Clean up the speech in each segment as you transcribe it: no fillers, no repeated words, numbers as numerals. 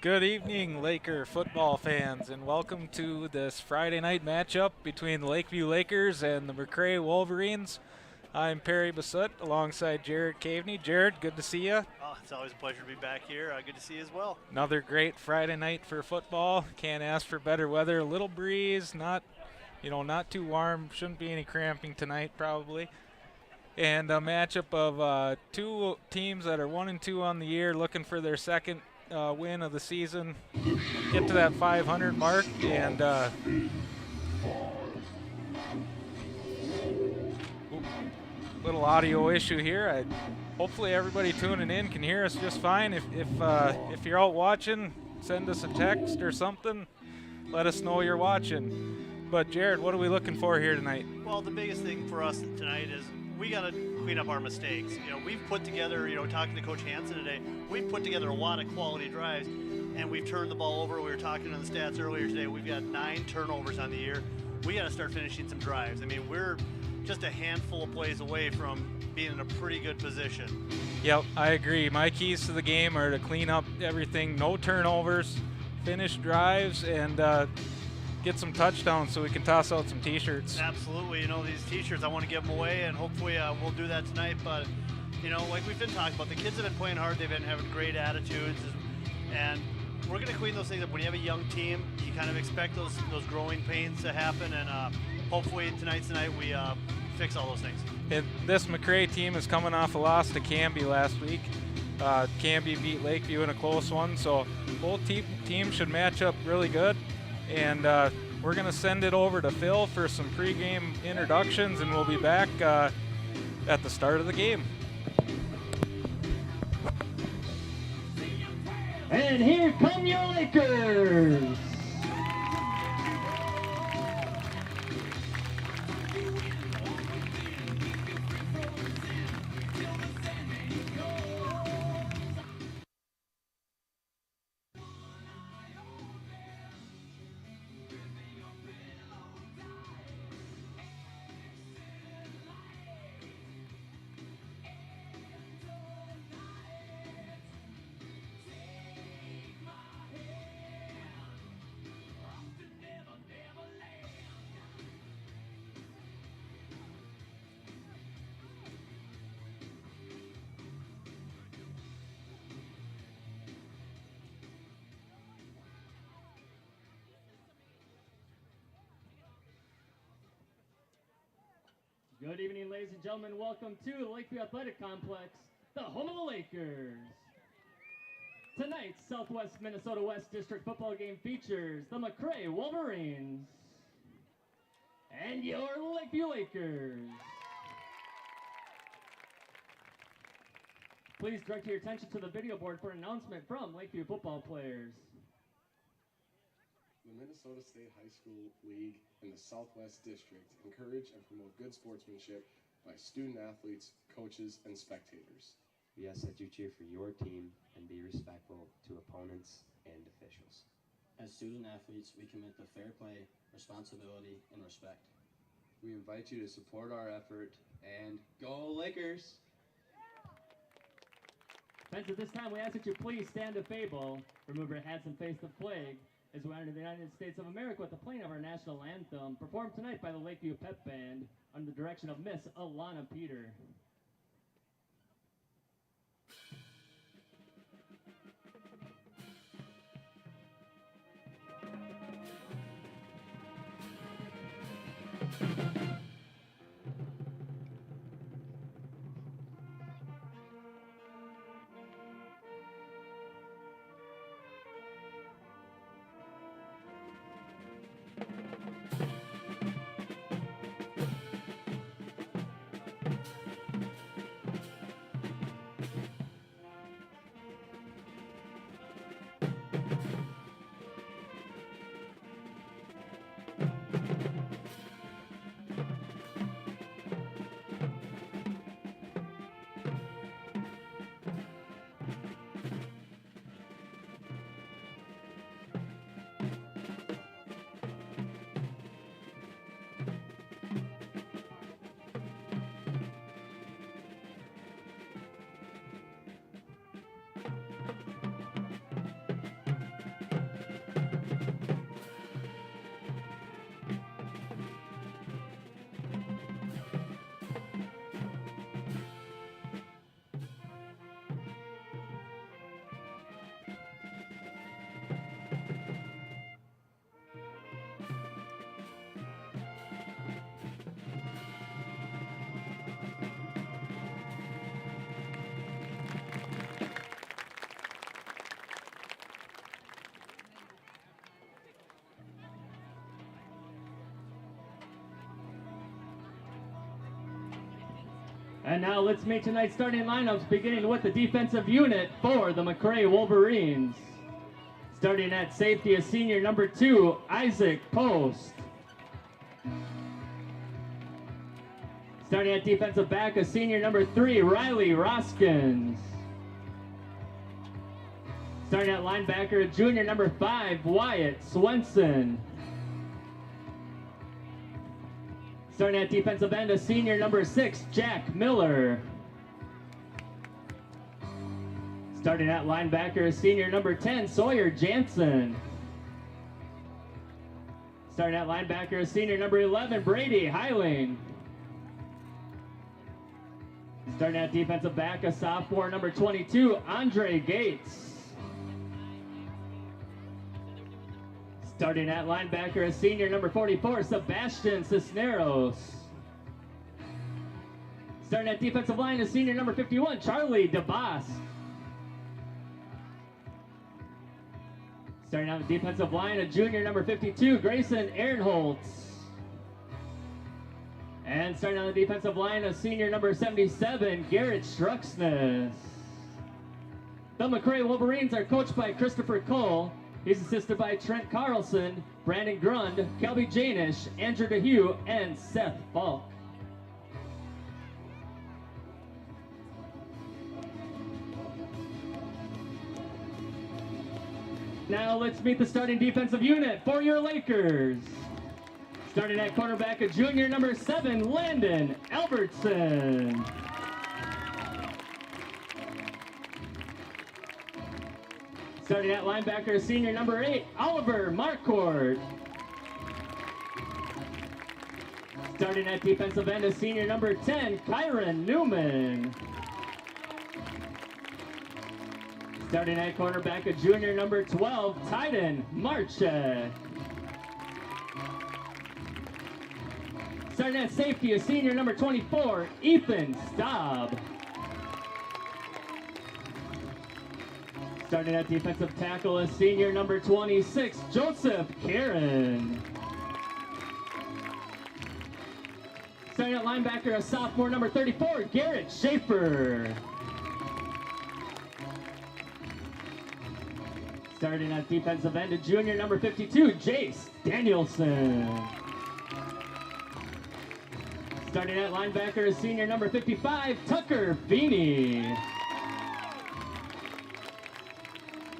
Good evening, Laker football fans, and welcome to this Friday night matchup between the Lakeview Lakers and the MACCRAY Wolverines. I'm Perry Bassett alongside Jared Caveney. Jared, good to see you. Oh, it's always a pleasure to be back here. Good to see you as well. Another great Friday night for football. Can't ask for better weather. A little breeze, not too warm. Shouldn't be any cramping tonight, probably. And a matchup of two teams that are 1-2 on the year, looking for their second win of the season, get to that 500 mark, and little audio issue here. Hopefully everybody tuning in can hear us just fine. If you're out watching, send us a text or something. Let us know you're watching. But Jared, what are we looking for here tonight? Well, the biggest thing for us tonight is we got to clean up our mistakes. We've put together, talking to Coach Hansen today, we've put together a lot of quality drives, and we've turned the ball over. We were talking on the stats earlier today. We've got 9 turnovers on the year. We got to start finishing some drives. I mean, we're just a handful of plays away from being in a pretty good position. Yep, I agree. My keys to the game are to clean up everything, no turnovers, finish drives, and get some touchdowns so we can toss out some T-shirts. Absolutely. These T-shirts, I want to give them away, and hopefully we'll do that tonight. But, like we've been talking about, the kids have been playing hard. They've been having great attitudes, and we're going to clean those things up. When you have a young team, you kind of expect those growing pains to happen, and hopefully tonight we fix all those things. And this MACCRAY team is coming off a loss to Canby last week. Canby beat Lakeview in a close one, so both teams should match up really good. And we're going to send it over to Phil for some pregame introductions, and we'll be back at the start of the game. And here come your Lakers! Good evening, ladies and gentlemen. Welcome to the Lakeview Athletic Complex, the home of the Lakers. Tonight's Southwest Minnesota West District football game features the MACCRAY Wolverines and your Lakeview Lakers. Please direct your attention to the video board for an announcement from Lakeview football players. The Minnesota State High School League and the Southwest District encourage and promote good sportsmanship by student athletes, coaches, and spectators. We ask that you cheer for your team and be respectful to opponents and officials. As student athletes, we commit to fair play, responsibility, and respect. We invite you to support our effort and go Lakers! Friends, at this time, we ask that you please stand to fable, remove your hats and face the flag, as we honor the United States of America with the playing of our national anthem, performed tonight by the Lakeview Pep Band under the direction of Miss Alana Peter. And now let's meet tonight's starting lineups, beginning with the defensive unit for the MACCRAY Wolverines. Starting at safety is senior number 2, Isaac Post. Starting at defensive back is senior number 3, Riley Roskins. Starting at linebacker, junior number 5, Wyatt Swenson. Starting at defensive end is senior number 6, Jack Miller. Starting at linebacker is senior number 10, Sawyer Jansen. Starting at linebacker is senior number 11, Brady Heiling. Starting at defensive back is sophomore number 22, Andre Gates. Starting at linebacker is senior number 44, Sebastian Cisneros. Starting at defensive line is senior number 51, Charlie DeBoss. Starting on the defensive line, a junior number 52, Grayson Ehrenholtz. And starting on the defensive line, a senior number 77, Garrett Struxness. The MACCRAY Wolverines are coached by Christopher Cole. He's assisted by Trent Carlson, Brandon Grund, Kelby Janish, Andrew DeHue, and Seth Falk. Now let's meet the starting defensive unit for your Lakers. Starting at cornerback, a junior number 7, Landon Albertson. Starting at linebacker, senior number 8, Oliver Marquardt. Starting at defensive end is senior number 10, Kyron Newman. Starting at cornerback, a junior number 12, Tyden Marchek. Starting at safety, a senior number 24, Ethan Staub. Starting at defensive tackle is senior number 26, Joseph Karen. Starting at linebacker is sophomore number 34, Garrett Schaefer. Starting at defensive end, a junior number 52, Jace Danielson. Starting at linebacker is senior number 55, Tucker Feeney.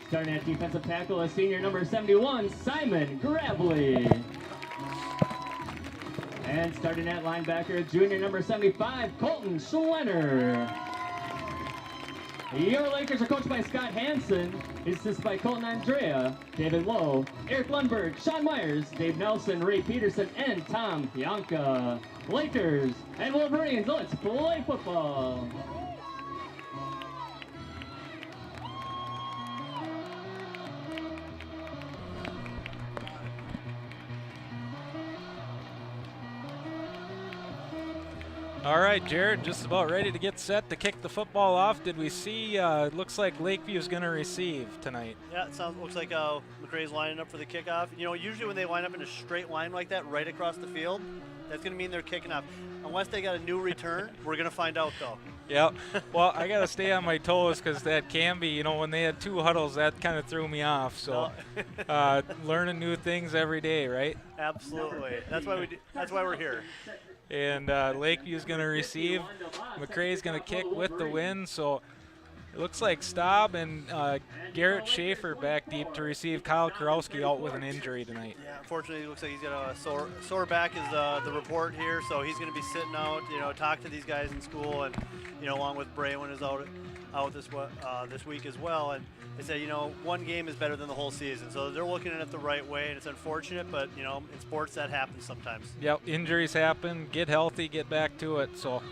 Starting at defensive tackle is senior number 71, Simon Grabley. And starting at linebacker, junior number 75, Colton Schlenner. Your Lakers are coached by Scott Hansen. He's assisted by Colton Andrea, David Lowe, Eric Lundberg, Sean Myers, Dave Nelson, Ray Peterson, and Tom Bianca. Lakers and Wolverines, let's play football. All right, Jared, just about ready to get set to kick the football off. Did we see, it looks like Lakeview is going to receive tonight. Yeah, it looks like MACCRAY's lining up for the kickoff. You know, usually when they line up in a straight line like that right across the field, that's going to mean they're kicking off. Unless they got a new return, we're going to find out, though. Yep. Well, I got to stay on my toes because that can be, when they had 2 huddles, that kind of threw me off. So learning new things every day, right? Absolutely. That's why we're here. And Lakeview's going to receive. MACCRAY's going to kick with the win. So it looks like Staub and Garrett Schaefer back deep to receive. Kyle Karowski out with an injury tonight. Yeah, unfortunately, it looks like he's got a sore back is the report here. So he's going to be sitting out, talk to these guys in school, and along with Braylon is out this week as well. And they say, one game is better than the whole season. So they're looking at it the right way, and it's unfortunate, but, in sports that happens sometimes. Yep, injuries happen. Get healthy, get back to it. So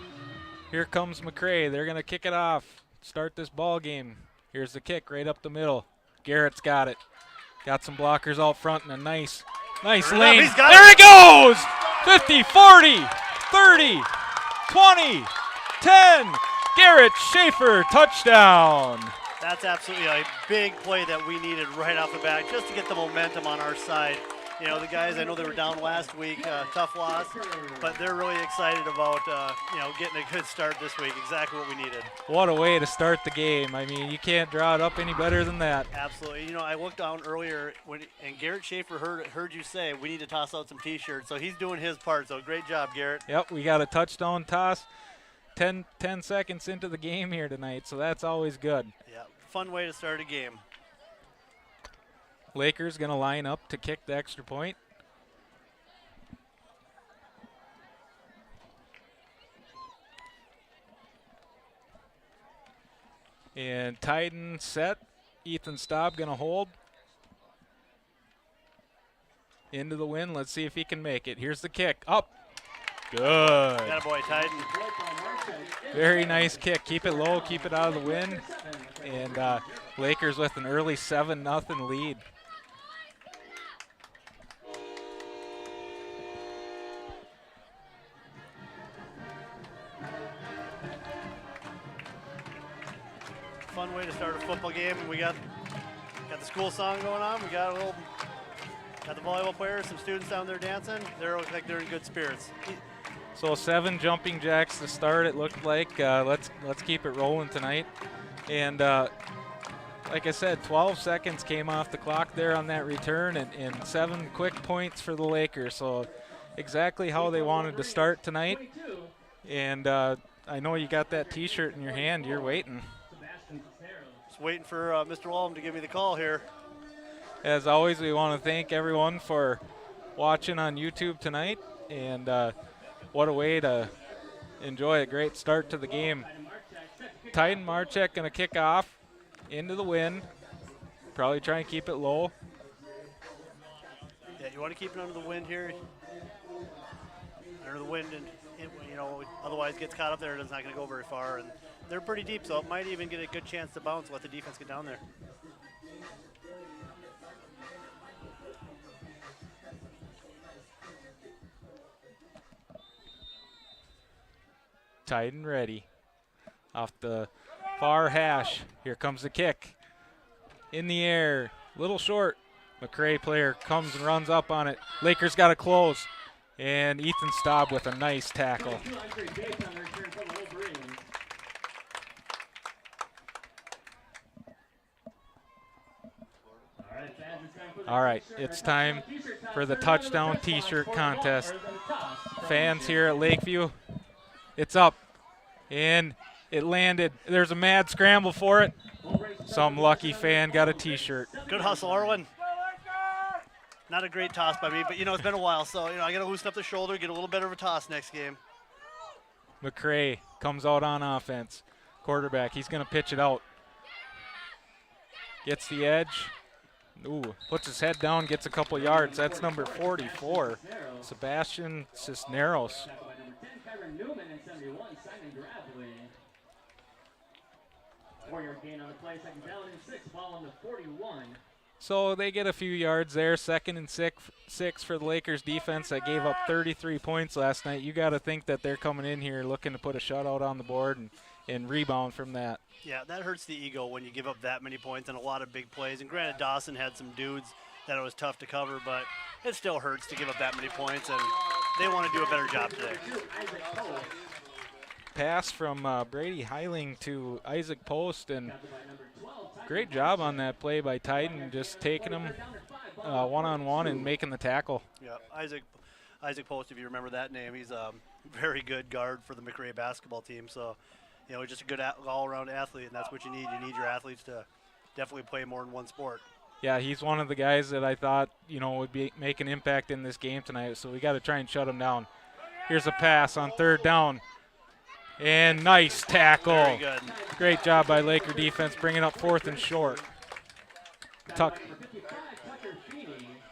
here comes MACCRAY. They're going to kick it off, start this ball game. Here's the kick right up the middle. Garrett's got it. Got some blockers out front and a nice lane. There it goes! 50, 40, 30, 20, 10. Garrett Schaefer, touchdown. That's absolutely a big play that we needed right off the bat just to get the momentum on our side. You know, the guys, I know they were down last week, tough loss, but they're really excited about, you know, getting a good start this week, exactly what we needed. What a way to start the game. I mean, you can't draw it up any better than that. Absolutely. You know, I looked down earlier, and Garrett Schaefer heard you say we need to toss out some T-shirts, so he's doing his part, so great job, Garrett. Yep, we got a touchdown toss 10 seconds into the game here tonight, so that's always good. Yeah, fun way to start a game. Lakers going to line up to kick the extra point. And Titan set. Ethan Staub going to hold. Into the wind. Let's see if he can make it. Here's the kick. Up. Good. Attaboy, Titan. Very nice kick. Keep it low. Keep it out of the wind. And Lakers with an early 7-0 lead. Fun way to start a football game, and we got the school song going on. We got the volleyball players, some students down there dancing. They look like they're in good spirits. So 7 jumping jacks to start. It looked like let's keep it rolling tonight. And like I said, 12 seconds came off the clock there on that return, and 7 quick points for the Lakers. So exactly how they wanted to start tonight. And I know you got that T-shirt in your hand. You're waiting. Just waiting for Mr. Wallum to give me the call here. As always, we want to thank everyone for watching on YouTube tonight. And what a way to enjoy a great start to the game. Titan Marchek going to kick off into the wind. Probably try and keep it low. Yeah, you want to keep it under the wind here. Under the wind, and you know, otherwise gets caught up there, it's not going to go very far. And they're pretty deep, so it might even get a good chance to bounce. Let the defense get down there. Titan ready. Off the far hash. Here comes the kick. In the air. Little short. MACCRAY player comes and runs up on it. Lakers got to close. And Ethan Staub with a nice tackle. All right, it's time for the touchdown T-shirt contest. Fans here at Lakeview, it's up, and it landed. There's a mad scramble for it. Some lucky fan got a T-shirt. Good hustle, Arlen. Not a great toss by me, but, you know, it's been a while, so, you know, I got to loosen up the shoulder, get a little better of a toss next game. MACCRAY comes out on offense. Quarterback, he's going to pitch it out. Gets the edge. Ooh, puts his head down, gets a couple yards. That's number 44, Sebastian Cisneros. Gain on the play, second down and 6, ball on the 41. So they get a few yards there. 2nd and 6 for the Lakers defense that gave up 33 points last night. You got to think that they're coming in here looking to put a shutout on the board and rebound from that. Yeah, that hurts the ego when you give up that many points and a lot of big plays. And granted, Dawson had some dudes that it was tough to cover, but it still hurts to give up that many points, and they want to do a better job today. Pass from Brady Heiling to Isaac Post, and great job on that play by Titan, just taking him one-on-one and making the tackle. Yeah, Isaac Post, if you remember that name, he's a very good guard for the MACCRAY basketball team. So, you know, just a good all-around athlete, and that's what you need. You need your athletes to definitely play more than one sport. Yeah, he's one of the guys that I thought, you know, would make an impact in this game tonight, so we got to try and shut him down. Here's a pass on 3rd down. And nice tackle. Very good. Great job by Laker defense, bringing up 4th and short.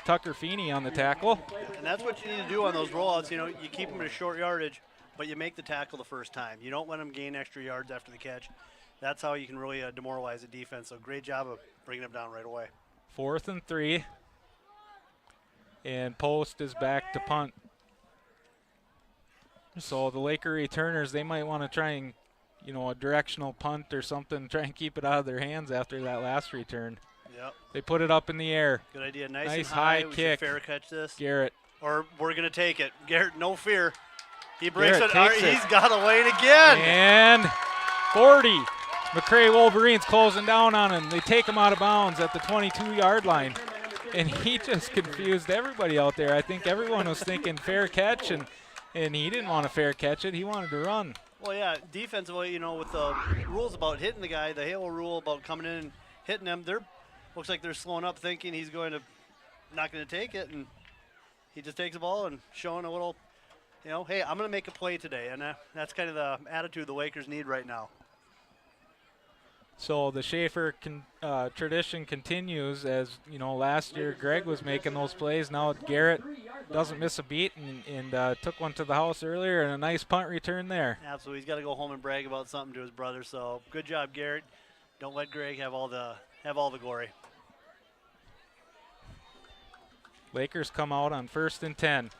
Tucker Feeney on the tackle. And that's what you need to do on those rollouts. You know, you keep them at a short yardage, but you make the tackle the first time. You don't let them gain extra yards after the catch. That's how you can really demoralize the defense. So great job of bringing them down right away. 4th and 3. And Post is back to punt. So the Laker returners, they might want to try and, you know, a directional punt or something, try and keep it out of their hands after that last return. Yep. They put it up in the air. Good idea. Nice Nice and high. high We should kick. fair catch this. Garrett. Or we're going to take it. Garrett, no fear. He breaks Garrett it. All right, takes it. he's got a lane again. And 40. MACCRAY Wolverines closing down on him. They take him out of bounds at the 22-yard line. And he just confused everybody out there. I think everyone was thinking fair catch, and he didn't want to fair catch it. He wanted to run. Well, yeah, defensively, you know, with the rules about hitting the guy, the halo rule about coming in and hitting him, looks like they're slowing up thinking he's not going to take it, and he just takes the ball and showing a little, you know, hey, I'm going to make a play today, and that's kind of the attitude the Lakers need right now. So the Schaefer tradition continues. As you know, last year Greg was making those plays. Now Garrett doesn't miss a beat and took one to the house earlier, and a nice punt return there. Absolutely, he's got to go home and brag about something to his brother. So good job, Garrett. Don't let Greg have all the glory. Lakers come out on 1st and 10.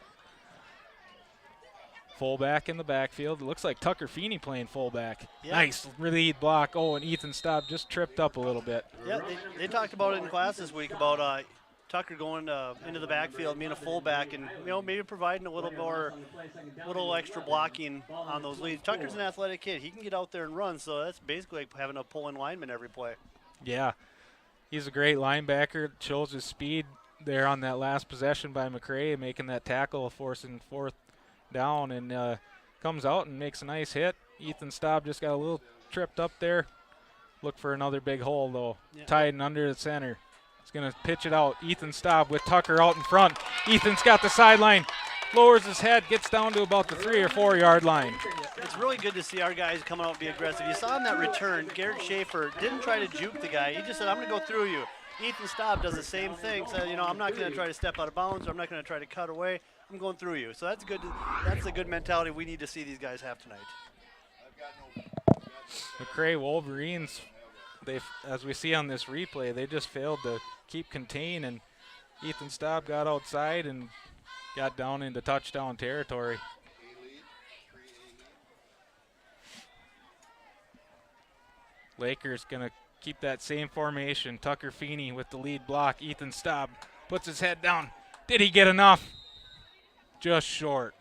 Fullback in the backfield. It looks like Tucker Feeney playing fullback. Yeah. Nice lead block. Oh, and Ethan Staub just tripped up a little bit. Yeah, they talked about it in class this week about Tucker going into the backfield, being a fullback, and you know maybe providing a little extra blocking on those leads. Tucker's an athletic kid; he can get out there and run. So that's basically like having a pull-in lineman every play. Yeah, he's a great linebacker. Shows his speed there on that last possession by MACCRAY, making that tackle, forcing 4th down, and comes out and makes a nice hit. Ethan Staub just got a little tripped up there. Look for another big hole though. Yeah. Tied and under the center. He's gonna pitch it out. Ethan Staub with Tucker out in front. Ethan's got the sideline, lowers his head, gets down to about the 3 or 4 yard line. It's really good to see our guys coming out and be aggressive. You saw in that return, Garrett Schaefer didn't try to juke the guy. He just said, I'm going to go through you. Ethan Staub does the same thing. Said, you know, I'm not going to try to step out of bounds, or I'm not going to try to cut away. I'm going through you. So that's good. That's the good mentality we need to see these guys have tonight. MACCRAY Wolverines, as we see on this replay, they just failed to keep contain, and Ethan Staub got outside and got down into touchdown territory. Lakers gonna keep that same formation. Tucker Feeney with the lead block. Ethan Staub puts his head down. Did he get enough? Just short.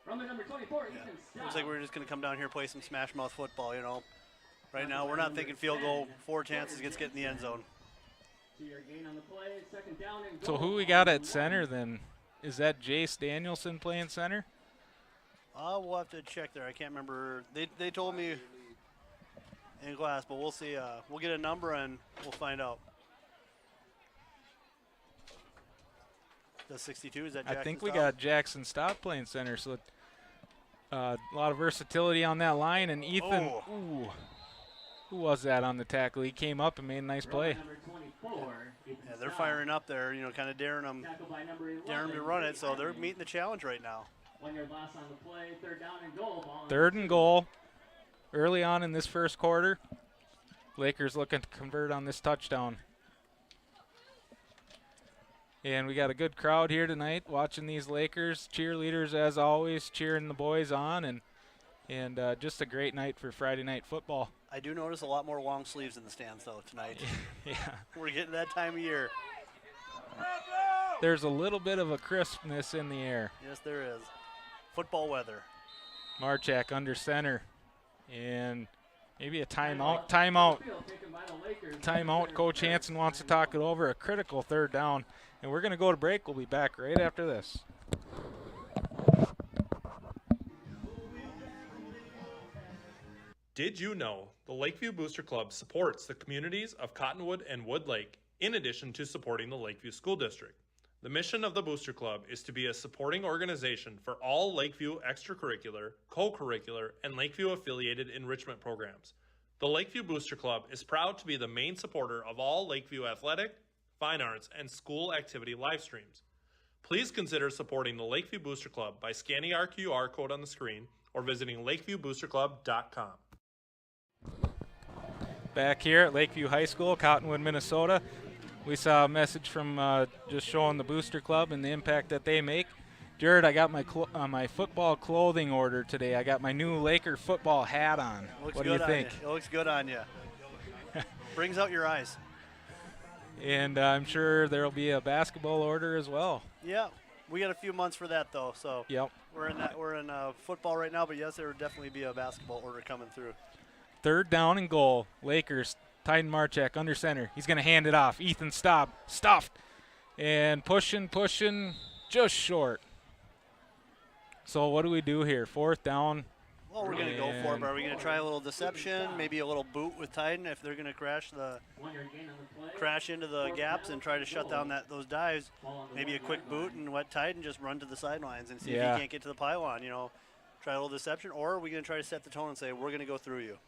From number 24, Ethan Staub. Looks like we're just going to come down here and play some smash mouth football, you know. Right now, we're not thinking field goal, 4 chances gets get in the end zone. 2-yard gain on the play, 2nd down and So goal. who we got at center then? Is that Jace Danielson playing center? We'll have to check there. I can't remember. They told me in class, but we'll see. We'll get a number and we'll find out. The 62, is that Jackson I think we Staub? got Jackson Staub playing center, so a lot of versatility on that line. And Ethan, ooh, who was that on the tackle? He came up and made a nice play. Number 24, Ethan Yeah, they're Staub. firing up there, you know, kind of daring them Tackled by number 11, to run it, so they're meeting the challenge right now. 1-yard loss on the play, 3rd down and goal. Ball on 3rd and goal early on in this first quarter. Lakers looking to convert on this touchdown. And we got a good crowd here tonight watching these Lakers. Cheerleaders, as always, cheering the boys on, and just a great night for Friday night football. I do notice a lot more long sleeves in the stands, though, tonight. Yeah. We're getting that time of year. There's a little bit of a crispness in the air. Yes, there is. Football weather. Marchak under center, and maybe a timeout. field taken by the Lakers. Timeout. Coach Hansen wants to talk it over. A critical 3rd down. And we're going to go to break. We'll be back right after this. Did you know the Lakeview Booster Club supports the communities of Cottonwood and Wood Lake in addition to supporting the Lakeview School District? The mission of the Booster Club is to be a supporting organization for all Lakeview extracurricular, co-curricular, and Lakeview-affiliated enrichment programs. The Lakeview Booster Club is proud to be the main supporter of all Lakeview athletic, fine arts, and school activity live streams. Please consider supporting the Lakeview Booster Club by scanning our QR code on the screen or visiting lakeviewboosterclub.com. Back here at Lakeview High School, Cottonwood, Minnesota. We saw a message from just showing the Booster Club and the impact that they make. Jared, I got my football clothing order today. I got my new Laker football hat on. What do you think? It looks good on you. Brings out your eyes. And I'm sure there'll be a basketball order as well. Yeah, we got a few months for that though. So Yep. we're in football right now, but yes, there will definitely be a basketball order coming through. 3rd down and goal. Lakers. Tyden Marchak under center. He's going to hand it off. Ethan stuffed. And pushing, just short. So what do we do here? 4th down. Well, we're going to go for it, but are we going to try a little deception, maybe a little boot with Tyden if they're going to crash into the gaps and try to shut down those dives? Maybe a quick boot and let Tyden just run to the sidelines and see if he can't get to the pylon, try a little deception, or are we going to try to set the tone and say, we're going to go through you?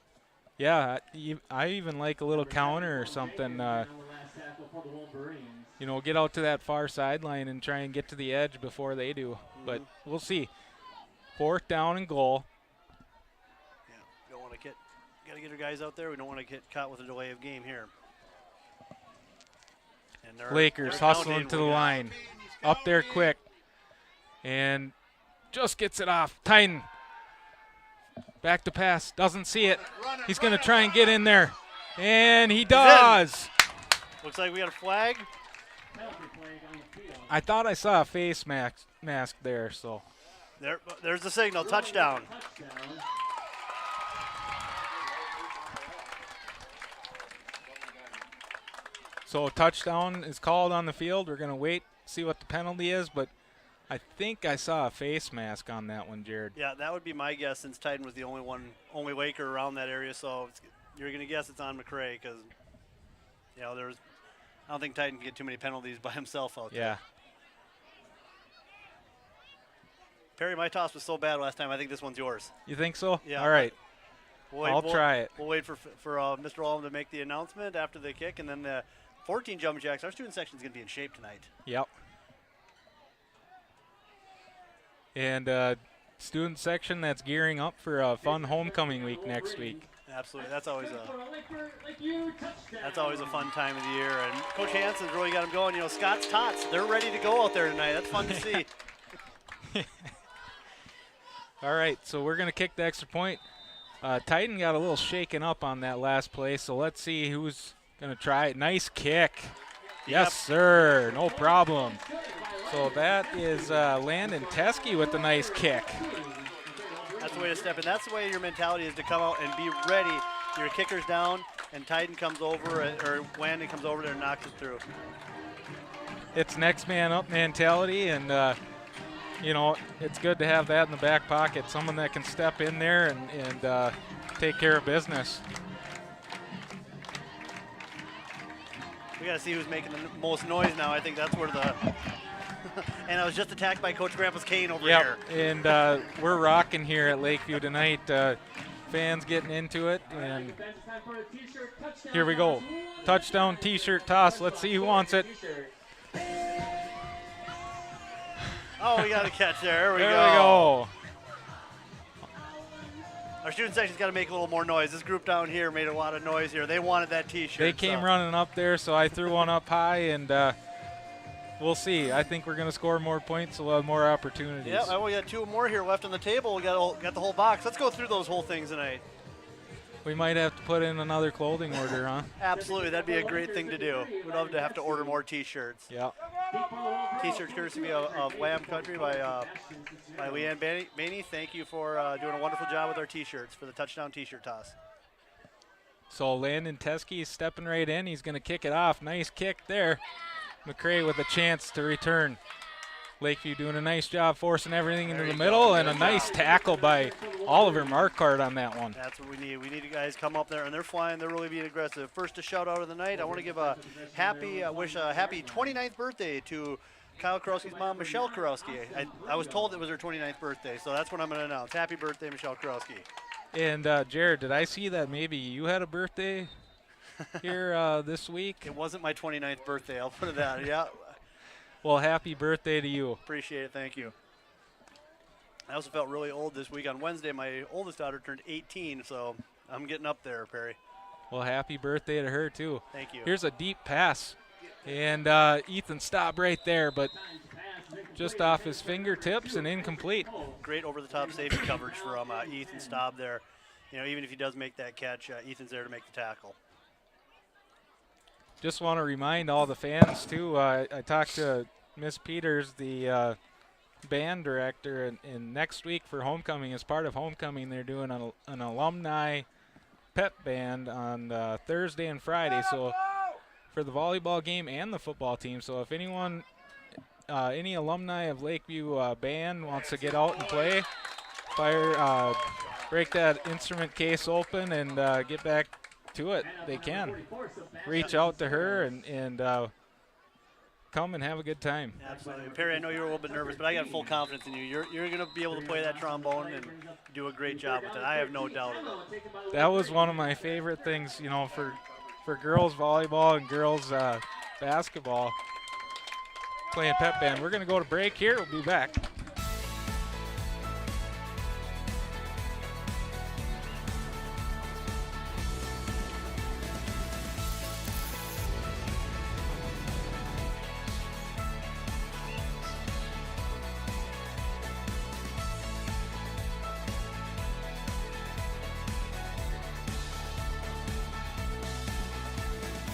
Yeah, I even like a little counter or something. Get out to that far sideline and try and get to the edge before they do. But we'll see. 4th down and goal. Yeah, got to get our guys out there. We don't want to get caught with a delay of game here. And Lakers hustling to the line. Up there quick. And just gets it off. Tyden. Back to pass. Doesn't see it. He's going to try and get in there. And he does. Looks like we got a flag. I thought I saw a face mask there. So there's the signal. Touchdown. So a touchdown is called on the field. We're going to wait, see what the penalty is, but I think I saw a face mask on that one, Jared. Yeah, that would be my guess since Tyden was the only Laker around that area. So you're going to guess it's on MACCRAY because, I don't think Tyden can get too many penalties by himself out there. Yeah. Perry, my toss was so bad last time. I think this one's yours. You think so? Yeah. All right. I'll try it. We'll wait for Mr. Allman to make the announcement after the kick, and then the 14 jump jacks. Our student section is going to be in shape tonight. Yep. And student section that's gearing up for a fun homecoming week next week. Absolutely, that's always a fun time of the year. And Coach Hansen's really got them going. Scott's Tots, they're ready to go out there tonight. That's fun to see. All right, so we're going to kick the extra point. Tyden got a little shaken up on that last play, so let's see who's going to try it. Nice kick. Yes, sir. No problem. So that is Landon Teskey with the nice kick. That's the way to step in. That's the way your mentality is to come out and be ready. Your kicker's down, and Tyden comes over, or Landon comes over there and knocks it through. It's next man up mentality, and it's good to have that in the back pocket. Someone that can step in there and take care of business. We got to see who's making the most noise now. I think that's where and I was just attacked by Coach Grandpa's cane over here. And we're rocking here at Lakeview tonight. Fans getting into it. And here we go. Touchdown T-shirt toss. Let's see who wants it. Oh, we got a catch there. There we go. Our student section's got to make a little more noise. This group down here made a lot of noise here. They wanted that T-shirt. They came running up there, so I threw one up high, and we'll see. I think we're going to score more points, so we'll have more opportunities. Yeah, we got 2 more here left on the table. We got the whole box. Let's go through those whole things tonight. We might have to put in another clothing order, huh? Absolutely. That'd be a great thing to do. We'd love to have to order more T-shirts. Yeah. T-shirts courtesy of Lamb Country by Leanne Bainey. Thank you for doing a wonderful job with our T-shirts for the touchdown T-shirt toss. So Landon Teskey is stepping right in. He's going to kick it off. Nice kick there. MACCRAY with a chance to return. Lakeview doing a nice job forcing everything into the middle, and a nice tackle by Oliver Marquardt on that one. That's what we need. We need you guys come up there, and they're flying. They're really being aggressive. First, a shout out of the night. I want to give a happy 29th birthday to Kyle Kurowski's mom, Michelle Kurowski. I was told it was her 29th birthday, so that's what I'm going to announce. Happy birthday, Michelle Kurowski. And Jared, did I see that maybe you had a birthday here this week? It wasn't my 29th birthday. I'll put it that. Yeah. Well, happy birthday to you. Appreciate it. Thank you. I also felt really old this week. On Wednesday, my oldest daughter turned 18, so I'm getting up there, Perry. Well, happy birthday to her, too. Thank you. Here's a deep pass. And Ethan stopped right there, but just off his fingertips and incomplete. Great over-the-top safety coverage from Ethan Staub there. Even if he does make that catch, Ethan's there to make the tackle. just want to remind all the fans too. I talked to Miss Peters, the band director, and next week for homecoming, as part of homecoming, they're doing an alumni pep band on Thursday and Friday. So for the volleyball game and the football team. So if anyone, any alumni of Lakeview band wants to get out and play, break that instrument case open and get back to it, they can. Reach out to her and come and have a good time. Absolutely. Perry, I know you're a little bit nervous, but I got full confidence in you. You're going to be able to play that trombone and do a great job with it. I have no doubt about it. That was one of my favorite things, you know, for girls volleyball and girls basketball, playing pep band. We're going to go to break here. We'll be back.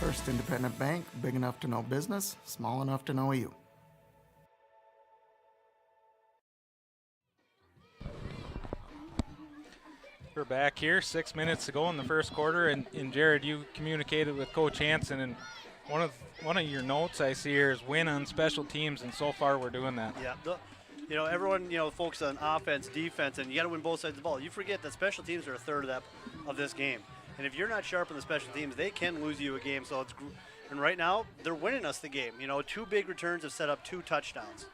First Independent Bank, big enough to know business, small enough to know you. We're back here, 6 minutes to go in the first quarter, and Jared, you communicated with Coach Hansen, and one of your notes I see here is win on special teams, and so far we're doing that. Yeah, everyone, focus on offense, defense, and you got to win both sides of the ball. You forget that special teams are a third of this game. And if you're not sharp on the special teams, they can lose you a game. And right now, they're winning us the game. 2 big returns have set up 2 touchdowns.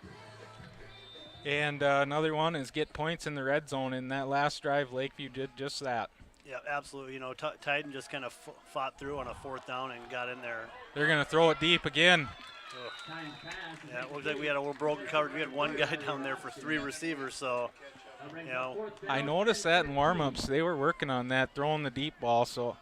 And another one is get points in the red zone. In that last drive, Lakeview did just that. Yeah, absolutely. Titan just kind of fought through on a 4th down and got in there. They're going to throw it deep again. Yeah, it looks like we had a little broken coverage. We had one guy down there for 3 receivers, so... I noticed that in warm-ups. They were working on that, throwing the deep ball, so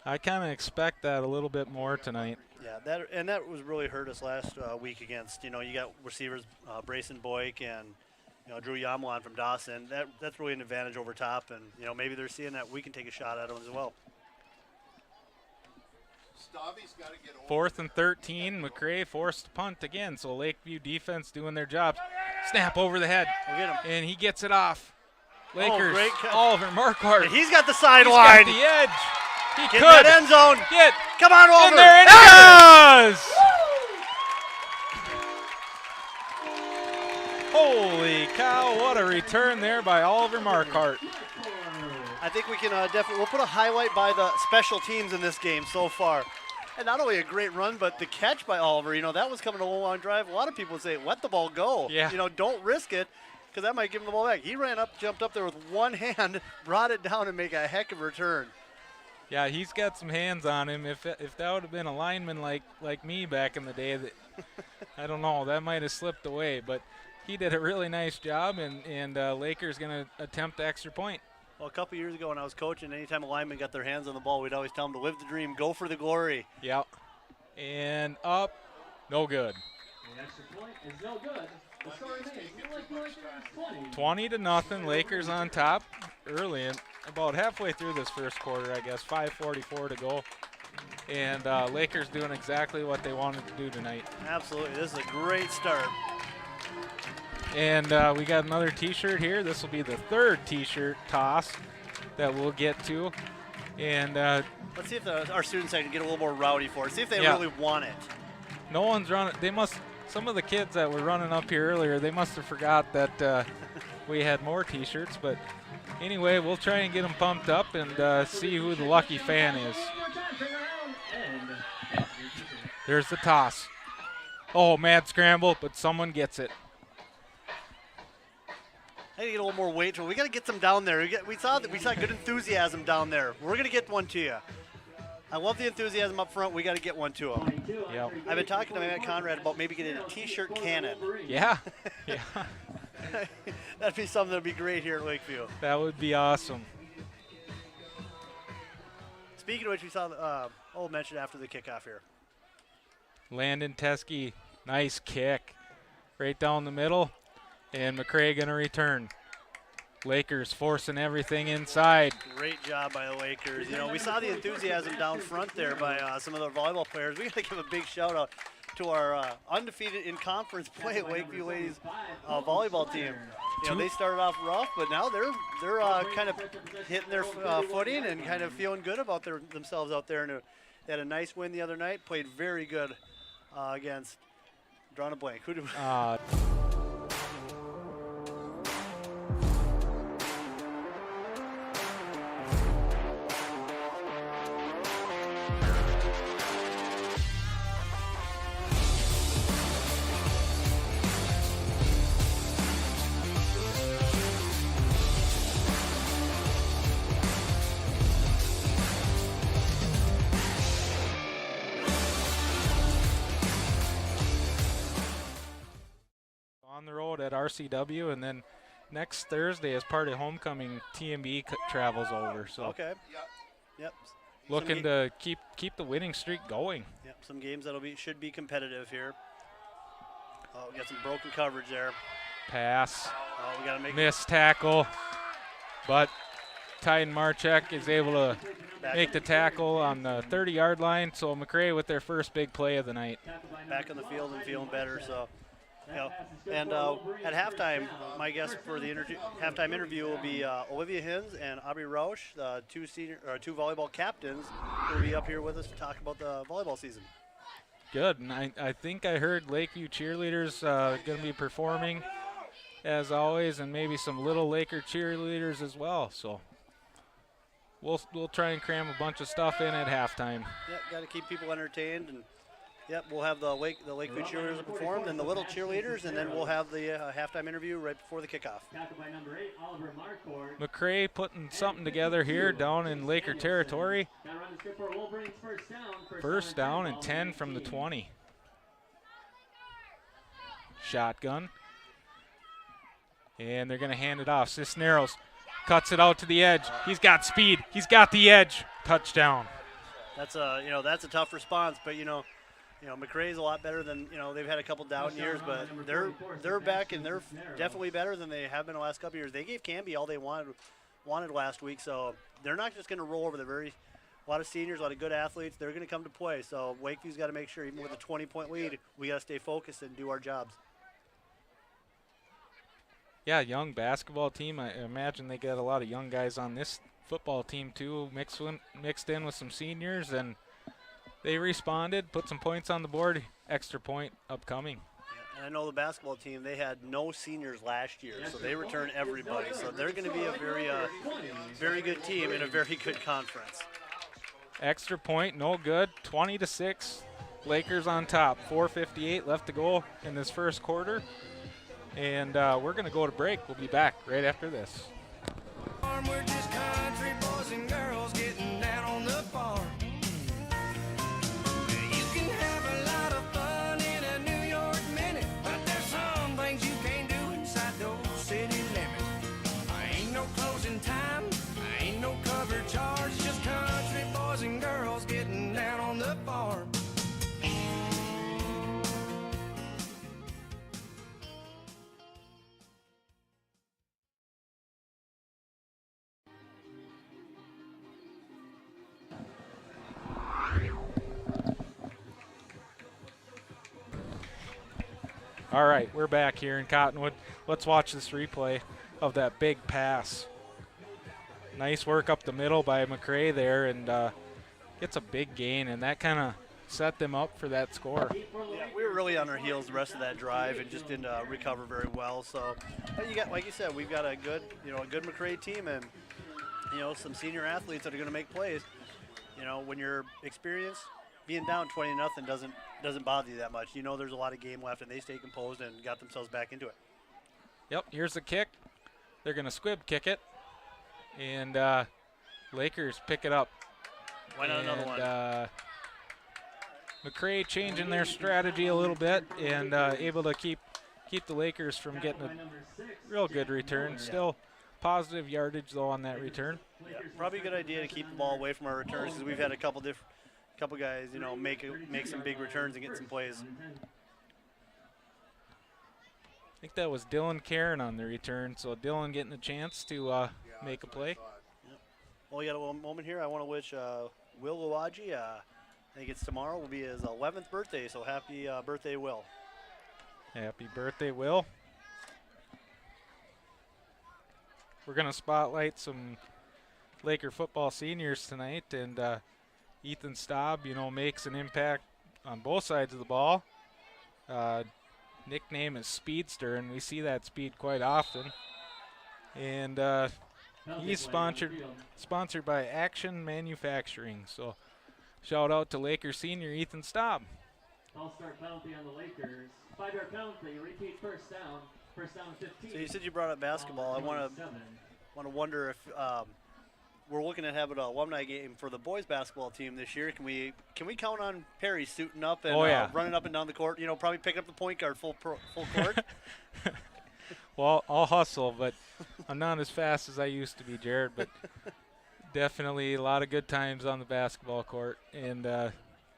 I kind of expect that a little bit more tonight. Yeah, that was really hurt us last week against, you got receivers Brayson Boyk and, Drew Yamlan from Dawson. That's really an advantage over top, and, maybe they're seeing that we can take a shot at them as well. 4th and 13, MACCRAY forced to punt again, so Lakeview defense doing their job. Snap over the head, we'll get him. And he gets it off. Lakers, great Oliver Marquardt. And he's got the sideline. He's got the edge. He Get could. That end zone. Come on, Oliver. And there it is. Holy cow, what a return there by Oliver Marquardt. I think we can we'll put a highlight by the special teams in this game so far. And not only a great run, but the catch by Oliver, that was coming a long drive. A lot of people would say, let the ball go. Yeah. Don't risk it, because that might give him the ball back. He ran up, jumped up there with one hand, brought it down, and make a heck of a return. Yeah, he's got some hands on him. If that would have been a lineman like me back in the day, that I don't know, that might have slipped away. But he did a really nice job, and Lakers going to attempt the extra point. Well, a couple years ago when I was coaching, anytime a lineman got their hands on the ball, we'd always tell them to live the dream, go for the glory. Yep. And up, no good. The extra point is no good. The score remains 20-0. Lakers on top early, and about halfway through this first quarter, I guess. 5:44 to go. And Lakers doing exactly what they wanted to do tonight. Absolutely. This is a great start. And we got another T-shirt here. This will be the 3rd T-shirt toss that we'll get to. And let's see if our students can get a little more rowdy for it. See if they really want it. No one's running. Some of the kids that were running up here earlier, they must have forgot that we had more T-shirts. But anyway, we'll try and get them pumped up and see who the lucky fan is. There's the toss. Oh, mad scramble, but someone gets it. I gotta get a little more weight to it. We gotta get some down there. We saw good enthusiasm down there. We're gonna get one to you. I love the enthusiasm up front. We gotta get one to them. Yep. I've been talking to Matt Conrad about maybe getting a T-shirt cannon. Yeah. Yeah. That'd be something that'd be great here at Lakeview. That would be awesome. Speaking of which, we saw Old mentioned after the kickoff here. Landon Teskey, nice kick, right down the middle. And MACCRAY going to return. Lakers forcing everything inside. Great job by the Lakers. You know, we saw the enthusiasm down front there by some of the volleyball players. We got to give a big shout out to our undefeated in conference play Lakeview ladies volleyball team. You know, they started off rough, but now they're kind of hitting their footing and kind of feeling good about themselves out there. And they had a nice win the other night. Played very good against. Drawing a blank. Who do? On the road at RCW, and then next Thursday as part of homecoming, TMB travels over. So okay. Yep. Looking to keep the winning streak going. Yep. Some games should be competitive here. Oh, we got some broken coverage there. Pass. Oh, we gotta make missed tackle, but Tyden Marchek is able to make the tackle on the 30-yard line. So MACCRAY with their first big play of the night. Back on the field and feeling better. So. You know, and at halftime, my guest for the halftime interview will be Olivia Hins and Aubrey Rausch, the two volleyball captains, who will be up here with us to talk about the volleyball season. Good, and I think I heard Lakeview cheerleaders going to be performing as always, and maybe some Little Laker cheerleaders as well. So we'll try and cram a bunch of stuff in at halftime. Yep, got to keep people entertained. And yep, we'll have the Lakeview cheerleaders perform, then the little cheerleaders, and then we'll have the halftime interview right before the kickoff. MACCRAY putting something together here down in Laker territory. First down and 10 from the 20. Shotgun. And they're going to hand it off. Cisneros cuts it out to the edge. He's got speed. He's got the edge. Touchdown. That's a tough response, but MACCRAY's a lot better than, they've had a couple down years, but they're back, and they're definitely better than they have been the last couple years. They gave Canby all they wanted last week, so they're not just going to roll over. A lot of seniors, a lot of good athletes. They're going to come to play, so Wakeview's got to make sure, even with a 20-point lead, we got to stay focused and do our jobs. Yeah, young basketball team. I imagine they got a lot of young guys on this football team too, mixed in with some seniors, and they responded, put some points on the board. Extra point upcoming. Yeah, and I know the basketball team, they had no seniors last year, so they returned everybody. So they're going to be a very good team in a very good conference. Extra point, no good. 20-6. Lakers on top. 4:58 left to go in this first quarter. And we're going to go to break. We'll be back right after this. We're just country boys and girls getting down on the farm. You can have a lot of fun in a New York minute, but there's some things you can't do inside those city limits. I ain't no closing time, I ain't no cover charge, just country boys and girls getting down on the farm. All right, we're back here in Cottonwood. Let's watch this replay of that big pass. Nice work up the middle by MACCRAY there, and gets a big gain, and that kind of set them up for that score. Yeah, we were really on our heels the rest of that drive and just didn't recover very well. So, but like you said, we've got a good MACCRAY team, and some senior athletes that are going to make plays. When you're experienced, being down 20-0 doesn't bother you that much. There's a lot of game left, and they stay composed and got themselves back into it. Yep, here's the kick. They're going to squib kick it, and Lakers pick it up. Why not another one? MACCRAY changing their strategy a little bit and able to keep the Lakers from getting a real good return. Still positive yardage, though, on that return. Yeah, probably a good idea to keep the ball away from our returns because we've had a couple guys, make some big returns and get some plays. think that was Dylan Karen on the return. So Dylan getting a chance to make a play. Well, we got a moment here. I want to wish Will Luwaji, I think it's tomorrow, will be his 11th birthday. So happy birthday, Will. Happy birthday, Will. We're going to spotlight some Laker football seniors tonight, and Ethan Staub, makes an impact on both sides of the ball. Nickname is Speedster, and we see that speed quite often. And he's sponsored by Action Manufacturing. So shout out to Laker senior Ethan Staub. All-start penalty on the Lakers. 5-yard penalty, repeat first down. First down 15. So you said you brought up basketball. I want to wonder if we're looking at having an alumni game for the boys basketball team this year. Can we count on Perry suiting up and running up and down the court? Probably pick up the point guard full court. Well, I'll hustle, but I'm not as fast as I used to be, Jared. But definitely a lot of good times on the basketball court, and a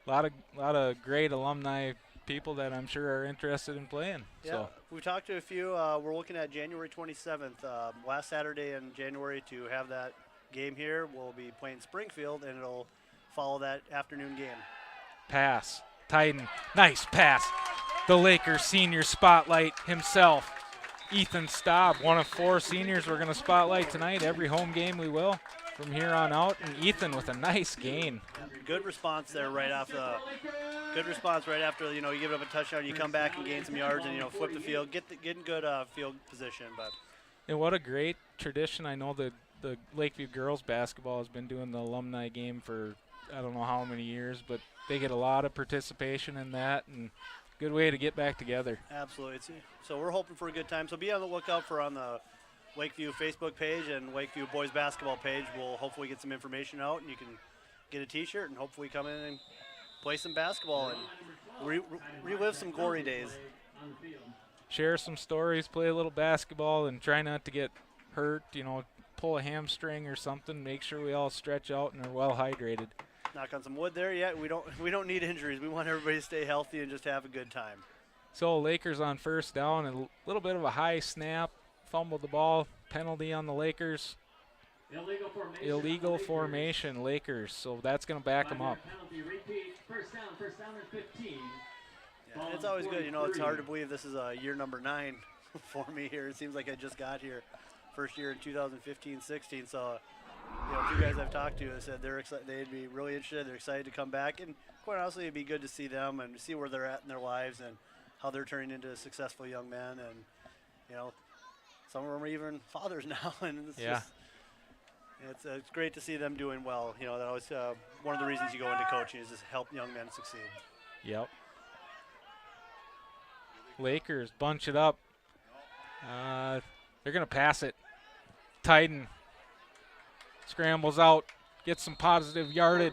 lot of great alumni people that I'm sure are interested in playing. Yeah, so we've talked to a few. We're looking at January 27th, last Saturday in January, to have that game here. We'll be playing Springfield, and it'll follow that afternoon game. Pass. Titan. Nice pass. The Lakers senior spotlight himself, Ethan Staub, one of 4 seniors we're going to spotlight tonight. Every home game we will from here on out. And Ethan with a nice gain. Good response there right after. Good response right after, you give it up a touchdown, you come back and gain some yards and, flip the field, get in good field position. And what a great tradition. I know the Lakeview girls basketball has been doing the alumni game for I don't know how many years, but they get a lot of participation in that, and good way to get back together. Absolutely. So we're hoping for a good time. So be on the lookout for on the Lakeview Facebook page and Lakeview boys basketball page. We'll hopefully get some information out, and you can get a T-shirt and hopefully come in and play some basketball and relive some glory days. Share some stories, play a little basketball, and try not to get hurt. Pull a hamstring or something. Make sure we all stretch out and are well hydrated. Knock on some wood there. Yeah, we don't need injuries. We want everybody to stay healthy and just have a good time. So Lakers on first down, a little bit of a high snap, fumbled the ball, penalty on the Lakers. Illegal formation, Lakers. So that's going to back them up. Penalty, repeat, first down and 15. Yeah, it's always good. It's hard to believe this is year number 9 for me here. It seems like I just got here. First year in 2015-16. So, 2 guys I've talked to have said they'd be really interested. They're excited to come back. And quite honestly, it'd be good to see them and see where they're at in their lives and how they're turning into successful young men. And, some of them are even fathers now. And it's great to see them doing well. That always one of the reasons you go into coaching is just help young men succeed. Yep. Lakers bunch it up. They're going to pass it. Titan scrambles out, gets some positive yardage.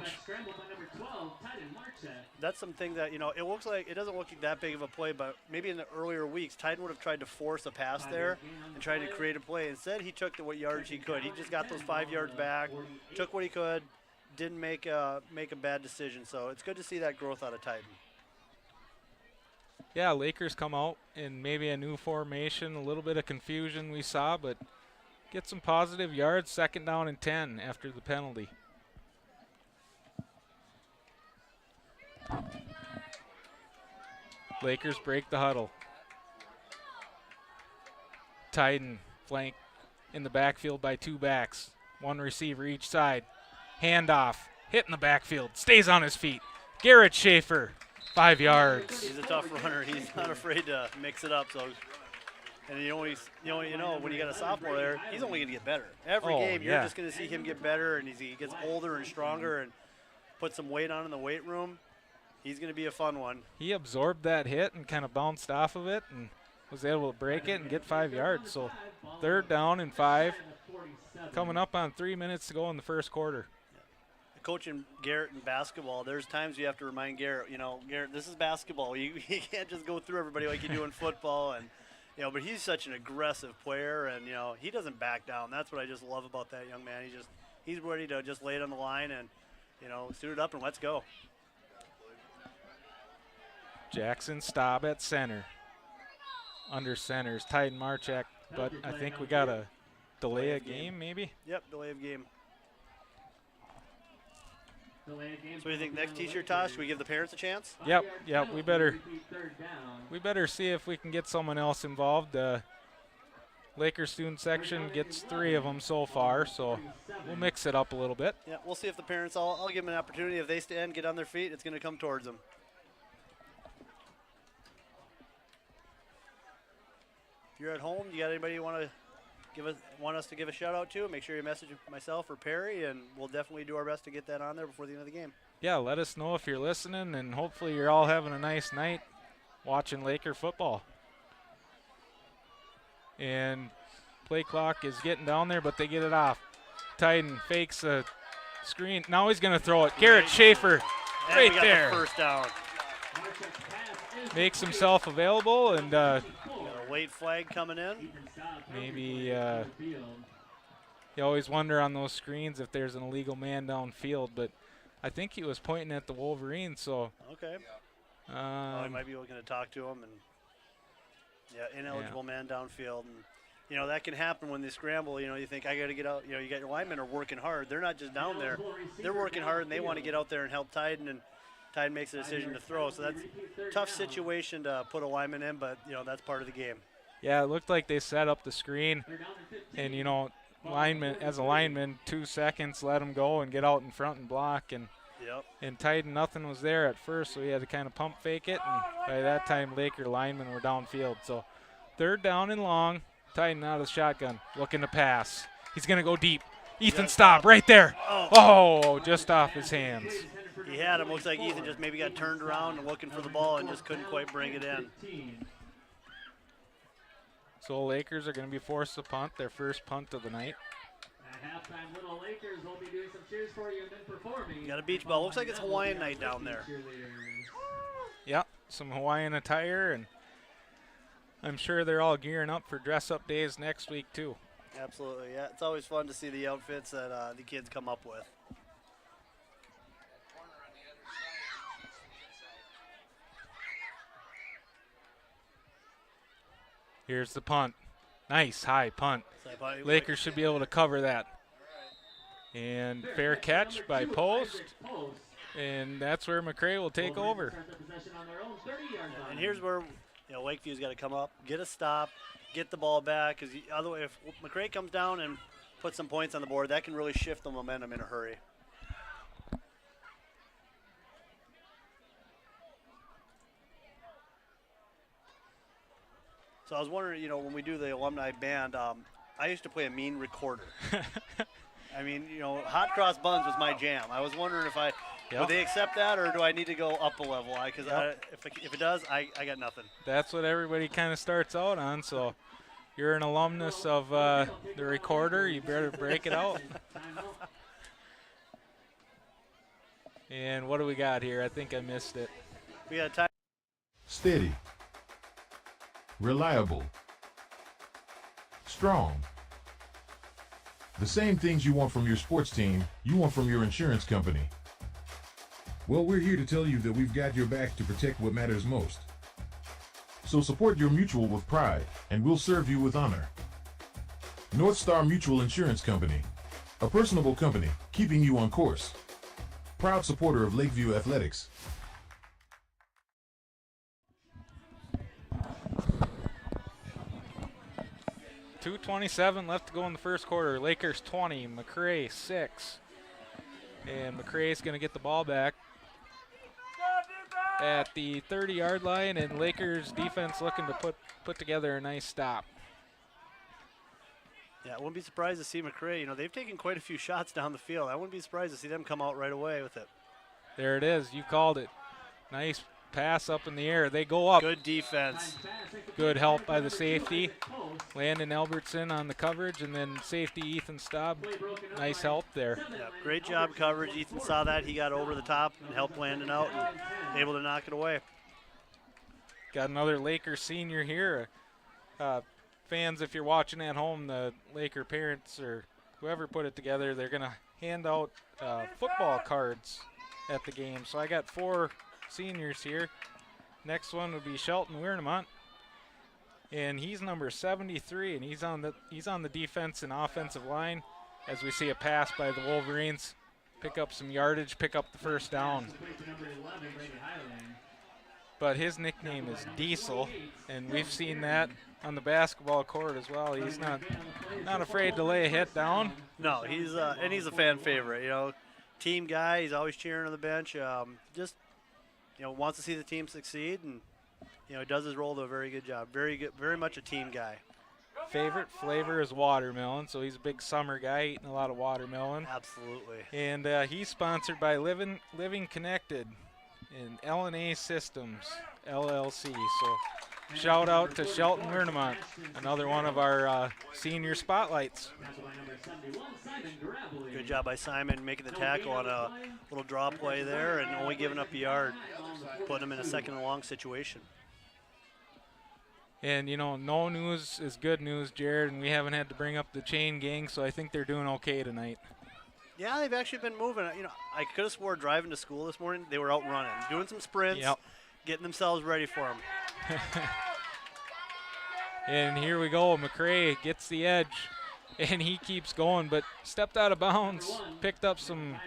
That's something that, it looks like it doesn't look that big of a play, but maybe in the earlier weeks, Titan would have tried to force a pass there and tried to create a play. Instead, he took what yardage he could. He just got those 5 yards back, took what he could, didn't make a bad decision. So it's good to see that growth out of Titan. Yeah, Lakers come out in maybe a new formation, a little bit of confusion we saw, but get some positive yards, 2nd down and 10 after the penalty. Lakers break the huddle. Titan flank in the backfield by 2 backs. 1 receiver each side. Handoff, hit in the backfield, stays on his feet. Garrett Schaefer. 5 yards. He's a tough runner. He's not afraid to mix it up. So, and when you got a sophomore there, he's only going to get better. Every game, you're just going to see him get better, and he gets older and stronger, and put some weight on in the weight room. He's going to be a fun one. He absorbed that hit and kind of bounced off of it, and was able to break it and get 5 yards. So 3rd down and 5. Coming up on 3 minutes to go in the first quarter. Coaching Garrett in basketball, there's times you have to remind Garrett, Garrett, this is basketball. You can't just go through everybody like you do in football. And, but he's such an aggressive player, and, he doesn't back down. That's what I just love about that young man. He's ready to just lay it on the line and, suit it up and let's go. Jackson Staub at center. under centers, Titan Marchak, but I think we got a delay of game maybe. Yep, delay of game. So what do you think, next t-shirt toss, should we give the parents a chance? Yep, we better see if we can get someone else involved. Lakers student section gets 3 of them so far, so we'll mix it up a little bit. Yeah, we'll see if the parents, I'll give them an opportunity. If they stand, get on their feet, it's going to come towards them. If you're at home, you got anybody you want us to give a shout out to, make sure you message myself or Perry, and we'll definitely do our best to get that on there before the end of the game. Yeah, let us know if you're listening, and hopefully you're all having a nice night watching Laker football. And play clock is getting down there, but they get it off. Titan fakes a screen. Now he's going to throw it. Garrett Schaefer right there. The first down. Makes himself available, and got a late flag coming in. Maybe you always wonder on those screens if there's an illegal man downfield, but I think he was pointing at the Wolverines, so. Okay. He might be looking to talk to him, and ineligible man downfield, and that can happen when they scramble. You think I got to get out. You got your linemen are working hard. They're not just down there; they're working hard, and they want to get out there and help Titan. And Titan makes a decision to throw. So that's a tough situation to put a lineman in, but that's part of the game. Yeah, it looked like they set up the screen, and lineman as a lineman, 2 seconds, let him go and get out in front and block, and. Yep. And Titan, nothing was there at first, so he had to kind of pump fake it. And by that time, Laker linemen were downfield. So 3rd down and long. Titan out of the shotgun, looking to pass. He's going to go deep. Ethan, stop right there. Oh, just off his hands. He had him. Looks like Ethan just maybe got turned around and looking for the ball and just couldn't quite bring it in. So Lakers are going to be forced to punt, their first punt of the night. At halftime, Little Lakers will be doing some cheers for you and then performing. Got a beach ball. Looks like it's Hawaiian night down there. Yep, some Hawaiian attire, and I'm sure they're all gearing up for dress-up days next week too. Absolutely, yeah. It's always fun to see the outfits that the kids come up with. Here's the punt. Nice high punt. Lakers should be able to cover that. And fair catch by Post. And that's where MACCRAY will take over. And here's where Lakeview's got to come up, get a stop, get the ball back. Because otherwise, if MACCRAY comes down and puts some points on the board, that can really shift the momentum in a hurry. So I was wondering, when we do the alumni band, I used to play a mean recorder. I mean, hot cross buns was my jam. I was wondering if would they accept that, or do I need to go up a level? Because if it does, I got nothing. That's what everybody kind of starts out on. So you're an alumnus of the recorder. You better break it out. And what do we got here? I think I missed it. We got time. Steady. Reliable. Strong. The same things you want from your sports team, you want from your insurance company. Well, we're here to tell you that we've got your back to protect what matters most. So support your mutual with pride, and we'll serve you with honor. North Star Mutual Insurance Company. A personable company, keeping you on course. Proud supporter of Lakeview Athletics. .227 left to go in the first quarter. Lakers 20, MACCRAY 6. And MACCRAY's going to get the ball back at the 30-yard line, and Lakers defense looking to put together a nice stop. Yeah, I wouldn't be surprised to see MACCRAY. They've taken quite a few shots down the field. I wouldn't be surprised to see them come out right away with it. There it is. You called it. Nice pass up in the air. They go up. Good defense. Good help by the safety. Landon Albertson on the coverage, and then safety Ethan Staub. Nice help there. Yeah, great job coverage. Ethan saw that. He got over the top and helped Landon out and able to knock it away. Got another Laker senior here. Fans, if you're watching at home, the Laker parents or whoever put it together, they're going to hand out football cards at the game. So I got 4 seniors here. Next one would be Shelton Wiernemont. and he's number 73, and he's on the defense and offensive line. As we see a pass by the Wolverines, pick up some yardage, pick up the first down. But his nickname is Diesel, and we've seen that on the basketball court as well. He's not afraid to lay a hit down. No, he's a fan favorite. You know, team guy. He's always cheering on the bench. Just wants to see the team succeed, and he does his role to a very good job. Very good, very much a team guy. Favorite flavor is watermelon, so he's a big summer guy, eating a lot of watermelon. Absolutely. And he's sponsored by Living Connected and L&A Systems, LLC. So shout out to Shelton Wernimont, another one of our senior spotlights. Good job by Simon making the tackle on a little draw play there and only giving up a yard, putting him in a second and long situation. And, no news is good news, Jared, and we haven't had to bring up the chain gang, so I think they're doing okay tonight. Yeah, they've actually been moving. I could have swore driving to school this morning, they were out running, doing some sprints, getting themselves ready for them. And here we go. MACCRAY gets the edge, and he keeps going, but stepped out of bounds, picked up some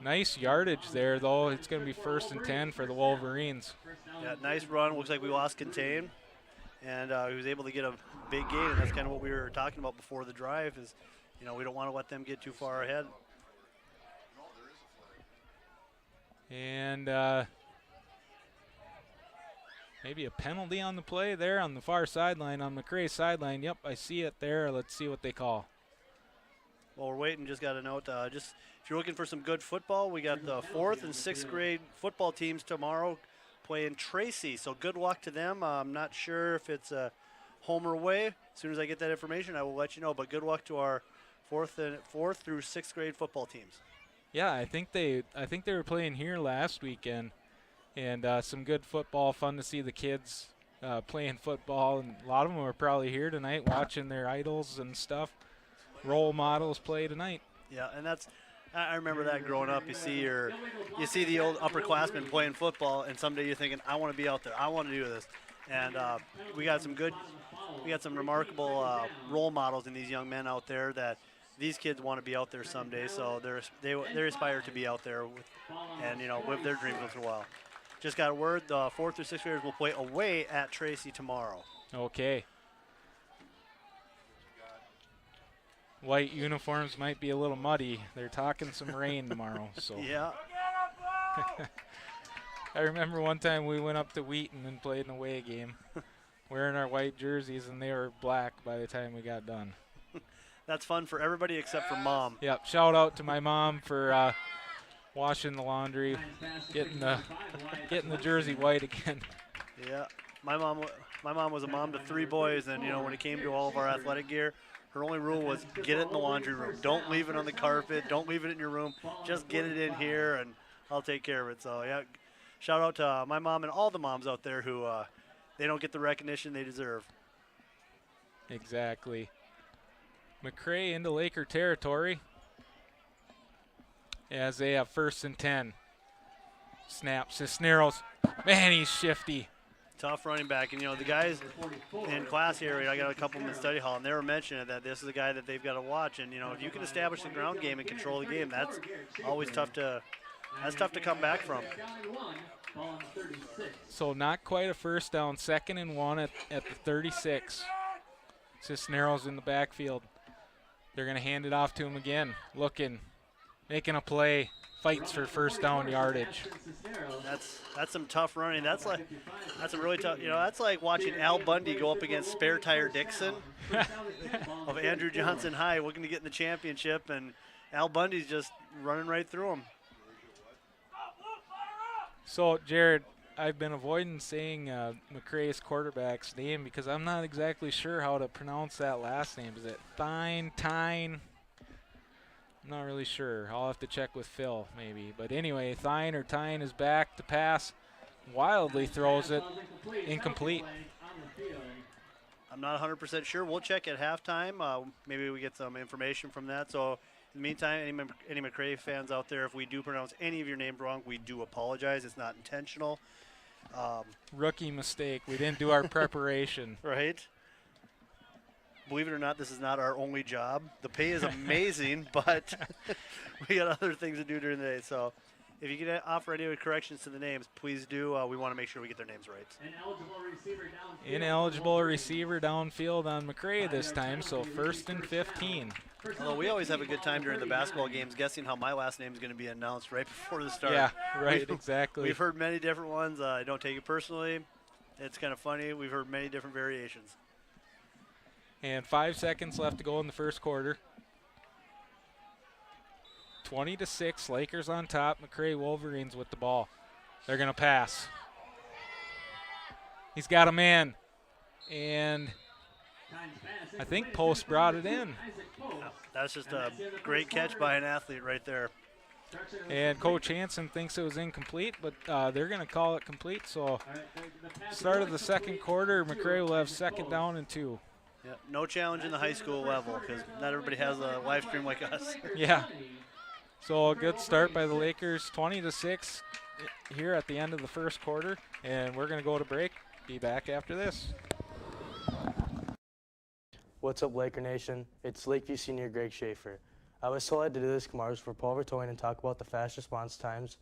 nice yardage there, though. It's going to be 1st and 10 for the Wolverines. Yeah, nice run. Looks like we lost contain, and he was able to get a big gain, and that's kind of what we were talking about before the drive is, we don't want to let them get too far ahead. And maybe a penalty on the play there on the far sideline, on MACCRAY's sideline. Yep, I see it there. Let's see what they call. Well, we're waiting. Just got a note. Just if you're looking for some good football, we got the 4th and 6th grade football teams tomorrow playing Tracy. So good luck to them. I'm not sure if it's a home or away. As soon as I get that information, I will let you know. But good luck to our 4th through 6th grade football teams. Yeah, I think they were playing here last weekend, and some good football. Fun to see the kids playing football, and a lot of them are probably here tonight watching their idols and stuff, role models play tonight. Yeah, and I remember that growing up. You see the old upperclassmen playing football, and someday you're thinking, I want to be out there. I want to do this. And we got some remarkable role models in these young men out there that these kids want to be out there someday. So they aspire to be out there and live their dreams once in a while. Just got a word. The 4th through 6th graders will play away at Tracy tomorrow. Okay. White uniforms might be a little muddy. They're talking some rain tomorrow. So yeah. I remember one time we went up to Wheaton and played an away game wearing our white jerseys, and they were black by the time we got done. That's fun for everybody except for Mom. Yep, shout out to my mom for washing the laundry, getting the jersey white again. Yeah, my mom was a mom to 3 boys, and when it came to all of our athletic gear, her only rule was get it in the laundry room. Don't leave it on the carpet. Don't leave it in your room. Just get it in here, and I'll take care of it. So, yeah, shout out to my mom and all the moms out there who they don't get the recognition they deserve. Exactly. MACCRAY into Laker territory as they have 1st and 10. Snap. Cisneros. Man, he's shifty. Tough running back. And, the guys in class here, I got a couple of them in study hall, and they were mentioning that this is a guy that they've got to watch. And, if you can establish the ground game and control the game, that's always tough to come back from. So not quite a first down. 2nd and 1 at the 36. Cisneros in the backfield. They're going to hand it off to him again. Making a play. Fights for first down yardage. That's some tough running. That's a really tough. That's like watching Al Bundy go up against Spare Tire Dixon of Andrew Johnson High, looking to get in the championship, and Al Bundy's just running right through him. So, Jared, I've been avoiding saying MACCRAY's quarterback's name because I'm not exactly sure how to pronounce that last name. Is it Tyne? I'm not really sure. I'll have to check with Phil maybe. But anyway, Tyne is back to pass. Wildly throws it. Incomplete. I'm not 100% sure. We'll check at halftime. Maybe we get some information from that. So in the meantime, any MACCRAY fans out there, if we do pronounce any of your names wrong, we do apologize. It's not intentional. Rookie mistake. We didn't do our preparation. Right? Believe it or not, this is not our only job. The pay is amazing, but we got other things to do during the day. So if you can offer any corrections to the names, please do. We want to make sure we get their names right. Ineligible receiver downfield on MACCRAY this time, so 1st and 15. Although we always have a good time during the basketball games guessing how my last name is going to be announced right before the start. Yeah, right, exactly. We've heard many different ones. I don't take it personally. It's kind of funny. We've heard many different variations. And 5 seconds left to go in the first quarter. 20-6, Lakers on top. MACCRAY Wolverines with the ball. They're going to pass. He's got a man. And I think Post brought it in. Yeah, that's just a great catch by an athlete right there. And Coach Hansen thinks it was incomplete, but they're going to call it complete. So start of the second quarter, MACCRAY will have 2nd down and 2. Yeah, no challenge in the high school level because not everybody has a live stream like us. Yeah. So a good start by the Lakers, 20-6 here at the end of the first quarter. And we're going to go to break. Be back after this. What's up, Laker Nation? It's Lakeview senior Greg Schaefer. I was told I had to do this commercial for Paul Vertoin and talk about the fast response times.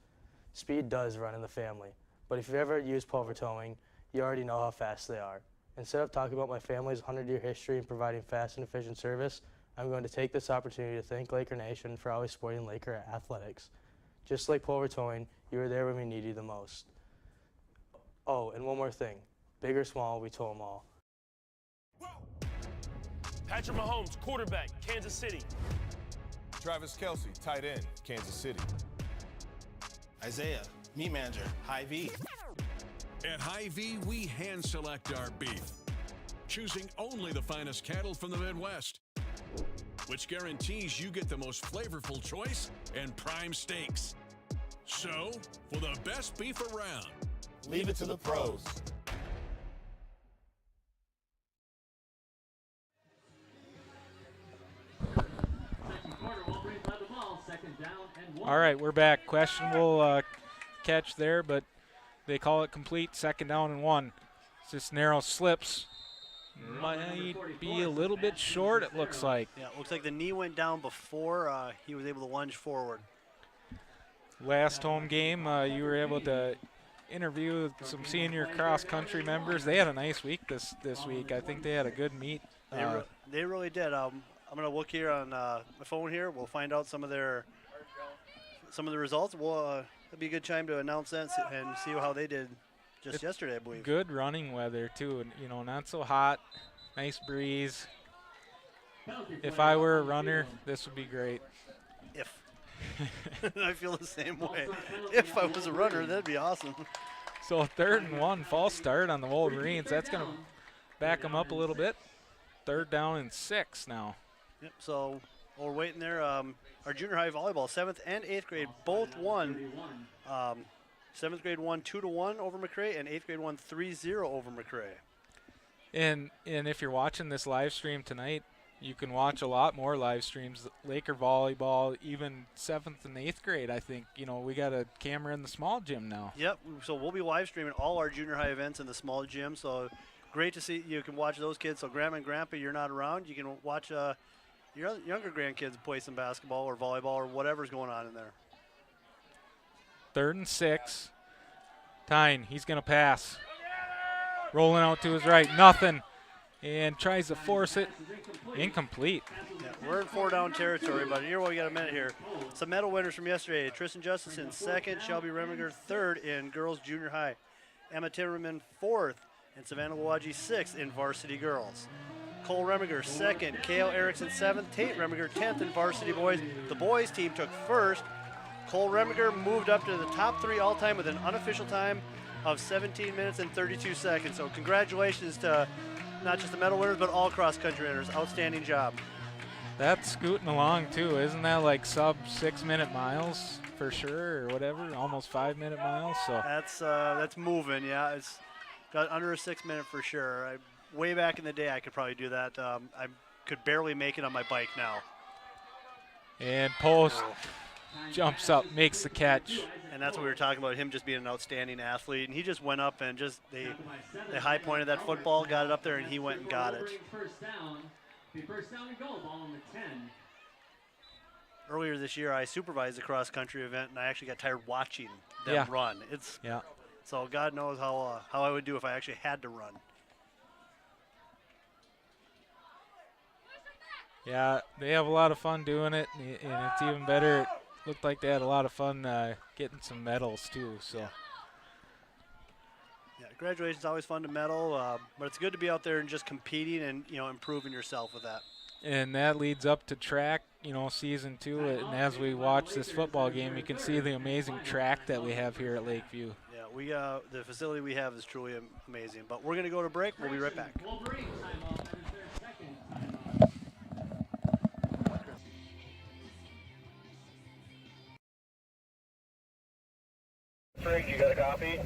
Speed does run in the family, but if you've ever used Paul Vertoin, you already know how fast they are. Instead of talking about my family's 100-year history in providing fast and efficient service, I'm going to take this opportunity to thank Laker Nation for always supporting Laker athletics. Just like Paul Vertoin, you were there when we needed you the most. Oh, and one more thing. Big or small, we told them all. Patrick Mahomes, quarterback, Kansas City. Travis Kelce, tight end, Kansas City. Isaiah, meat manager, Hy-Vee. At Hy-Vee, we hand select our beef, choosing only the finest cattle from the Midwest, which guarantees you get the most flavorful choice and prime steaks. So, for the best beef around, leave it to the pros. All right, we're back. Questionable catch there, but they call it complete. 2nd down and 1. It's just narrow slips. Might be a little bit short, it looks like. Yeah, it looks like the knee went down before he was able to lunge forward. Last home game, you were able to interview some senior cross-country members. They had a nice week this week. I think they had a good meet. They really did. I'm going to look here on my phone here. We'll find out some of the results. It'll be a good time to announce that and see how they did just yesterday, I believe. Good running weather, too. Not so hot. Nice breeze. If I were a runner, this would be great. If. I feel the same way. If I was a runner, that'd be awesome. So 3rd and 1, false start on the Wolverines. That's going to back them up a little bit. 3rd down and 6 now. Yep, so while we're waiting there, our junior high volleyball, 7th and 8th grade, both won. 7th grade won 2-1 over MACCRAY, and 8th grade won 3-0 over MACCRAY. And if you're watching this live stream tonight, you can watch a lot more live streams. Laker volleyball, even 7th and 8th grade, I think. We got a camera in the small gym now. Yep, so we'll be live streaming all our junior high events in the small gym. So great to see you can watch those kids. So Grandma and Grandpa, you're not around. You can watch your younger grandkids play some basketball or volleyball or whatever's going on in there. 3rd and 6. Tyne, he's going to pass. Rolling out to his right, nothing. And tries to force it. Incomplete. Yeah, we're in 4-down territory, but here we got a minute here. Some medal winners from yesterday. Tristan Justice in 2nd, Shelby Reminger 3rd in girls junior high. Emma Timmerman 4th, and Savannah Wawaji 6th in varsity girls. Cole Reminger 2nd, Kale Erickson 7th, Tate Reminger 10th in varsity boys. The boys team took 1st. Cole Reminger moved up to the top 3 all-time with an unofficial time of 17 minutes and 32 seconds. So congratulations to not just the medal winners, but all cross-country runners. Outstanding job. That's scooting along, too. Isn't that like sub 6-minute miles for sure or whatever? Almost 5-minute miles. So that's moving, yeah. It's got under a 6-minute for sure. Way back in the day, I could probably do that. I could barely make it on my bike now. And Post jumps up, makes the catch. And that's what we were talking about, him just being an outstanding athlete. And he just went up and just they high pointed that football, got it up there, and he went and got it. First down and goal, ball on the 10. Earlier this year, I supervised a cross-country event, and I actually got tired watching them run. So God knows how I would do if I actually had to run. Yeah, they have a lot of fun doing it, and it's even better. It looked like they had a lot of fun getting some medals too. So. Yeah, graduation's always fun to medal, but it's good to be out there and just competing and improving yourself with that. And that leads up to track, season 2. And as we watch this football game, you can see the amazing track that we have here at Lakeview. Yeah, the facility we have is truly amazing. But we're going to go to break. We'll be right back. Frank, you got a copy?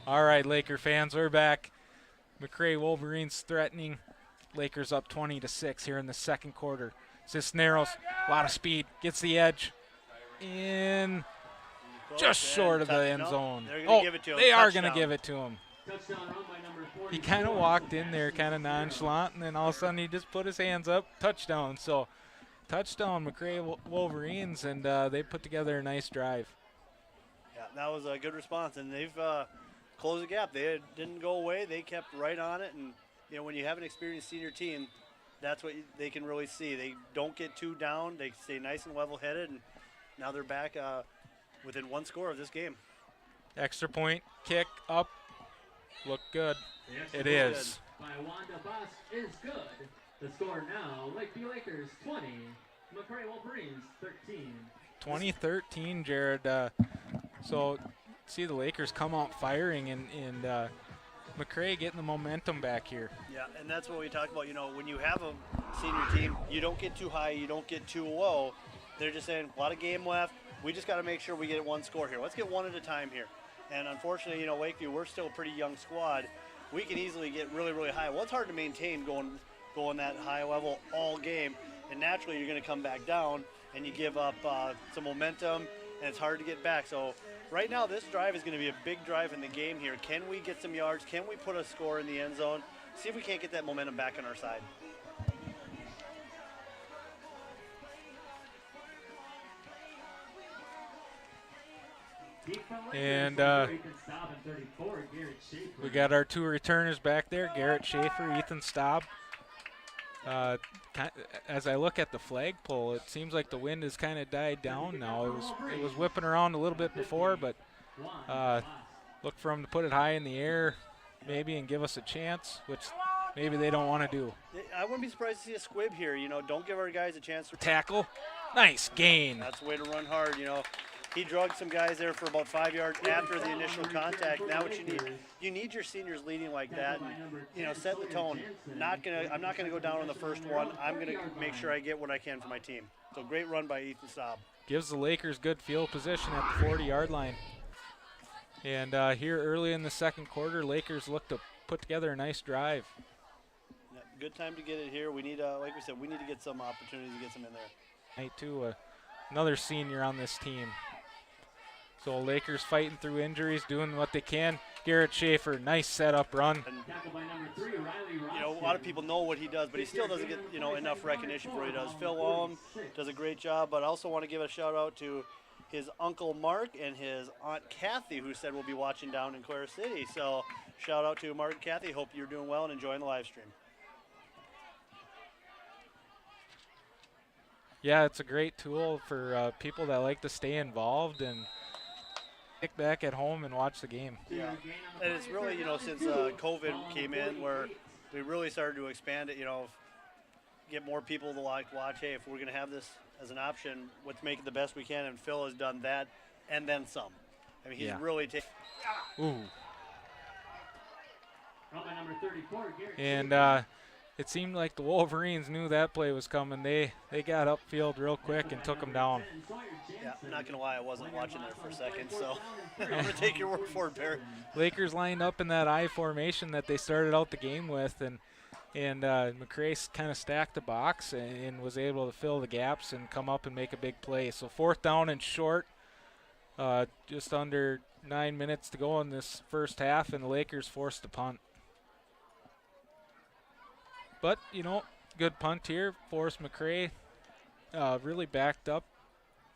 All right, Laker fans, we're back. MACCRAY Wolverines threatening. Lakers up 20-6 here in the second quarter. Cisneros, a lot of speed, gets the edge. In just short of the end zone. They are going to give it to him. He kind of walked in there kind of nonchalant, and then all of a sudden he just put his hands up. Touchdown. So touchdown, MACCRAY Wolverines, and they put together a nice drive. Yeah, that was a good response, and they've closed the gap. They didn't go away. They kept right on it, and when you have an experienced senior team, that's what they can really see. They don't get too down. They stay nice and level-headed, and now they're back within one score of this game. Extra point, kick, up, look good. It is. By Wanda Boss is good. The score now, Lakeview Lakers 20, MACCRAY Wolverines 13. 2013, Jared. So see the Lakers come out firing, and MACCRAY getting the momentum back here. Yeah, and that's what we talk about. When you have a senior team, you don't get too high, you don't get too low. They're just saying, a lot of game left. We just got to make sure we get one score here. Let's get one at a time here. And unfortunately, Lakeview, we're still a pretty young squad. We can easily get really, really high. Well, it's hard to maintain going that high level all game. And naturally, you're going to come back down, and you give up some momentum, and it's hard to get back. So right now, this drive is going to be a big drive in the game here. Can we get some yards? Can we put a score in the end zone? See if we can't get that momentum back on our side. And we got our two returners back there, Garrett Schaefer, Ethan Staub. As I look at the flagpole, it seems like the wind has kind of died down now. It was whipping around a little bit before, but look for them to put it high in the air maybe and give us a chance, which maybe they don't want to do. I wouldn't be surprised to see a squib here. Don't give our guys a chance to tackle. Nice gain. That's the way to run hard. He drugged some guys there for about 5 yards after the initial contact. Now what you need your seniors leading like that, and set the tone. I'm not gonna go down on the first one. I'm gonna make sure I get what I can for my team. So great run by Ethan Staub. Gives the Lakers good field position at the 40-yard line. And here early in the second quarter, Lakers look to put together a nice drive. Yeah, good time to get it here. We need, like we said, we need to get some opportunities to get some in there. Night too, another senior on this team. So Lakers fighting through injuries, doing what they can. Garrett Schaefer, nice setup run. And, a lot of people know what he does, but he still doesn't get enough recognition for what he does. Phil Wallum does a great job, but I also want to give a shout out to his uncle Mark and his aunt Kathy, who said we'll be watching down in Clara City. So shout out to Mark and Kathy. Hope you're doing well and enjoying the live stream. Yeah, it's a great tool for people that like to stay involved and kick back at home and watch the game. Yeah, and it's really, since COVID came in, where we really started to expand it, get more people to watch. Hey, if we're going to have this as an option, let's make it the best we can. And Phil has done that and then some. I mean, he's really taken. Ooh. Number 34, Garrett And it seemed like the Wolverines knew that play was coming. They got upfield real quick and took them down. Yeah, I'm not going to lie, I wasn't watching there for a second, so I'm going to take your word for it, Barry. Lakers lined up in that I formation that they started out the game with, and MACCRAY kind of stacked the box and was able to fill the gaps and come up and make a big play. So 4th down and short, just under 9 minutes to go in this first half, and the Lakers forced a punt. But, you know, good punt here. Forced MACCRAY really backed up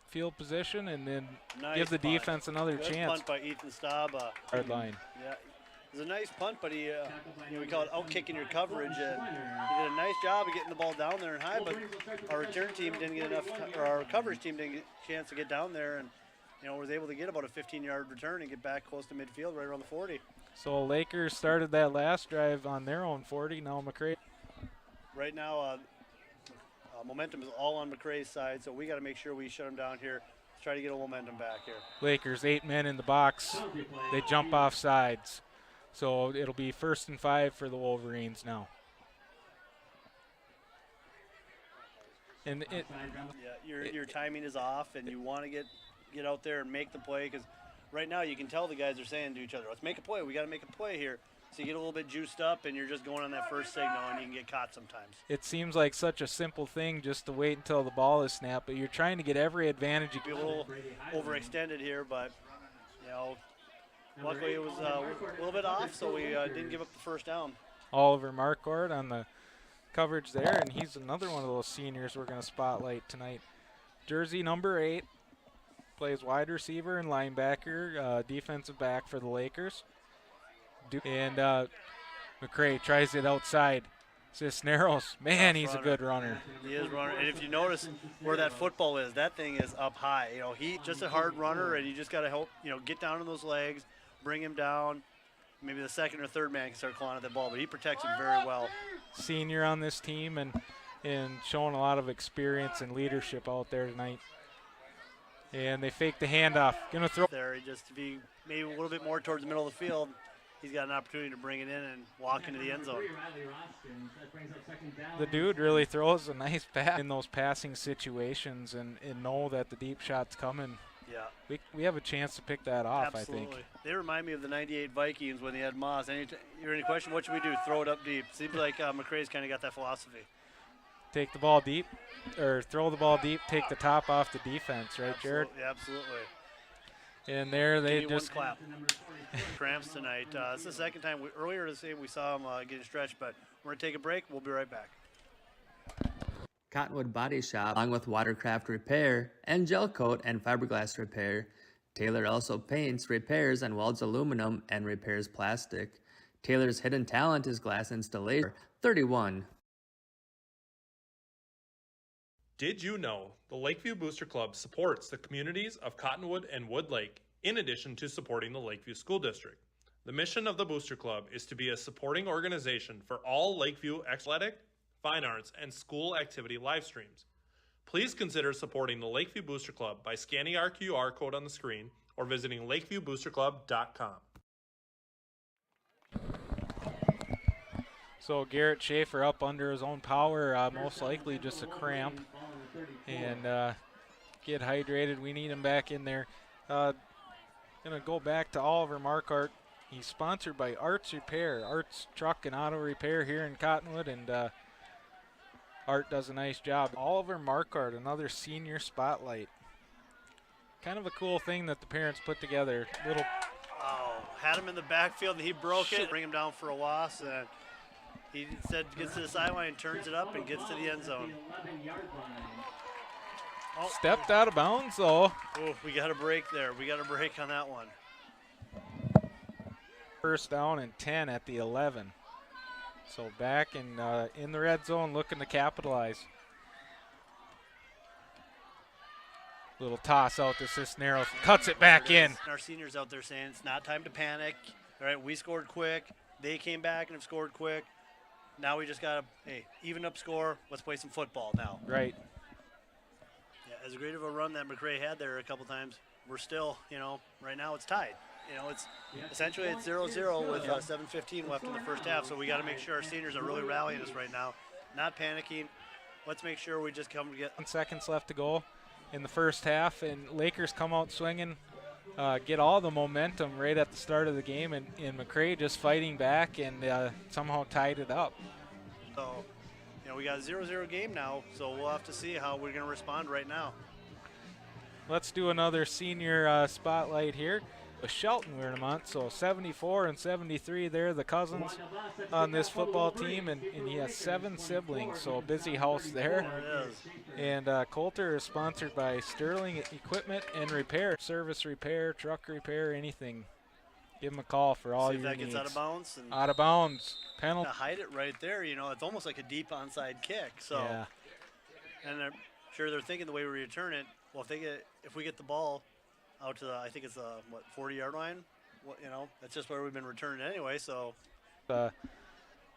field position and then give the defense another good chance. Punt by Ethan Staub. Hard line. Yeah, it was a nice punt, but he, we call it out-kicking your coverage. And he did a nice job of getting the ball down there and high, but our return team didn't get enough, or our coverage team didn't get a chance to get down there, and was able to get about a 15-yard return and get back close to midfield, right around the 40. So Lakers started that last drive on their own 40. Now MACCRAY. Right now, momentum is all on MACCRAY's side, so we got to make sure we shut them down here. Let's try to get a momentum back here. Lakers 8 men in the box. They jump off sides. So it'll be 1st and 5 for the Wolverines now. And your timing is off, and you want to get out there and make the play, because right now you can tell the guys are saying to each other, let's make a play. We got to make a play here. So you get a little bit juiced up, and you're just going on that first signal, and you can get caught sometimes. It seems like such a simple thing just to wait until the ball is snapped, but you're trying to get every advantage you can. Be a little overextended here, but, luckily it was a little bit off, so we didn't give up the first down. Oliver Marquardt on the coverage there, and he's another one of those seniors we're going to spotlight tonight. Jersey number 8, plays wide receiver and linebacker, defensive back for the Lakers. And MACCRAY tries it outside. Cisneros, man, he's a good runner. He is a runner, and if you notice where that football is, that thing is up high. He's just a hard runner, and you just got to help, get down on those legs, bring him down. Maybe the second or third man can start clawing at that ball, but he protects him very well. Senior on this team and showing a lot of experience and leadership out there tonight. And they fake the handoff. Gonna throw there just to be maybe a little bit more towards the middle of the field. He's got an opportunity to bring it in and walk into the end zone. The dude really throws a nice pass in those passing situations and know that the deep shot's coming. Yeah. We have a chance to pick that off, Absolutely. I think. They remind me of the 98 Vikings when they had Moss. You're any question, what should we do? Throw it up deep. Seems like MACCRAY's kind of got that philosophy. Take the ball deep, or throw the ball deep, take the top off the defense, right, Jared? Absolutely. And there they just clap. Cramps tonight. It's the second time. Earlier to say we saw him getting stretched, but we're going to take a break. We'll be right back. Cottonwood Body Shop, along with watercraft repair and gel coat and fiberglass repair. Taylor also paints, repairs, and welds aluminum and repairs plastic. Taylor's hidden talent is glass installation. 31. Did you know the Lakeview Booster Club supports the communities of Cottonwood and Wood Lake in addition to supporting the Lakeview School District? The mission of the Booster Club is to be a supporting organization for all Lakeview athletic, fine arts, and school activity live streams. Please consider supporting the Lakeview Booster Club by scanning our QR code on the screen or visiting lakeviewboosterclub.com. So Garrett Schaefer up under his own power, most likely just a cramp. And get hydrated. We need him back in there. Going to go back to Oliver Marquardt. He's sponsored by Arts Repair, Arts Truck and Auto Repair here in Cottonwood, and Art does a nice job. Oliver Marquardt, another senior spotlight. Kind of a cool thing that the parents put together. Had him in the backfield and he broke it. Bring him down for a loss, and he instead gets to the sideline, turns it up, and gets to the end zone. Stepped out of bounds, though. Oh, we got a break there. We got a break on that one. First down and 10 at the 11. So back in the red zone, looking to capitalize. Little toss out to Cisneros, cuts it back in. Our seniors out there saying it's not time to panic. All right, we scored quick. They came back and have scored quick. now we just got to, hey, even up score. Let's play some football now. Right. Yeah, as great of a run that MACCRAY had there a couple times, we're still, right now it's tied. It's essentially it's 0-0 with 7:15 left in the first half, so we got to make sure our seniors are really rallying us right now, not panicking. Let's make sure we just come to get 10 seconds left to go in the first half, and Lakers come out swinging, get all the momentum right at the start of the game, and MACCRAY just fighting back and somehow tied it up. So, we got a 0-0 game now, so we'll have to see how we're going to respond right now. Let's do another senior spotlight here. Shelton we're in a month, so 74 and 73, they're the cousins on this football team, and he has 7 siblings, so a busy house there. And Coulter is sponsored by Sterling Equipment and Repair, service repair, truck repair, anything. Give him a call for all your needs. See if that gets out of bounds. Out of bounds. Penalty. To hide it right there, it's almost like a deep onside kick. So, yeah. And I'm sure they're thinking the way we return it. Well, if we get the ball out to I think it's 40-yard line. That's just where we've been returning anyway. So,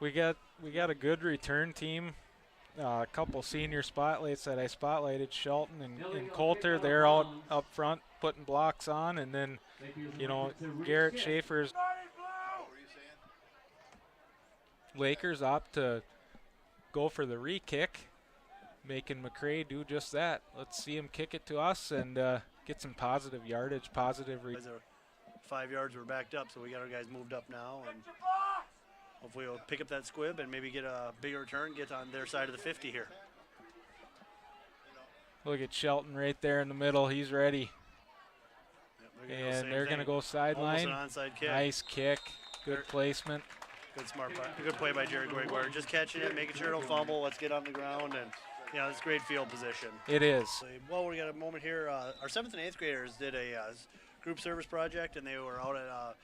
we got a good return team. A couple senior spotlights that I spotlighted, Shelton and Coulter. They're out up front putting blocks on, and then Garrett Schaefer's. Lakers opt to go for the re-kick, making MACCRAY do just that. Let's see him kick it to us and get some positive yardage, positive. 5 yards, we're backed up, so we got our guys moved up now, and hopefully we'll pick up that squib and maybe get a bigger return, get on their side of the 50 here. Look at Shelton right there in the middle. He's ready. Yep, and they're going to go sideline. Almost an onside kick. Nice kick. Good placement. Good play by Jared Gregoire. Just catching it, making sure it don't fumble. Let's get on the ground, and it's great field position. It is. Well, we got a moment here. Our 7th and 8th graders did a group service project, and they were out at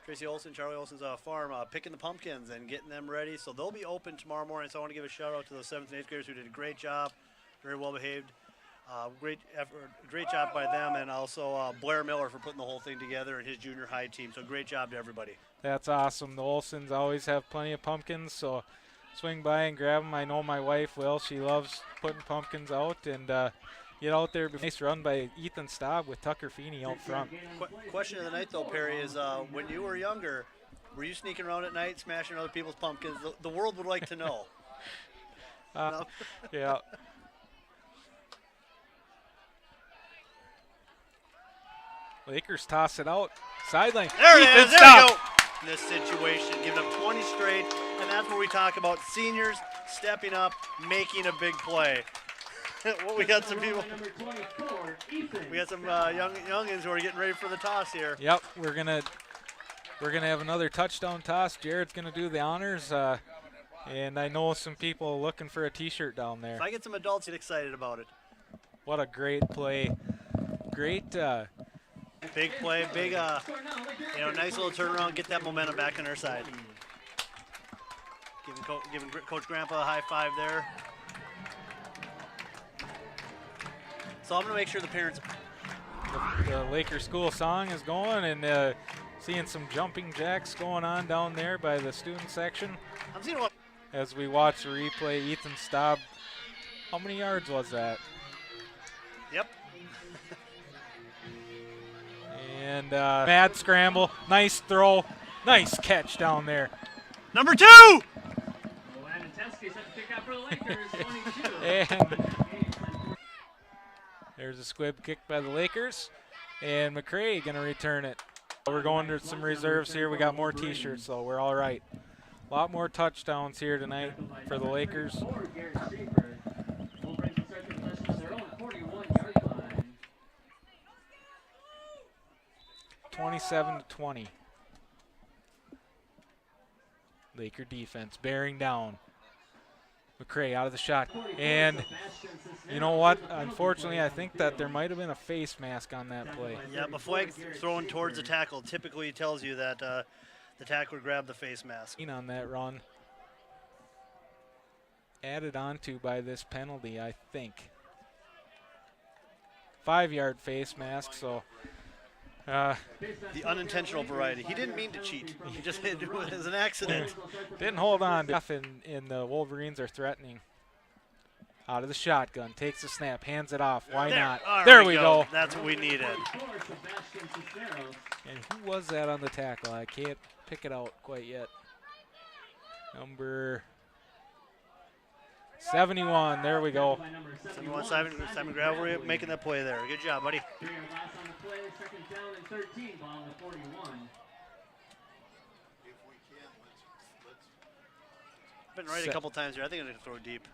Tracy Olson, Charlie Olson's farm, picking the pumpkins and getting them ready. So they'll be open tomorrow morning. So I want to give a shout out to those 7th and 8th graders who did a great job, very well behaved. Great effort, great job by them, and also Blair Miller for putting the whole thing together and his junior high team. So great job to everybody. That's awesome. The Olsons always have plenty of pumpkins, so swing by and grab them. I know my wife will. She loves putting pumpkins out, and get out there. Nice run by Ethan Staub with Tucker Feeney out front. Question of the night, though, Perry, is when you were younger, were you sneaking around at night, smashing other people's pumpkins? The world would like to know. No? Yeah. Lakers toss it out. Sideline. There it is. There we go. This situation, giving up 20 straight, and that's where we talk about seniors stepping up, making a big play. We got some people. We got some youngins who are getting ready for the toss here. Yep, we're gonna have another touchdown toss. Jared's gonna do the honors, and I know some people looking for a T-shirt down there. If I get some adults, get excited about it. What a great play! Great. Big play, big, nice little turnaround. Get that momentum back on our side. Giving Coach Grandpa a high five there. So I'm going to make sure the parents. The Laker school song is going, and seeing some jumping jacks going on down there by the student section. I'm seeing what. As we watch the replay, Ethan Staub. How many yards was that? Yep. And mad scramble, nice throw, nice catch down there. Number 2! And there's a squib kick by the Lakers, and MACCRAY gonna return it. We're going to some reserves here. We got more T-shirts, so we're all right. A lot more touchdowns here tonight for the Lakers. 27-20. Laker defense bearing down. MACCRAY out of the shot. And you know what? Unfortunately, I think that there might have been a face mask on that play. Yeah, a flag thrown towards the tackle typically tells you that the tackler grabbed the face mask. On that run. Added onto by this penalty, I think. 5-yard face mask, so The unintentional variety. He didn't mean to cheat. He just it was an accident. Didn't hold on. And the Wolverines are threatening. Out of the shotgun, takes the snap, hands it off. Why not? There we go. That's what we needed. And who was that on the tackle? I can't pick it out quite yet. Number 71. There we go. 71, Simon Gravel making that play there. Good job, buddy. Been right a couple times here. I think I'm going to throw deep.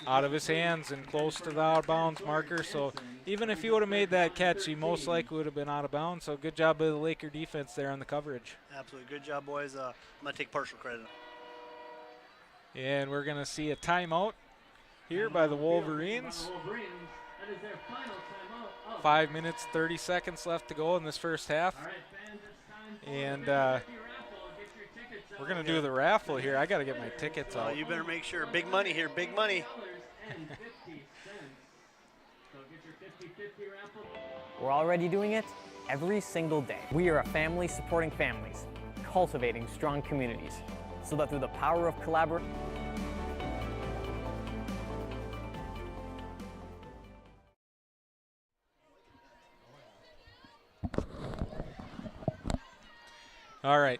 Out of his hands and close to the out of bounds marker. So even if he would have made that catch, he most likely would have been out of bounds. So good job by the Laker defense there on the coverage. Absolutely. Good job, boys. I'm going to take partial credit. And we're going to see a timeout here by the Wolverines. 5 minutes, 30 seconds left to go in this first half. And we're going to do the raffle here. I got to get my tickets out. You better make sure. Big money here. Big money. We're already doing it every single day. We are a family supporting families, cultivating strong communities, so that through the power of collaboration. All right.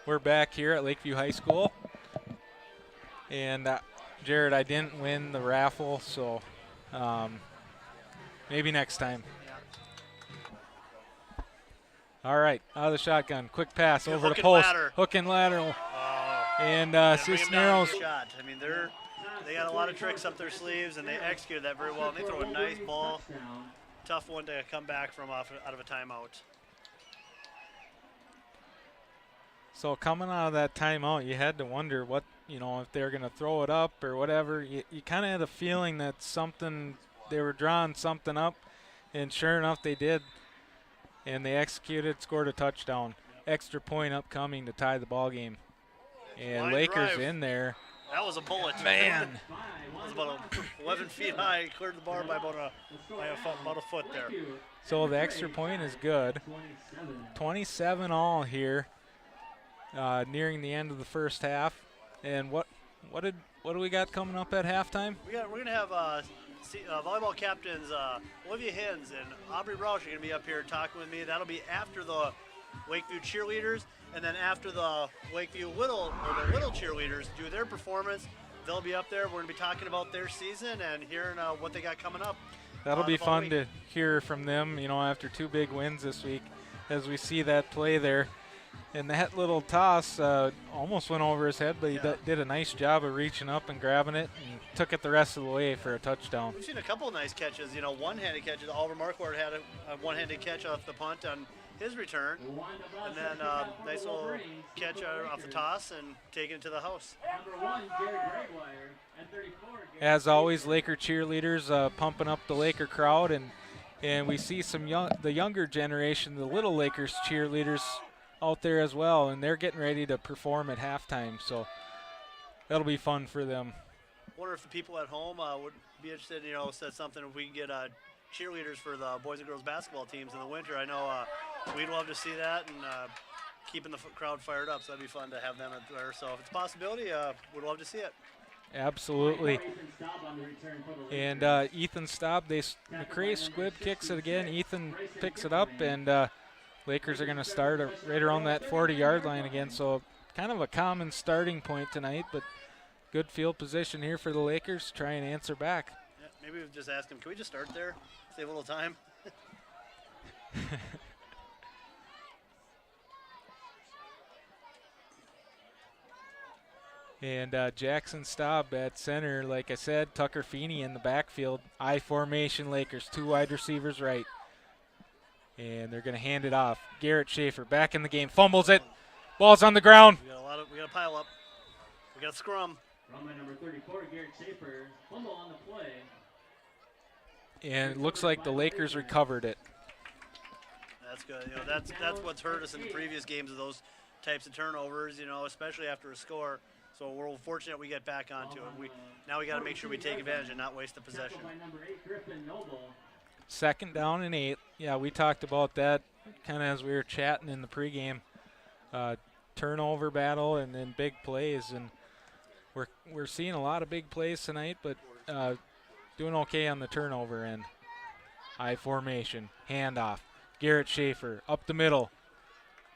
We're back here at Lakeview High School. And Jared, I didn't win the raffle, so maybe next time. All right, out of the shotgun, quick pass over the post, hook and lateral. And Cisneros. I mean, they got a lot of tricks up their sleeves, and they executed that very well. And they throw a nice ball, tough one to come back from out of a timeout. So coming out of that timeout, you had to wonder what, if they were going to throw it up or whatever. You kind of had a feeling that they were drawing something up, and sure enough, they did. And they executed, scored a touchdown. Extra point upcoming to tie the ball game. And Lakers drive. In there. That was a bullet. Man. That was about 11 feet high. Cleared the bar by about a foot there. So the extra point is good. 27 all here. Nearing the end of the first half, and what do we got coming up at halftime? We're gonna have volleyball captains Olivia Hins and Aubrey Roush are gonna be up here talking with me. That'll be after the Lakeview cheerleaders, and then after the Lakeview little cheerleaders do their performance, they'll be up there. We're gonna be talking about their season and hearing what they got coming up. That'll be fun to hear from them. After 2 big wins this week, as we see that play there. And that little toss almost went over his head, but he did a nice job of reaching up and grabbing it and took it the rest of the way for a touchdown. We've seen a couple of nice catches. One-handed catches. Oliver Marquardt had a one-handed catch off the punt on his return. And then nice little catch off the toss and taken it to the house. As always, Laker cheerleaders pumping up the Laker crowd. And we see the younger generation, the Little Lakers cheerleaders, out there as well, and they're getting ready to perform at halftime, so that'll be fun for them. Wonder if the people at home would be interested, said something if we can get cheerleaders for the boys and girls basketball teams in the winter. I know we'd love to see that and keeping the crowd fired up, so that'd be fun to have them there. So if it's a possibility, we'd love to see it. Absolutely. And Ethan Staub, MACCRAY squib kicks it again. Ethan picks it up, and Lakers are going to start right around that 40-yard line again, so kind of a common starting point tonight, but good field position here for the Lakers to try and answer back. Yeah, maybe we've just asked him, can we just start there, save a little time? And Jackson Staub at center, like I said, Tucker Feeney in the backfield. I formation Lakers, 2 wide receivers right. And they're going to hand it off. Garrett Schaefer back in the game, fumbles it. Ball's on the ground. We got a pile up. We got a scrum. Run by number 34, Garrett Schaefer. Fumble on the play. And it looks like the Lakers recovered it. That's good. That's what's hurt us in the previous games of those types of turnovers, especially after a score. So we're fortunate we get back onto it. Now we got to make sure we take advantage and not waste the possession. 2nd down and 8. Yeah, we talked about that kind of as we were chatting in the pregame. Turnover battle and then big plays, and we're seeing a lot of big plays tonight, but doing okay on the turnover end. I formation, handoff. Garrett Schaefer up the middle.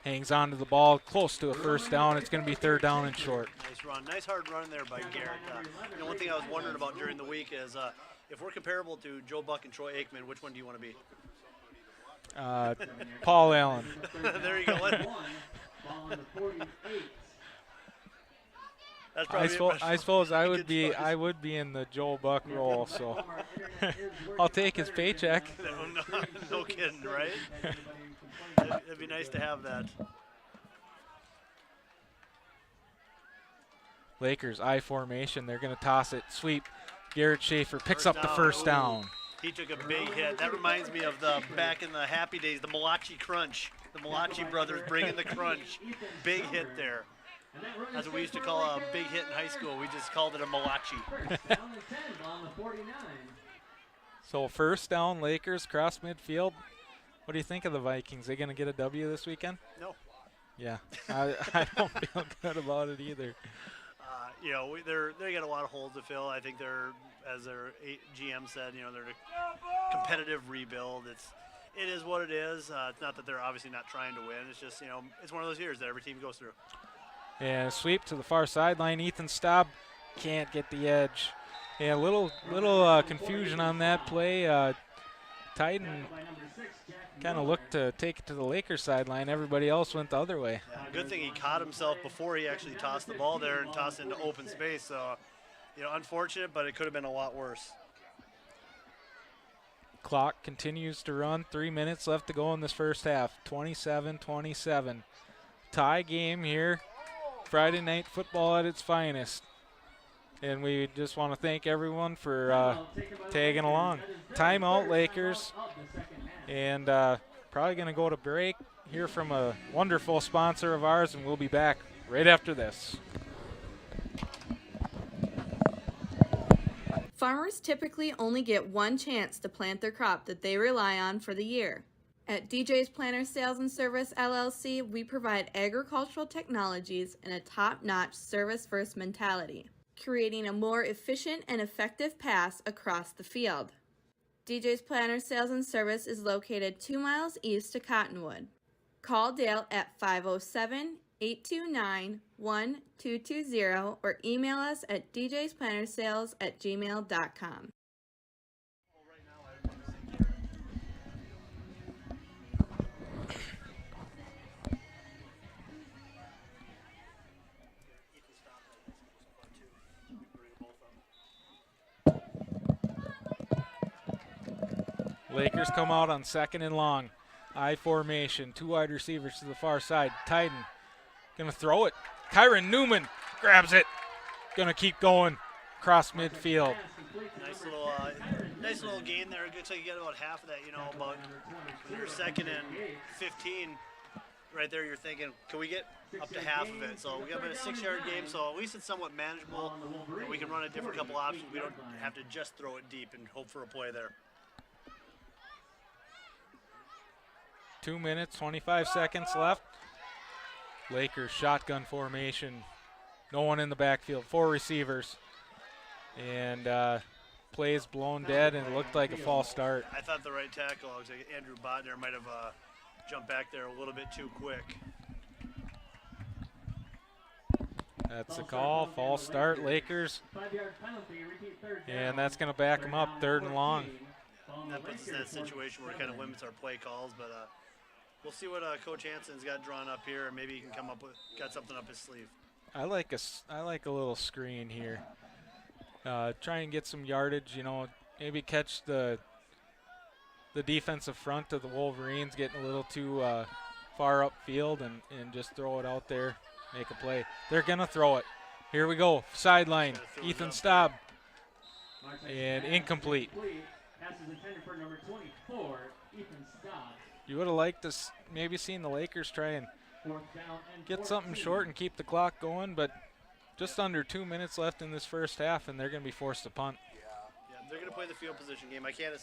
Hangs on to the ball, close to a first down. It's going to be third down and short. Nice run. Nice hard run there by Garrett. One thing I was wondering about during the week is if we're comparable to Joe Buck and Troy Aikman, which one do you want to be? Paul Allen. There you go. I suppose I would be in the Joe Buck role, so I'll take his paycheck. No kidding, right? It'd be nice to have that. Lakers I formation. They're going to toss it. Sweep. Garrett Schaefer picks up the first down. He took a big hit. That reminds me of the back in the happy days, the Malachi Crunch. The Malachi brothers bringing the crunch. Big hit there. That's what we used to call a big hit in high school. We just called it a Malachi. So first down, Lakers cross midfield. What do you think of the Vikings? They going to get a W this weekend? No. Yeah, I don't feel good about it either. They got a lot of holes to fill. I think they're, as their GM said, they're a competitive rebuild. It is what it is. It's not that they're obviously not trying to win. It's just, it's one of those years that every team goes through. And sweep to the far sideline. Ethan Staub can't get the edge. Yeah, a little confusion on that play. Titan kind of looked to take it to the Lakers sideline. Everybody else went the other way. Yeah, good thing he caught himself before he actually tossed the ball there and tossed it into open space. So, unfortunate, but it could have been a lot worse. Clock continues to run. 3 minutes left to go in this first half. 27-27. Tie game here. Friday night football at its finest. And we just want to thank everyone for tagging along. Timeout, Lakers. And probably going to go to break, hear from a wonderful sponsor of ours, and we'll be back right after this. Farmers typically only get one chance to plant their crop that they rely on for the year. At DJ's Planter Sales and Service LLC, we provide agricultural technologies and a top-notch service-first mentality, creating a more efficient and effective pass across the field. DJ's Planter Sales and Service is located 2 miles east of Cottonwood. Call Dale at 507-829-1220 or email us at djsplantersales@gmail.com. Lakers come out on second and long. I formation. 2 wide receivers to the far side. Titan going to throw it. Kyron Newman grabs it. Going to keep going across midfield. Nice little gain there. It looks like you get about half of that, about your 2nd and 15. Right there, you're thinking, can we get up to half of it? So we got about a 6-yard game, so at least it's somewhat manageable. We can run a different couple options. We don't have to just throw it deep and hope for a play there. 2 minutes, 25 seconds left. Lakers shotgun formation. No one in the backfield. 4 receivers. And plays blown dead, and it looked like a false start. I thought the right tackle, looks like Andrew Bodner, might have jumped back there a little bit too quick. That's a call. False start, Lakers. And that's going to back them up 3rd and long. That puts us in that situation where it kind of limits our play calls, but we'll see what Coach Hansen's got drawn up here, and maybe he can come up with something up his sleeve. I like a little screen here. Try and get some yardage. Maybe catch the defensive front of the Wolverines getting a little too far upfield, and just throw it out there, make a play. They're gonna throw it. Here we go. Sideline. Ethan Staub, and incomplete. Pass is intended for number 24, Ethan Staub. You would have liked to maybe seen the Lakers try and get something short and keep the clock going, but just under 2 minutes left in this first half, and they're going to be forced to punt. Yeah, they're going to play the field position game. I can't,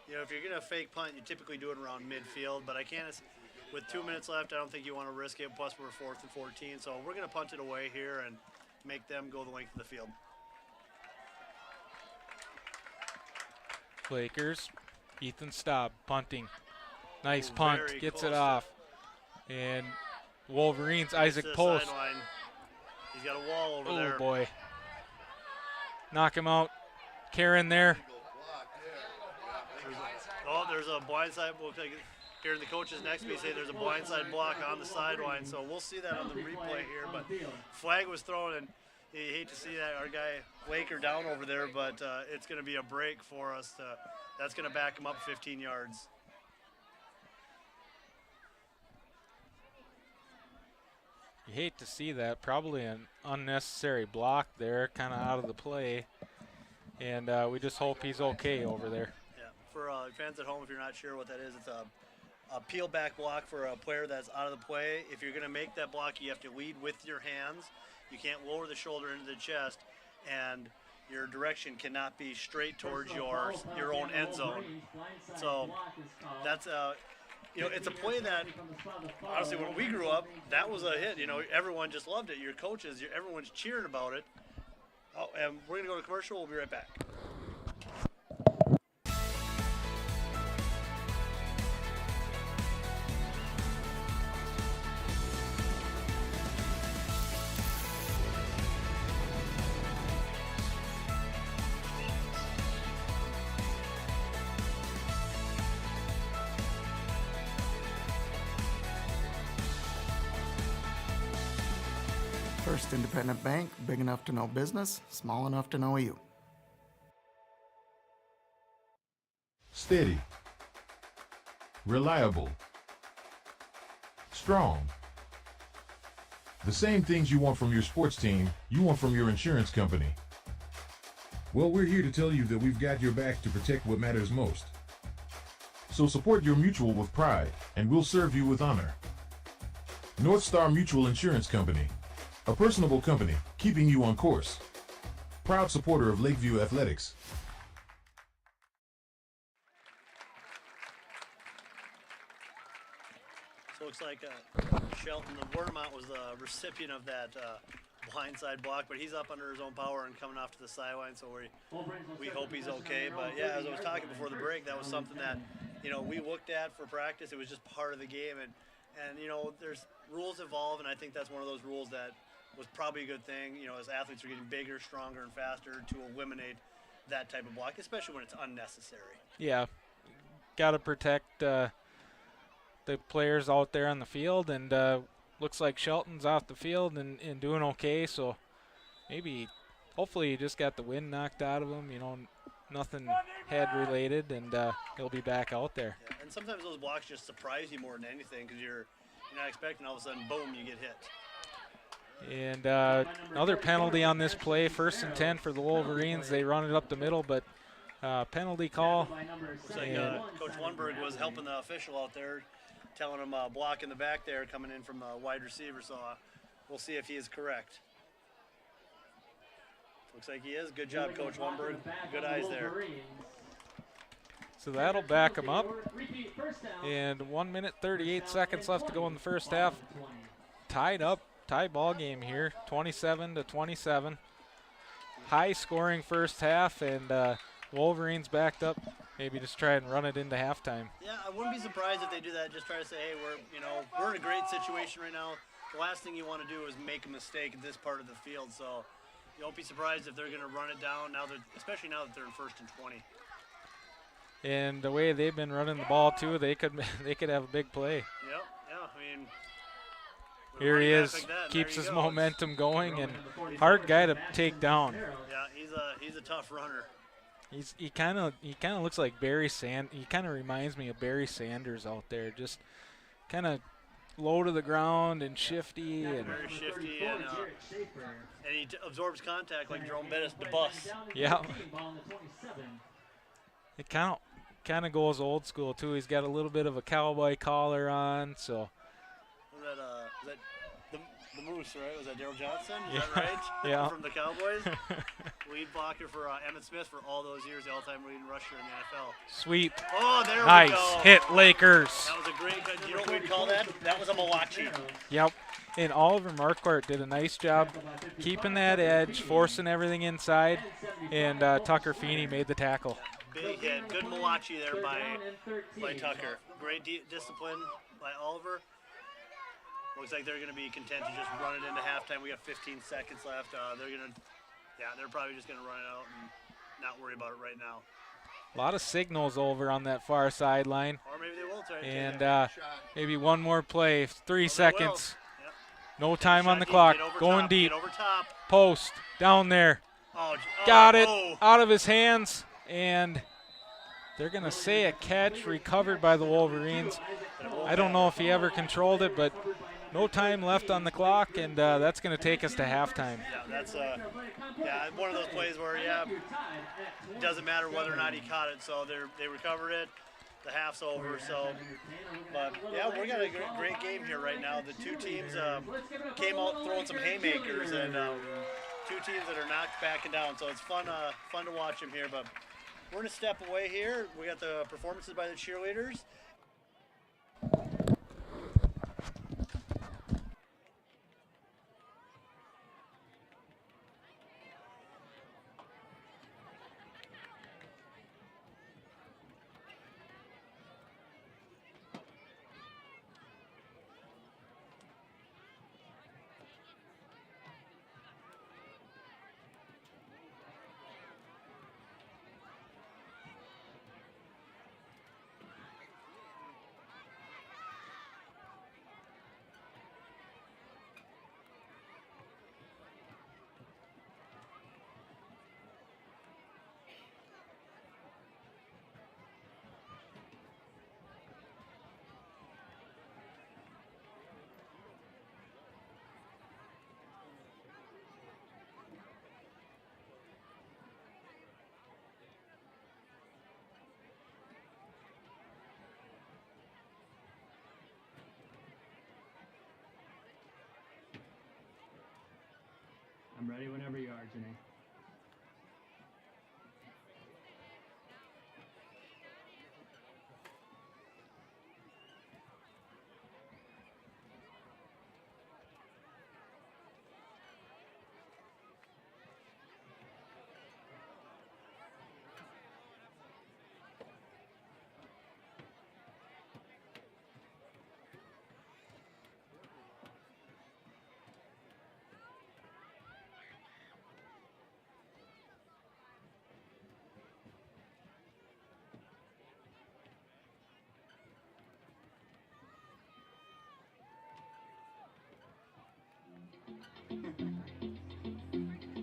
You know, if you're going to fake punt, you typically do it around midfield, but I can't, with 2 minutes left, I don't think you want to risk it, plus we're 4th and 14, so we're going to punt it away here and make them go the length of the field. Lakers, Ethan Staub punting. Nice punt, Very gets close it off. And Wolverines, Isaac to the Post. sideline. He's got a wall over Oh there. boy. Knock him out. Karen there. There's a blindside. Hearing the coaches next to me say there's a blindside block on the sideline, so we'll see that on the replay here. But flag was thrown, and you hate to see that our guy Laker down over there, but it's going to be a break for us. That's going to back him up 15 yards. You hate to see that. Probably an unnecessary block there, kind of out of the play. And we just hope he's okay over there. Yeah. For fans at home, if you're not sure what that is, it's a peel back block for a player that's out of the play. If you're going to make that block, you have to lead with your hands. You can't lower the shoulder into the chest, and your direction cannot be straight towards your own end zone. So that's it's a play that, honestly, when we grew up, that was a hit. Everyone just loved it. Your coaches, everyone's cheering about it. Oh, and we're going to go to commercial. We'll be right back. First independent bank, big enough to know business, small enough to know you. Steady. Reliable. Strong. The same things you want from your sports team, you want from your insurance company. Well, we're here to tell you that we've got your back to protect what matters most. So support your mutual with pride, and we'll serve you with honor. North Star Mutual Insurance Company. A personable company, keeping you on course. Proud supporter of Lakeview Athletics. So it looks like Shelton, the Vermont, was the recipient of that blindside block, but he's up under his own power and coming off to the sideline, so we hope he's okay. But yeah, as I was talking before the break, that was something that, we looked at for practice. It was just part of the game, and there's rules evolve, and I think that's one of those rules that was probably a good thing, as athletes are getting bigger, stronger, and faster, to eliminate that type of block, especially when it's unnecessary. Yeah, got to protect the players out there on the field, and looks like Shelton's off the field and doing okay, so hopefully he just got the wind knocked out of him, nothing head related, and he'll be back out there. Yeah, and sometimes those blocks just surprise you more than anything, because you're not expecting, all of a sudden, boom, you get hit. And another penalty on this play, 1st and 10 for the Wolverines. They run it up the middle, but penalty call. Looks like Coach Lundberg was helping the official out there, telling him block in the back there coming in from the wide receiver, so we'll see if he is correct. Looks like he is. Good job, Coach Lundberg. Good eyes there. So that'll back him up. And 1 minute, 38 seconds left to go in the first half. Tie ball game here, 27-27. High scoring first half, and Wolverines backed up. Maybe just try and run it into halftime. Yeah, I wouldn't be surprised if they do that. Just try to say, hey, we're in a great situation right now. The last thing you want to do is make a mistake in this part of the field. So you don't be surprised if they're going to run it down now, especially now that they're in 1st and 20. And the way they've been running the ball too, they could have a big play. Yep. Yeah. I mean, here he is, keeps his momentum going, and hard guy to take down. Yeah, he's a tough runner. He kind of looks like Barry Sanders. He kind of reminds me of Barry Sanders out there, just kind of low to the ground and shifty. Very shifty, and he absorbs contact like Jerome Bettis, the bus. Yeah. It kind of goes old school too. He's got a little bit of a cowboy collar on, so. Is that the the Moose, right? Was that Daryl Johnson? Is that right? Yeah. From the Cowboys. Lead blocker for Emmett Smith for all those years, the all-time leading rusher in the NFL. Sweep. Oh, there nice we go. Hit, Lakers. That was a great, you know what we'd call that? That was a Malachi. Yep. And Oliver Marquardt did a nice job keeping that edge, forcing everything inside, and Tucker Feeney made the tackle. Big hit. Good Malachi there by Tucker. Great discipline by Oliver. Looks like they're going to be content to just run it into halftime. We got 15 seconds left. They're probably just going to run it out and not worry about it right now. A lot of signals over on that far sideline. Or maybe they will try to and maybe one more play. 3 seconds. Yep. No time on the clock. Going top, deep. over top. Post. Down there. Got it. Out of his hands. And they're going to say a catch recovered by the Wolverines. I don't know if he ever controlled it, but no time left on the clock, and that's going to take us to halftime. Yeah, that's one of those plays where, it doesn't matter whether or not he caught it. So they recovered it. The half's over. So, but yeah, we got a great game here right now. The two teams came out throwing some haymakers, and two teams that are not backing down. So it's fun to watch them here. But we're going to step away here. We got the performances by the cheerleaders. I'm ready whenever you are, Janae.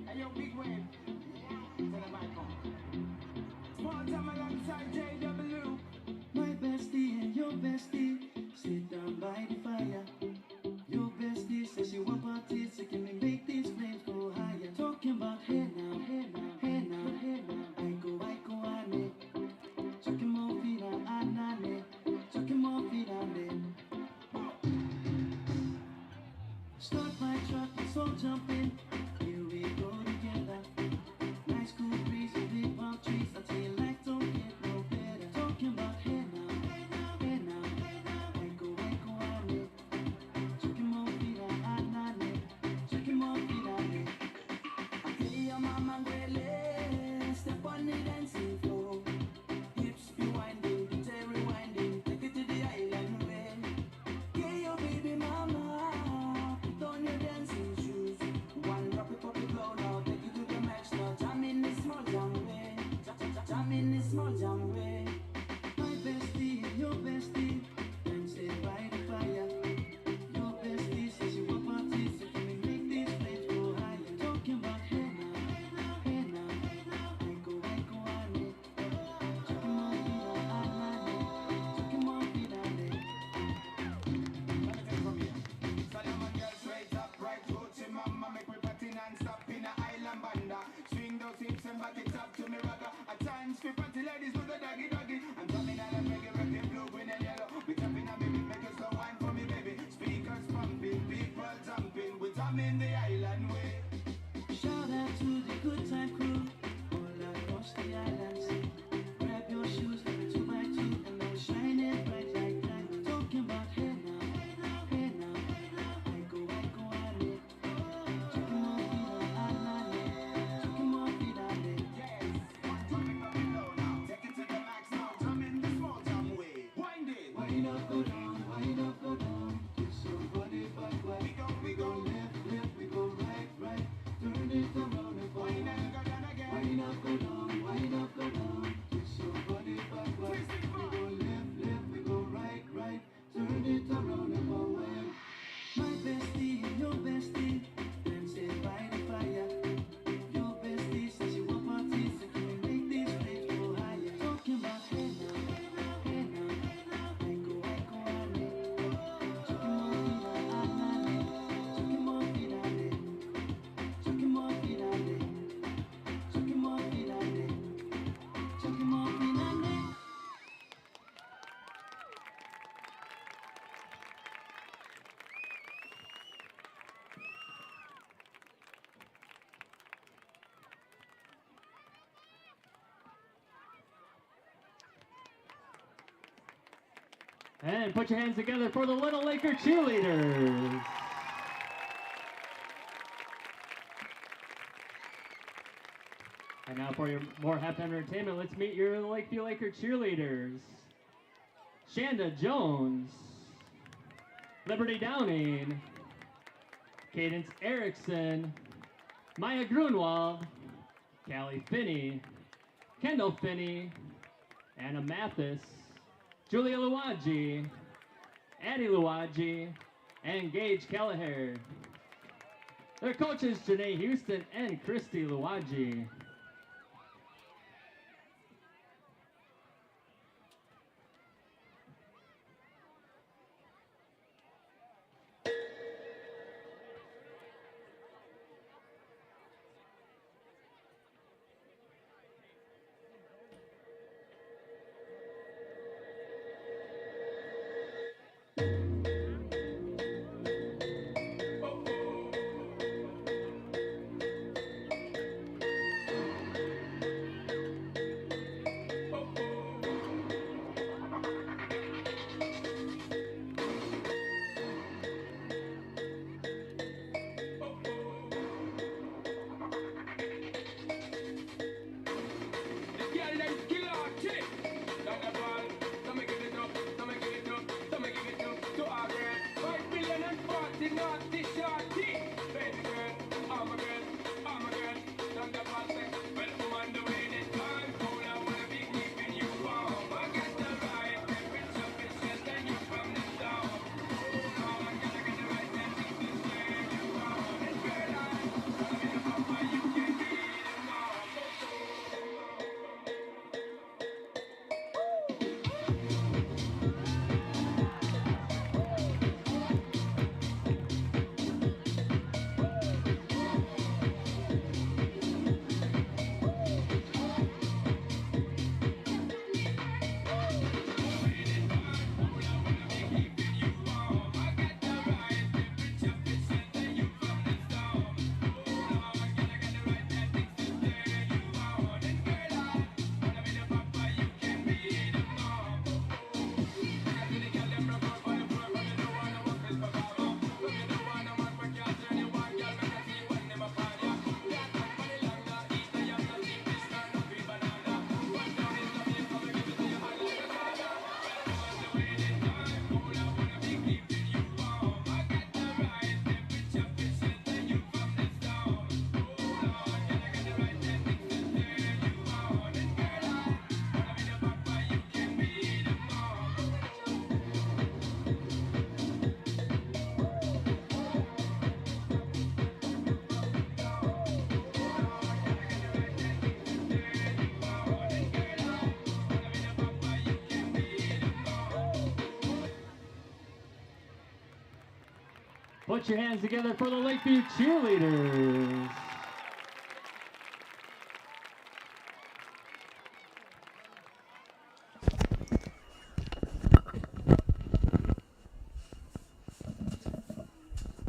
Hey, yo, big wave. Tell them I come. Small time alongside JW. My bestie and your bestie sit down by the fire. Your bestie says she want parties, so can we make these flames go higher? Talking about hey now, hey now, hey now, hey now. I go, ane. Chucking more feet on anane. Chucking more feet on it. Start my truck, let's all jump in. Here we go together. Nice cool breeze and big palm trees. I tell you, life don't get no better. Talking about hey now, hey now, hey now, hey now. I go, ane. Chucking more feet on anane. Chucking more feet on it. I tell you, mama, really step on the dancing floor. Hips be winding, detail rewinding. Take it to the island way. Yeah, your baby mama. Put on your dancing shoes. One And put your hands together for the Little Laker cheerleaders. And now for your more halftime entertainment, let's meet your Lakeview Laker cheerleaders. Shanda Jones, Liberty Downing, Cadence Erickson, Maya Grunwald, Callie Finney, Kendall Finney, Anna Mathis, Julia Luwaji, Addie Luwaji, and Gage Kelleher. Their coaches, Janae Houston and Christy Luwaji. Put your hands together for the Lakeview cheerleaders.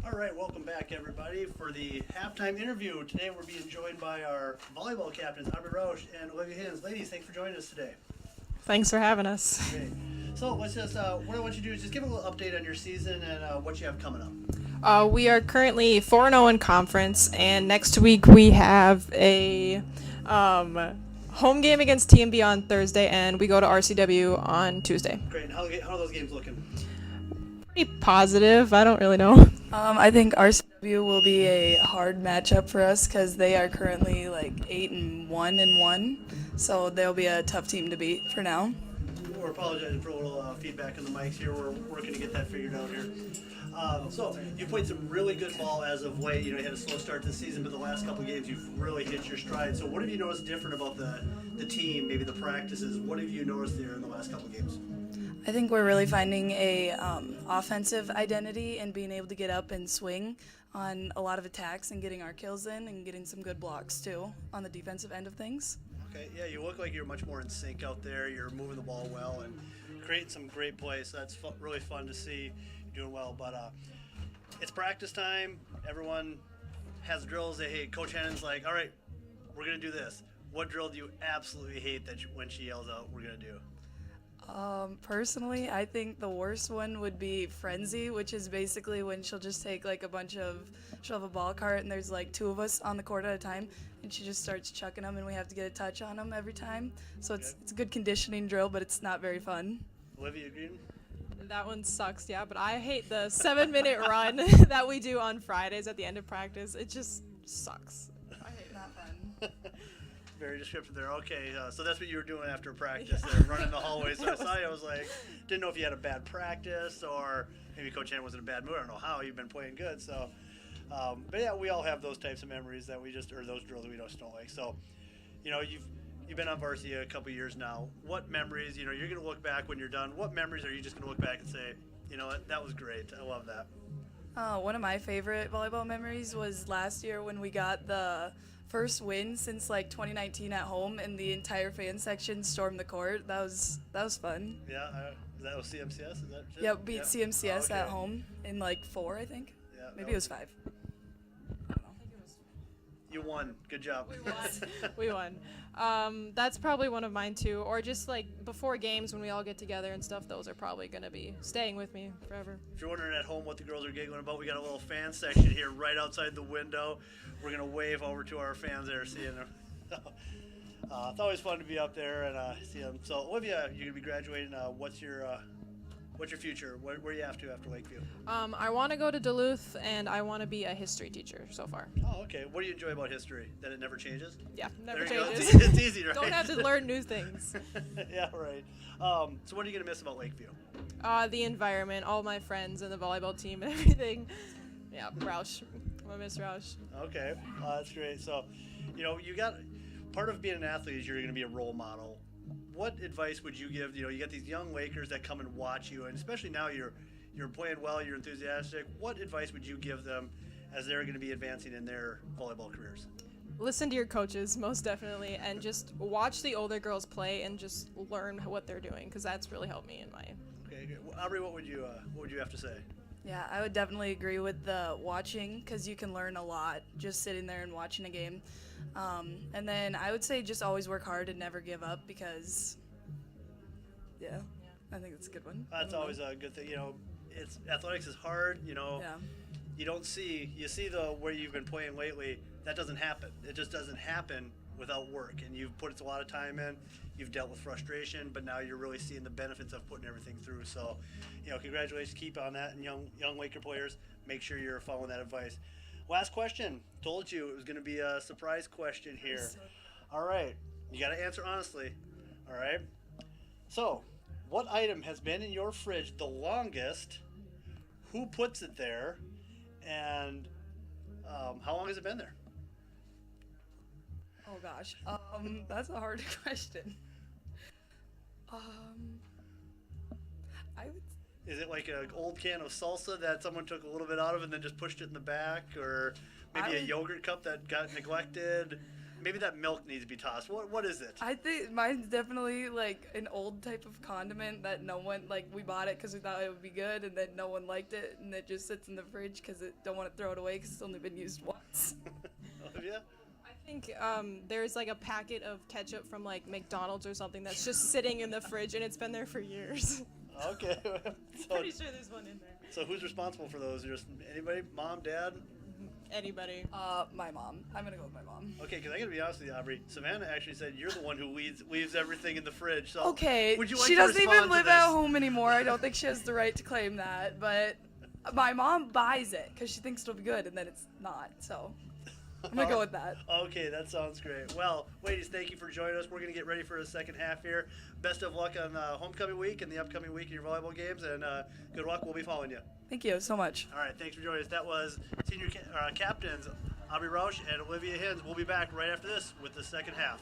All right, welcome back, everybody, for the halftime interview. Today we're being joined by our volleyball captains, Aubrey Roush and Olivia Hins. Ladies, thanks for joining us today. Thanks for having us. Great. So let's just, what I want you to do is just give a little update on your season and what you have coming up. We are currently 4-0 in conference, and next week we have a home game against TMB on Thursday, and we go to RCW on Tuesday. Great. And how are those games looking? Pretty positive. I don't really know. I think RCW will be a hard matchup for us because they are currently like 8-1-1, so they'll be a tough team to beat for now. we're apologizing for a little feedback on the mics here. We're working to get that figured out here. So you played some really good ball as of late. You had a slow start to the season, but the last couple of games you've really hit your stride. So what have you noticed different about the team, maybe the practices? What have you noticed there in the last couple of games? I think we're really finding a offensive identity and being able to get up and swing on a lot of attacks and getting our kills in and getting some good blocks too on the defensive end of things. Okay, yeah, you look like you're much more in sync out there. You're moving the ball well and creating some great plays. So that's really fun to see. You're doing well, but it's practice time. Everyone has drills. Hey, Coach Hennon's like, all right, we're gonna do this. What drill do you absolutely hate when she yells out, we're gonna do? Personally, I think the worst one would be frenzy, which is basically when she'll just take like she'll have a ball cart and there's like 2 of us on the court at a time, and she just starts chucking them and we have to get a touch on them every time. So it's a good conditioning drill, but it's not very fun. Olivia Green? That one sucks, yeah, but I hate the 7-minute run that we do on Fridays at the end of practice. It just sucks. I hate Not fun. Very descriptive there. Okay, so that's what you were doing after practice, there, running the hallways. So I saw you, I was like, didn't know if you had a bad practice or maybe Coach Hannon was in a bad mood. I don't know how. You've been playing good. So, but yeah, we all have those types of memories that we just, or those drills that we just don't like. So, you've been on Varsity a couple years now. What memories, you're going to look back when you're done. What memories are you just going to look back and say, that was great. I love that. One of my favorite volleyball memories was last year when we got the first win since like 2019 at home, and the entire fan section stormed the court. That was fun. Yeah, that was CMCS. Is that? Yeah, beat CMCS at home in like 4, I think. Yeah, maybe it was 5. You won. Good job. We won. That's probably one of mine too. Or just like before games when we all get together and stuff, those are probably going to be staying with me forever. If you're wondering at home what the girls are giggling about, we got a little fan section here right outside the window. We're going to wave over to our fans there, seeing them. It's always fun to be up there and see them. So Olivia, you're going to be graduating. What's your future? Where are you after Lakeview? I want to go to Duluth, and I want to be a history teacher so far. Oh, okay. What do you enjoy about history? That it never changes? Yeah, never there you changes. Go. It's easy, right? Don't have to learn new things. Yeah, right. So what are you going to miss about Lakeview? The environment, all my friends and the volleyball team and everything. Yeah, Roush. I'm going to miss Roush. Okay, that's great. So, you got part of being an athlete is you're going to be a role model. What advice would you give? You got these young Lakers that come and watch you, and especially now you're playing well, you're enthusiastic. What advice would you give them as they're going to be advancing in their volleyball careers? Listen to your coaches, most definitely, and just watch the older girls play and just learn what they're doing, because that's really helped me in my. Okay, good. Well, Aubrey, what would you have to say? Yeah, I would definitely agree with the watching, because you can learn a lot just sitting there and watching a game. And then I would say just always work hard and never give up, because, yeah, I think that's a good one. That's always a good thing. Athletics is hard. Yeah. You see where you've been playing lately. That doesn't happen. It just doesn't happen without work. And you've put a lot of time in. You've dealt with frustration, but now you're really seeing the benefits of putting everything through. So, congratulations. Keep on that. And young Laker players, make sure you're following that advice. Last question. Told you it was going to be a surprise question here. All right. You got to answer honestly. All right. So, what item has been in your fridge the longest? Who puts it there? And how long has it been there? Oh gosh, that's a hard question. Is it like an old can of salsa that someone took a little bit out of and then just pushed it in the back, or maybe a yogurt cup that got neglected? Maybe that milk needs to be tossed. What is it? I think mine's definitely like an old type of condiment that no one, we bought it because we thought it would be good, and then no one liked it, and it just sits in the fridge because it don't want to throw it away because it's only been used once. Olivia? I think there's like a packet of ketchup from like McDonald's or something that's just sitting in the fridge, and it's been there for years. Okay. Pretty sure there's one in there. So who's responsible for those? Just anybody? Mom, dad? Anybody. My mom. I'm gonna go with my mom. Okay, because I gotta be honest with you, Aubrey. Savannah actually said you're the one who leaves everything in the fridge. So okay, would you like she to doesn't even respond to live this? at home anymore. I don't think she has the right to claim that, but my mom buys it because she thinks it'll be good, and then it's not. So. I'm going to go with that. Okay, that sounds great. Well, ladies, thank you for joining us. We're going to get ready for the second half here. Best of luck on homecoming week and the upcoming week in your volleyball games, and good luck. We'll be following you. Thank you so much. All right, thanks for joining us. That was senior captains Aubrey Roush and Olivia Hins. We'll be back right after this with the second half.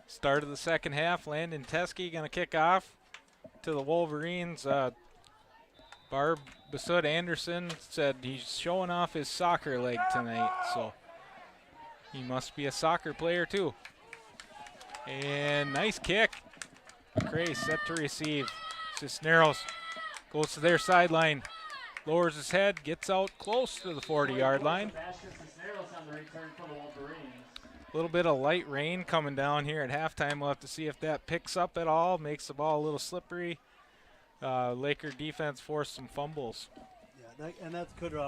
Start of the second half. Landon Teskey going to kick off to the Wolverines. Barb Basud Anderson said he's showing off his soccer leg tonight, so he must be a soccer player too. And nice kick. MACCRAY set to receive. Cisneros goes to their sideline, lowers his head, gets out close to the 40-yard line. A little bit of light rain coming down here at halftime. We'll have to see if that picks up at all, makes the ball a little slippery. Laker defense forced some fumbles. Yeah, and that could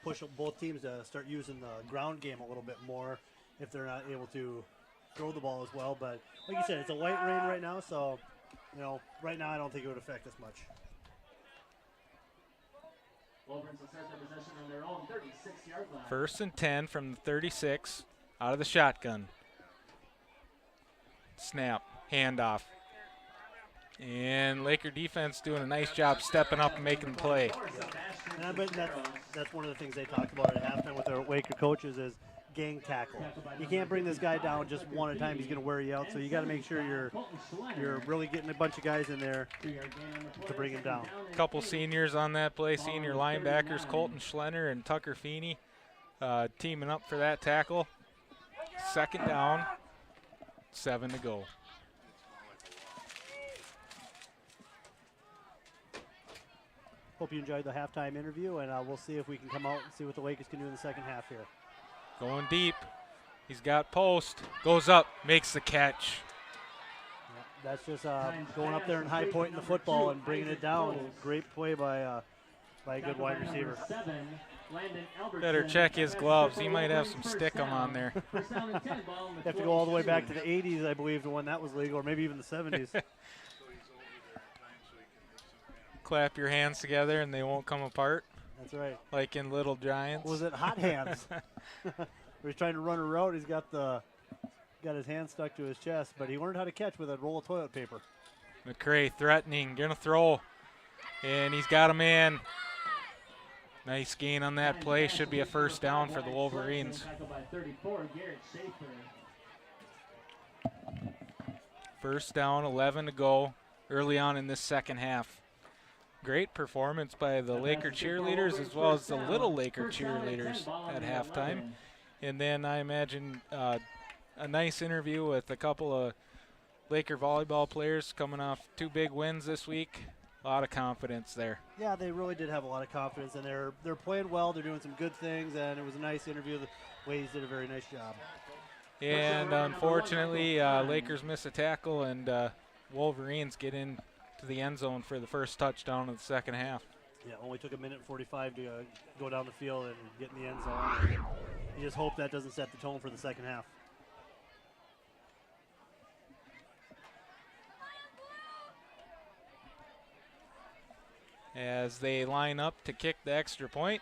push both teams to start using the ground game a little bit more if they're not able to throw the ball as well. But like you said, it's a light rain right now, so right now I don't think it would affect us much. Wolverines will start their possession on their own 36-yard line. 1st and 10 from the 36, out of the shotgun. Snap, handoff. And Laker defense doing a nice job stepping up and making the play. And I bet that's one of the things they talked about at halftime with their Laker coaches is gang tackle. You can't bring this guy down just one at a time. He's going to wear you out. So you got to make sure you're really getting a bunch of guys in there to bring him down. A couple seniors on that play, senior linebackers Colton Schlenner and Tucker Feeney teaming up for that tackle. 2nd down, 7 to go. Hope you enjoyed the halftime interview, and we'll see if we can come out and see what the Lakers can do in the second half here. Going deep. He's got post. Goes up. Makes the catch. Yeah, that's just going up there and high pointing the football and bringing it down. Great play by a good wide receiver. Better check his gloves. He might have some stickum on there. You have to go all the way back to the 80s, I believe, to when that was legal, or maybe even the 70s. Clap your hands together and they won't come apart. That's right. Like in Little Giants. Was it hot hands? He's trying to run a route. He's got his hand stuck to his chest, but he learned how to catch with a roll of toilet paper. MACCRAY threatening, gonna throw, and he's got a man. Nice gain on that play. Should be a 1st down for the Wolverines. 1st down, 11 to go, early on in this second half. Great performance by the Laker cheerleaders as well as the Little Laker cheerleaders at halftime. And then I imagine a nice interview with a couple of Laker volleyball players coming off 2 big wins this week. A lot of confidence there. Yeah, they really did have a lot of confidence, and they're playing well. They're doing some good things, and it was a nice interview. The ladies did a very nice job. And unfortunately, Lakers miss a tackle, and Wolverines get into the end zone for the 1st touchdown of the second half. Yeah, only took 1:45 to go down the field and get in the end zone. You just hope that doesn't set the tone for the second half. As they line up to kick the extra point.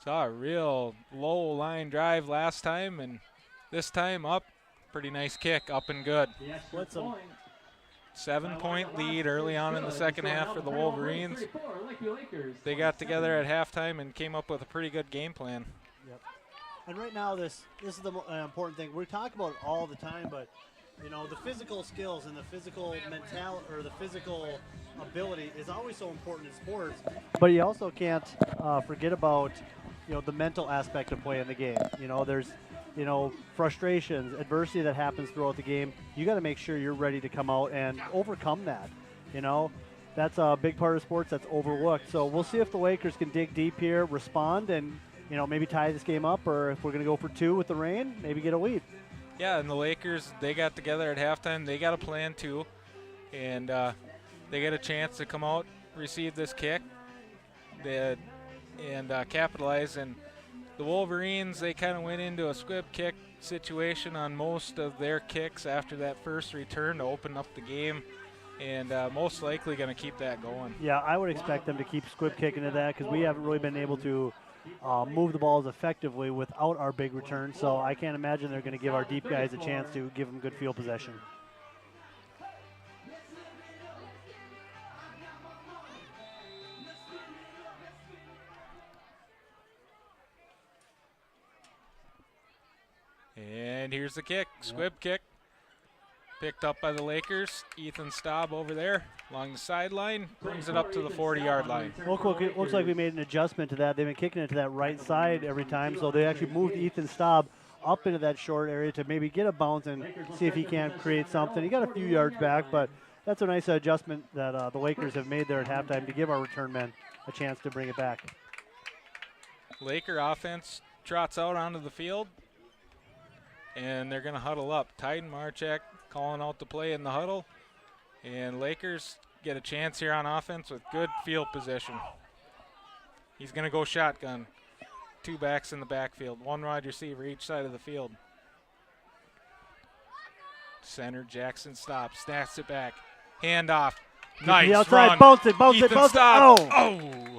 Saw a real low line drive last time, and this time up. Pretty nice kick, up and good. 7-point lead early on in the second half for the Wolverines. They got together at halftime and came up with a pretty good game plan. Yep. And right now, this is the important thing. We talk about it all the time, but you know, the physical skills and the physical mentality or the physical ability is always so important in sports. But you also can't forget about, you know, the mental aspect of playing the game. You know, there's, you know, frustrations, adversity that happens throughout the game. You got to make sure you're ready to come out and overcome that. You know, that's a big part of sports that's overlooked. So we'll see if the Lakers can dig deep here, respond, and, you know, maybe tie this game up, or if we're going to go for 2 with the rain, maybe get a lead. Yeah, and the Lakers, they got together at halftime. They got a plan too, and they get a chance to come out, receive this kick, and capitalize. And the Wolverines, they kind of went into a squib kick situation on most of their kicks after that first return to open up the game, and most likely going to keep that going. Yeah, I would expect them to keep squib kicking to that because we haven't really been able to move the balls effectively without our big return. So I can't imagine they're going to give our deep guys a chance to give them good field possession. And here's the kick, squib kick. Picked up by the Lakers. Ethan Staub over there along the sideline, brings it up to the 40-yard line. Looks like we made an adjustment to that. They've been kicking it to that right side every time, so they actually moved Ethan Staub up into that short area to maybe get a bounce and see if he can create something. He got a few yards back, but that's a nice adjustment that the Lakers have made there at halftime to give our return men a chance to bring it back. Laker offense trots out onto the field, and they're going to huddle up. Titan Marchak calling out the play in the huddle, and Lakers get a chance here on offense with good field position. He's going to go shotgun. 2 backs in the backfield, 1 wide receiver each side of the field. Center Jackson stops, snaps it back, handoff. Nice outside, run. bounce it. Oh!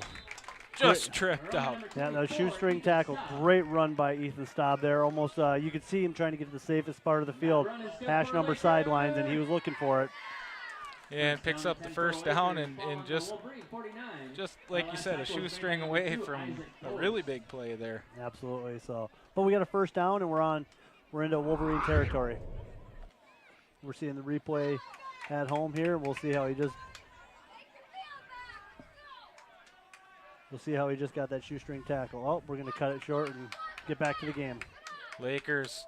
Just tripped out. Yeah, no shoestring tackle. Great run by Ethan Staub there. Almost, you could see him trying to get to the safest part of the field. Hash number sidelines, and he was looking for it. And picks up the first down, and just like you said, a shoestring away from a really big play there. Absolutely. So, but we got a first down, and we're into Wolverine territory. We're seeing the replay at home here. We'll see how he just got that shoestring tackle. Oh, we're going to cut it short and get back to the game. Lakers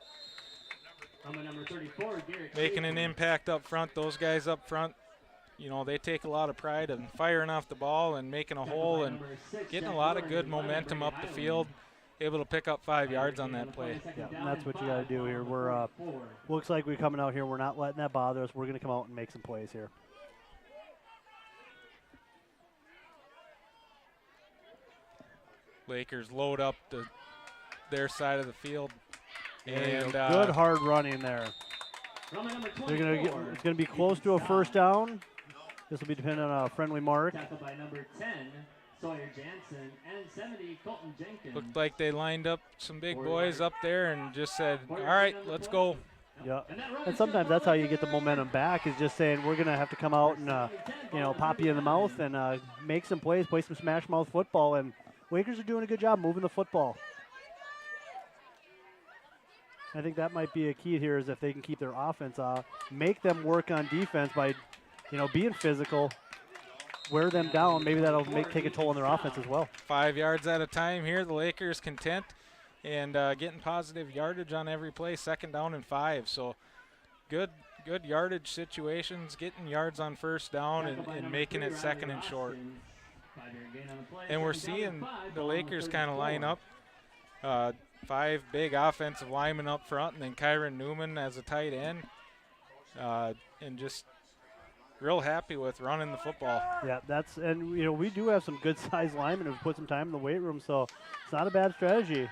Number 34, making an impact up front. Those guys up front, you know, they take a lot of pride in firing off the ball and making a hole and getting a lot of good momentum up the field, able to pick up 5 yards on that play. Yeah, and that's what you got to do here. We're looks like we're coming out here. We're not letting that bother us. We're going to come out and make some plays here. Lakers load up their side of the field. And good hard running there. It's going to be close to a first down. This will be dependent on a friendly mark. Tackled by number 10, Sawyer Jansen, and 70, Colton Jenkins. Looked like they lined up some big boys up there and just said, all right, let's go. Yeah, and sometimes that's how you get the momentum back, is just saying we're going to have to come out and, pop you in the mouth and make some plays, play some smash mouth football, and Lakers are doing a good job moving the football. I think that might be a key here, is if they can keep their offense off, make them work on defense by, being physical, wear them down. Maybe that'll take a toll on their offense as well. 5 yards at a time here. The Lakers content and getting positive yardage on every play. 2nd down and 5. So good yardage situations, getting yards on first down and making it 2nd and short. And we're seeing the Lakers kind of line up. 5 big offensive linemen up front, and then Kyron Newman as a tight end. And just real happy with running the football. Yeah, we do have some good sized linemen who've put some time in the weight room, so it's not a bad strategy.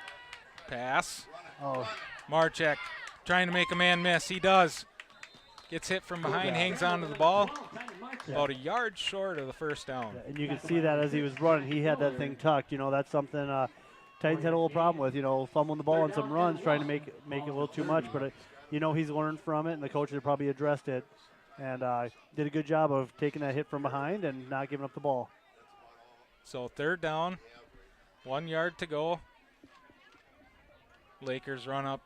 Pass. Oh. Marchak trying to make a man miss. He does. Gets hit from behind, hangs onto the ball. About a yard short of the first down. Yeah, and you can see that as he was running, he had that thing tucked. That's something Titans had a little problem with, fumbling the ball on some runs, trying to make it a little too much. But, he's learned from it, and the coaches have probably addressed it. And did a good job of taking that hit from behind and not giving up the ball. So 3rd down, 1 yard to go. Lakers run up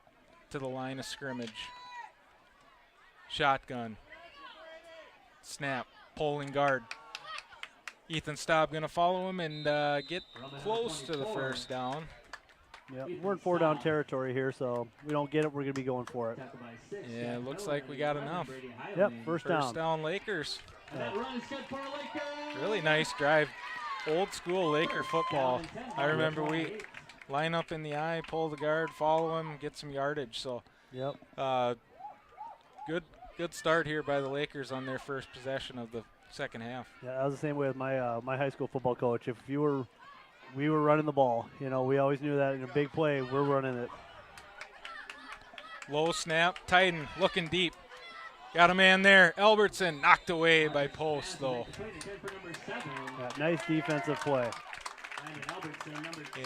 to the line of scrimmage. Shotgun. Snap. Pulling guard. Ethan Staub going to follow him and get close to the first down. Yeah, we're in 4-down territory here, so we don't get it, we're going to be going for it. Yeah, looks like we got enough. Yep, first down. First down, Lakers. That run is good for Lakers. Really nice drive. Old school Laker football. I remember we line up in the eye, pull the guard, follow him, get some yardage. So, yep. Good start here by the Lakers on their first possession of the second half. Yeah, I was the same way with my my high school football coach. If we were running the ball, you know, we always knew that in a big play, we're running it. Low snap, Titan looking deep. Got a man there. Albertson knocked away by Post, though. Yeah, nice defensive play.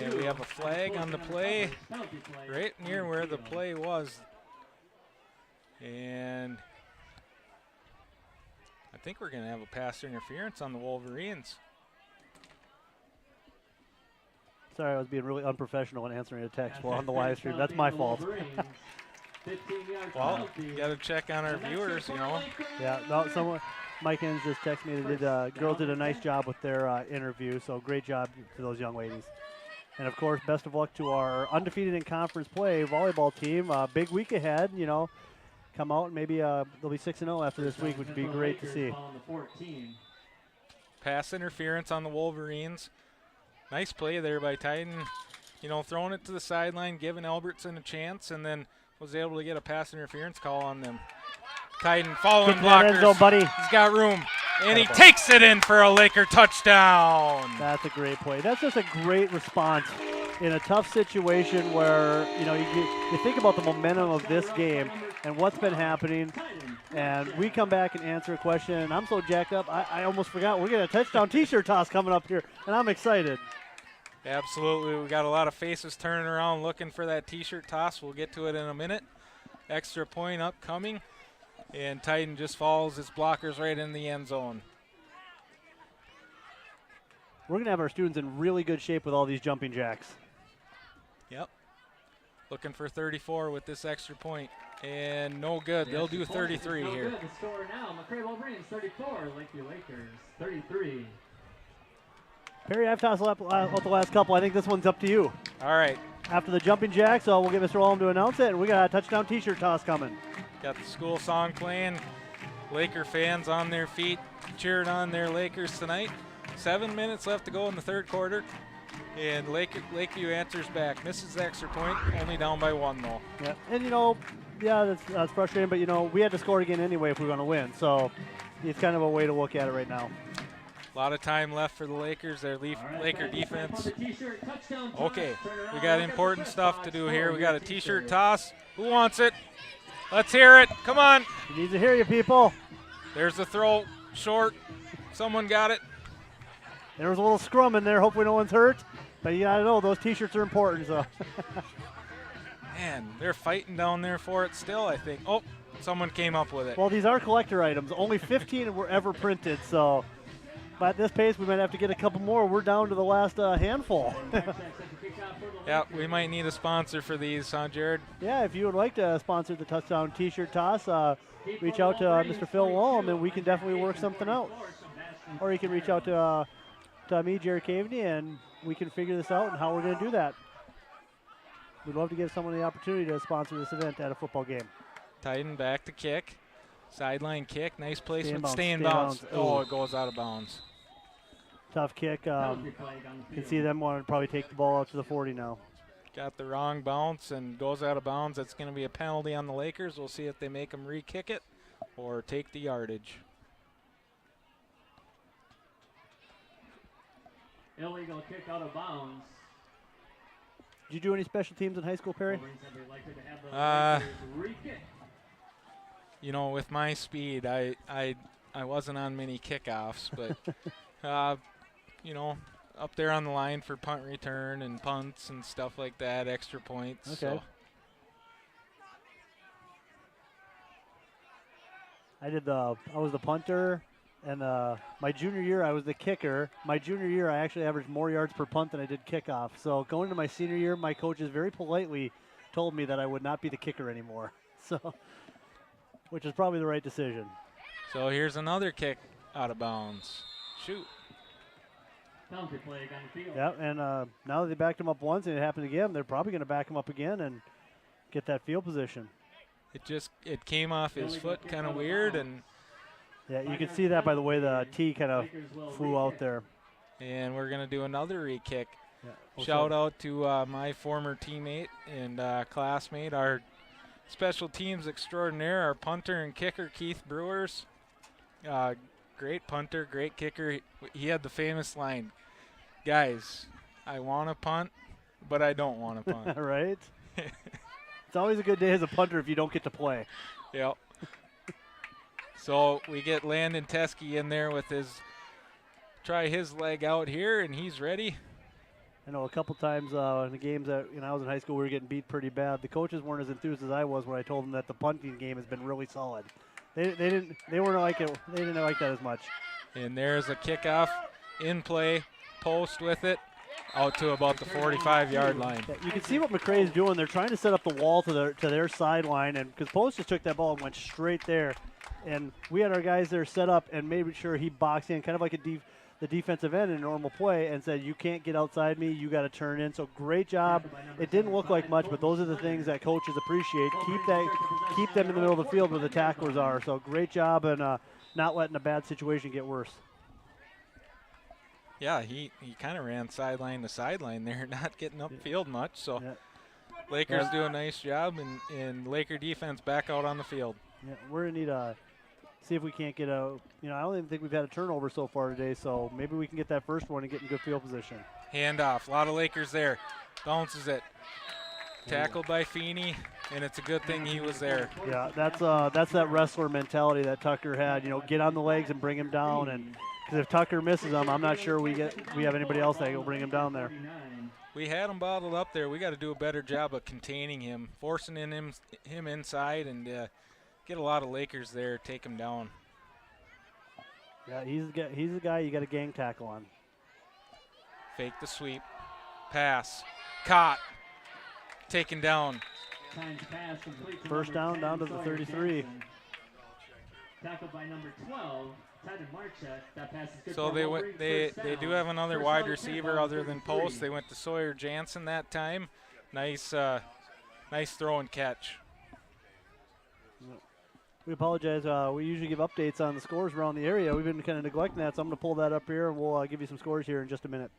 And we have a flag on the play right near where the play was. And I think we're going to have a pass interference on the Wolverines. Sorry, I was being really unprofessional and answering a text while on the live stream. That's my fault. Well, you got to check on our viewers, you know. Yeah, no, someone, Mike Hens just texted me. They did, girls did a nice job with their interview, so great job to those young ladies. And, of course, best of luck to our undefeated in conference play volleyball team. Big week ahead, you know. Come out and maybe they'll be 6-0 after this week, which would be great to see. Pass interference on the Wolverines. Nice play there by Titan. You know, throwing it to the sideline, giving Albertson a chance, and then was able to get a pass interference call on them. Titan following blockers. End zone, buddy. He's got room, and he takes it in for a Laker touchdown. That's a great play. That's just a great response in a tough situation where, you know, you think about the momentum of this game and what's been happening, and we come back and answer a question, and I'm so jacked up, I almost forgot we're getting a touchdown T-shirt toss coming up here, and I'm excited. Absolutely. We got a lot of faces turning around looking for that T-shirt toss. We'll get to it in a minute. Extra point upcoming, and Titan just follows his blockers right in the end zone. We're going to have our students in really good shape with all these jumping jacks. Yep. Looking for 34 with this extra point. And no good. They'll do 33 no here. Good. The score now, MACCRAY Wolverines 34, Lakeview Lakers 33. Perry, I've tossed out the last couple. I think this one's up to you. All right. After the jumping jack, so we'll get Mr. Wallum to announce it, and we got a touchdown T-shirt toss coming. Got the school song playing. Laker fans on their feet, cheering on their Lakers tonight. 7 minutes left to go in the third quarter. And Lakeview answers back. Misses the extra point, only down by 1, though. Yeah, and, you know, yeah, that's frustrating, but, you know, we had to score again anyway if we were going to win. So it's kind of a way to look at it right now. A lot of time left for the Lakers, their Laker defense. Okay, we got important stuff to do here. We got a T-shirt toss. Who wants it? Let's hear it. Come on. We need to hear you, people. There's the throw. Short. Someone got it. There was a little scrum in there. Hopefully no one's hurt. But you got to know, those T-shirts are important. So. Man, they're fighting down there for it still, I think. Oh, someone came up with it. Well, these are collector items. Only 15 were ever printed, so. But at this pace, we might have to get a couple more. We're down to the last handful. Yeah, we might need a sponsor for these, huh, Jared? Yeah, if you would like to sponsor the touchdown T-shirt toss, reach out to Mr. Phil Wallum, and we can definitely work something out. Or you can reach out to me, Jared Caveney, and we can figure this out and how we're going to do that. We'd love to give someone the opportunity to sponsor this event at a football game. Titan back to kick. Sideline kick. Nice placement. Stay in bounds. bounds. Oh, it goes out of bounds. Tough kick. You can see them want to probably take the ball out to the 40 now. Got the wrong bounce and goes out of bounds. That's going to be a penalty on the Lakers. We'll see if they make them re-kick it or take the yardage. Illegal kick out of bounds. Did you do any special teams in high school, Perry? You know, with my speed, I wasn't on many kickoffs, but you know, up there on the line for punt return and punts and stuff like that, extra points. Okay. So. I was the punter, and my junior year I was the kicker. My junior year I actually averaged more yards per punt than I did kickoff. So going into my senior year, my coaches very politely told me that I would not be the kicker anymore. So, which is probably the right decision. So here's another kick out of bounds. Shoot. Penalty flag on the field. Yeah, and now that they backed him up once and it happened again, they're probably going to back him up again and get that field position. It came off his foot kind of weird, and yeah, you can see that by the way the tee kind of flew out there. And we're going to do another re-kick. Yeah, Shout out to my former teammate and classmate, our special teams extraordinaire, our punter and kicker, Keith Brewers. Great punter, great kicker. He had the famous line, guys, I want to punt, but I don't want to punt. Right? It's always a good day as a punter if you don't get to play. Yep. So we get Landon Teskey in there with try his leg out here, and he's ready. I know a couple times in the games that I was in high school, we were getting beat pretty bad. The coaches weren't as enthused as I was when I told them that the punting game has been really solid. They weren't like it. They didn't like that as much. And there's a kickoff in play, post with it, out to about the 45-yard line. Yeah, you can see what MACCRAY is doing. They're trying to set up the wall to their sideline, and because Post just took that ball and went straight there, and we had our guys there set up and made sure he boxed in, kind of like the defensive end in normal play, and said, you can't get outside me, you got to turn in. So great job. It didn't look like much, but those are the things that coaches appreciate. Keep them in the middle of the field where the tacklers are. So great job and not letting a bad situation get worse. Yeah, he kind of ran sideline to sideline there, not getting upfield much. So Lakers do a nice job, and Laker defense back out on the field. Yeah, we're going to need see if we can't get I don't even think we've had a turnover so far today, so maybe we can get that first one and get in good field position. Handoff, a lot of Lakers there. Bounces it. Tackled by Feeney, and it's a good thing he was there. Yeah, that's that wrestler mentality that Tucker had. Get on the legs and bring him down, and because if Tucker misses him, I'm not sure we have anybody else that will bring him down there. We had him bottled up there. We got to do a better job of containing him, forcing him inside, and get a lot of Lakers there, take him down. Yeah, he's the guy you got a gang tackle on. Fake the sweep, pass, caught, taken down. First down to the 33. Tackled by number 12, Titan Marchek. That pass is good. So they do have another wide receiver other than Post. They went to Sawyer Jansen that time. Nice throw and catch. We apologize. We usually give updates on the scores around the area. We've been kind of neglecting that, so I'm going to pull that up here, and we'll give you some scores here in just a minute.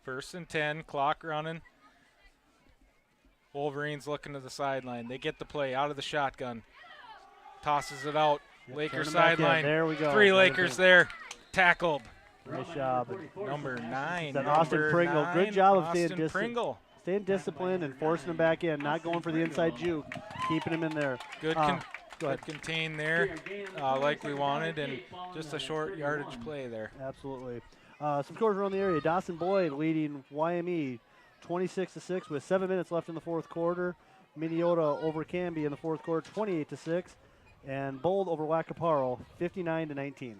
First and 10, clock running. Wolverines looking to the sideline. They get the play out of the shotgun. Tosses it out. Lakers sideline. There we go. 3 Lakers there. Tackled. Nice job. Number 9. That Austin Pringle. 9, Good job of Austin Pringle. Staying disciplined and forcing him back in, not going for the inside juke, keeping him in there. Good contain there, like we wanted, and just a short yardage play there. Absolutely. Some scores around the area. Dawson Boyd leading YME 26-6 with 7 minutes left in the fourth quarter. Minneota over Canby in the fourth quarter 28-6. And Bold over Wacaparo 59-19.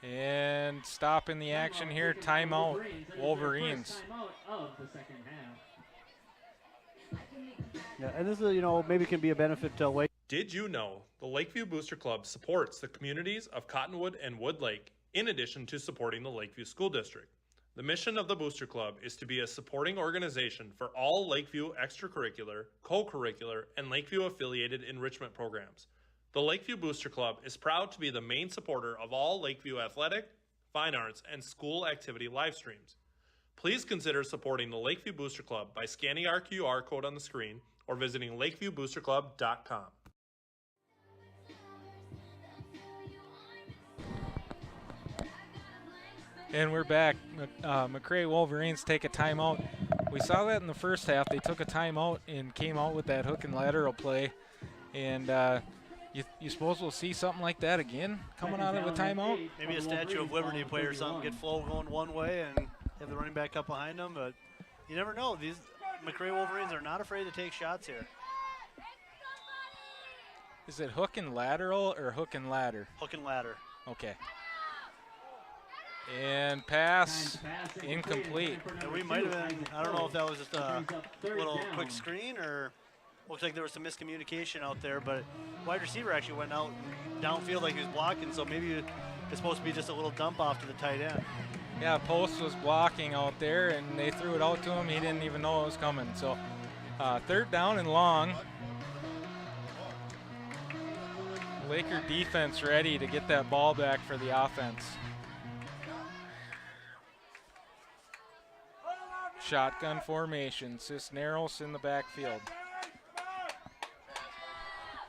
And stopping the action here, timeout, Wolverines. Yeah, and this is, maybe can be a benefit to Lake. Did you know the Lakeview Booster Club supports the communities of Cottonwood and Wood Lake in addition to supporting the Lakeview School District? The mission of the Booster Club is to be a supporting organization for all Lakeview extracurricular, co-curricular, and Lakeview-affiliated enrichment programs. The Lakeview Booster Club is proud to be the main supporter of all Lakeview athletic, fine arts, and school activity live streams. Please consider supporting the Lakeview Booster Club by scanning our QR code on the screen or visiting lakeviewboosterclub.com. And we're back. MACCRAY Wolverines take a timeout. We saw that in the first half. They took a timeout and came out with that hook and lateral play. And you suppose we'll see something like that again coming out of a timeout? Maybe a Statue of Liberty play or something, get flow going one way and have the running back up behind them. But you never know. These MACCRAY Wolverines are not afraid to take shots here. Is it hook and lateral or hook and ladder? Hook and ladder. Okay. And pass incomplete. And we might have been, I don't know if that was just a little quick screen or looks like there was some miscommunication out there, but wide receiver actually went out downfield like he was blocking, so maybe it's supposed to be just a little dump off to the tight end. Yeah, Post was blocking out there, and they threw it out to him. He didn't even know it was coming. So 3rd down and long. Laker defense ready to get that ball back for the offense. Shotgun formation. Cisneros in the backfield.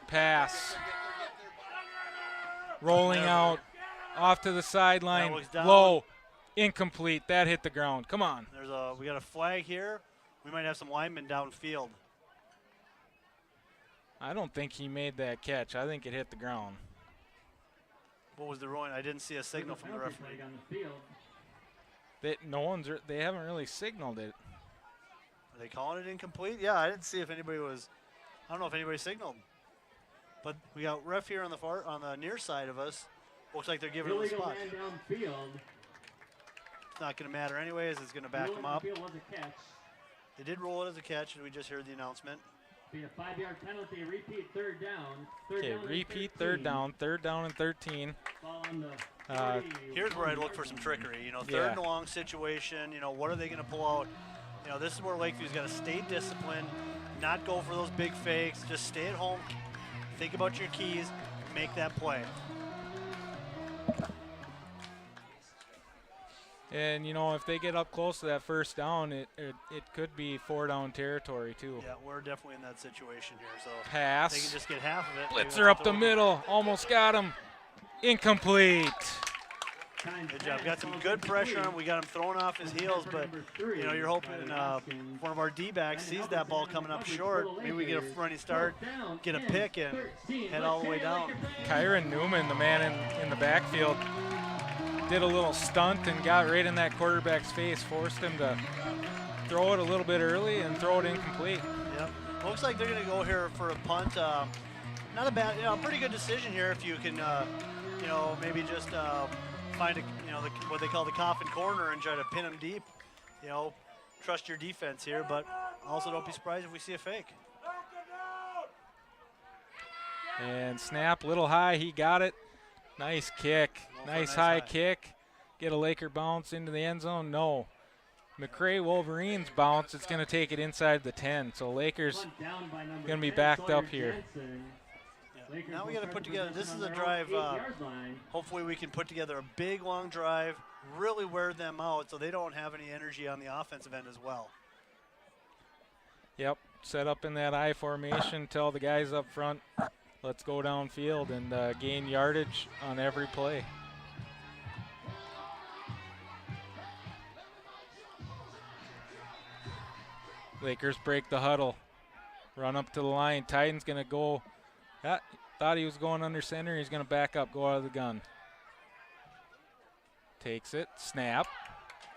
Pass. Rolling out. Off to the sideline. Low. Incomplete. That hit the ground. Come on. We got a flag here. We might have some linemen downfield. I don't think he made that catch. I think it hit the ground. What was the ruling? I didn't see a signal from the referee. They haven't really signaled it. Are they calling it incomplete? Yeah, I didn't see if anybody was. I don't know if anybody signaled. But we got ref here on the near side of us. Looks like they're giving him the spot. It's not going to matter anyways. It's going to back him up. They did roll it as a catch, and we just heard the announcement. Be a 5-yard penalty. Repeat 3rd down. Okay, repeat 3rd down. 3rd down and 13. Here's where I'd look for some trickery. 3rd and long situation. What are they going to pull out? This is where Lakeview's got to stay disciplined, not go for those big fakes. Just stay at home, think about your keys, make that play. And, if they get up close to that 1st down, it could be 4-down territory, too. Yeah, we're definitely in that situation here. So pass. They can just get half of it. Blitzer up the middle. Almost got him. Incomplete. Good job. Got some good pressure on him. We got him thrown off his heels, but, you're hoping one of our D-backs sees that ball coming up short. Maybe we get a running start, get a pick, and head all the way down. Kyron Newman, the man in the backfield, did a little stunt and got right in that quarterback's face, forced him to throw it a little bit early and throw it incomplete. Yep. Looks like they're going to go here for a punt. Not a bad, pretty good decision here if you can, maybe just find what they call the coffin corner and try to pin them deep. Trust your defense here, but also don't be surprised if we see a fake. And snap, little high, he got it. Nice kick, nice high kick. Get a Laker bounce into the end zone? No. MACCRAY Wolverines bounce, it's going to take it inside the 10. So Lakers going to be backed up here. Yeah. Now we got to put together, this is a drive, hopefully we can put together a big long drive, really wear them out so they don't have any energy on the offensive end as well. Yep, set up in that I formation, tell the guys up front, let's go downfield and gain yardage on every play. Lakers break the huddle. Run up to the line. Titan's going to go. Thought he was going under center. He's going to back up, go out of the gun. Takes it. Snap.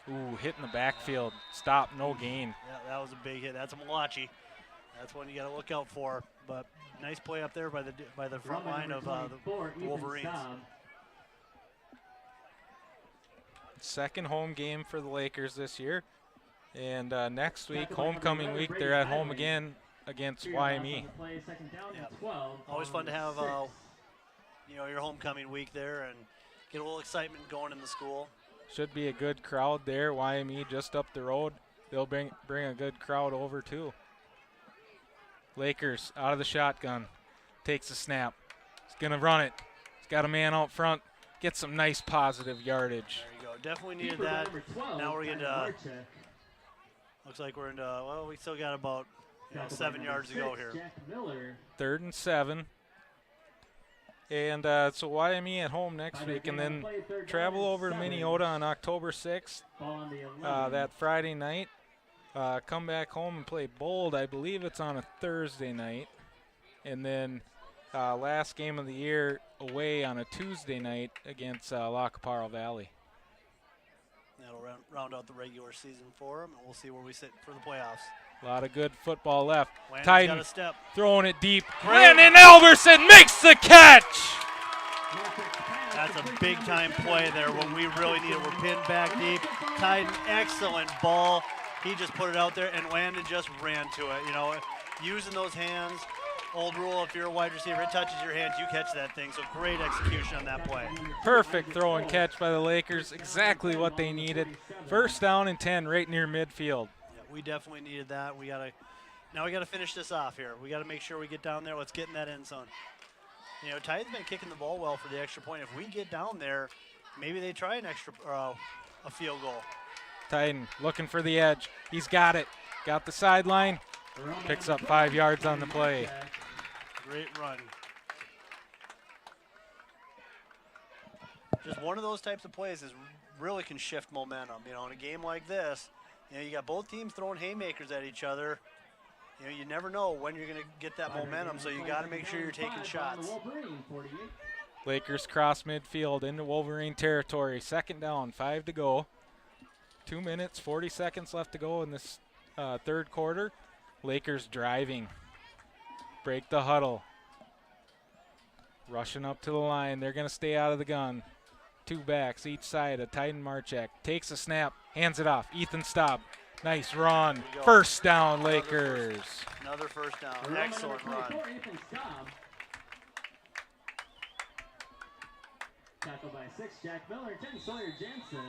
Ooh, hit in the backfield. Stop, no gain. Yeah, that was a big hit. That's a Malachi. That's one you got to look out for. But nice play up there by the front line of the Wolverines. Second home game for the Lakers this year. And next week, homecoming week, they're at home again against YME. Yeah. Always fun to have your homecoming week there and get a little excitement going in the school. Should be a good crowd there. YME just up the road. They'll bring a good crowd over too. Lakers out of the shotgun. Takes a snap. He's going to run it. He's got a man out front. Get some nice positive yardage. There you go. Definitely needed that. Now we're going to... Looks like we're into, well, we still got about 7 yards to go here. 3rd and 7. And so YME at home next week, and then travel over to Minneota on October 6th, that Friday night. Come back home and play Bold. I believe it's on a Thursday night. And then last game of the year away on a Tuesday night against La Caparo Valley. That'll round out the regular season for them, and we'll see where we sit for the playoffs. A lot of good football left. Landon's Titan got a step. throwing it deep. Great. Landon Elverson makes the catch. That's a big-time play there when we really need it. We're pinned back deep. Titan, excellent ball. He just put it out there, and Landon just ran to it. You know, using those hands. Old rule, if you're a wide receiver, it touches your hands, you catch that thing. So great execution on that play. Perfect throw and catch by the Lakers. Exactly what they needed. First down and 10 right near midfield. Yeah, we definitely needed that. Now we gotta finish this off here. We gotta make sure we get down there. Let's get in that end zone. You know, Titan's been kicking the ball well for the extra point. If we get down there, maybe they try a field goal. Titan looking for the edge. He's got it. Got the sideline. Picks up 5 yards on the play. Great run. Just one of those types of plays is really can shift momentum. You know, in a game like this, you know, you got both teams throwing haymakers at each other. You know, you never know when you're going to get that momentum, so you got to make sure you're taking shots. Lakers cross midfield into Wolverine territory. Second down, 5 to go. 2 minutes, 40 seconds left to go in this third quarter. Lakers driving. Break the huddle. Rushing up to the line. They're going to stay out of the gun. 2 backs each side. A Titan Marchek takes a snap, hands it off. Ethan Staub. Nice run. First down, Lakers. Another first down. Excellent run. Tackled by 6, Jack Miller, 10, Sawyer Jansen.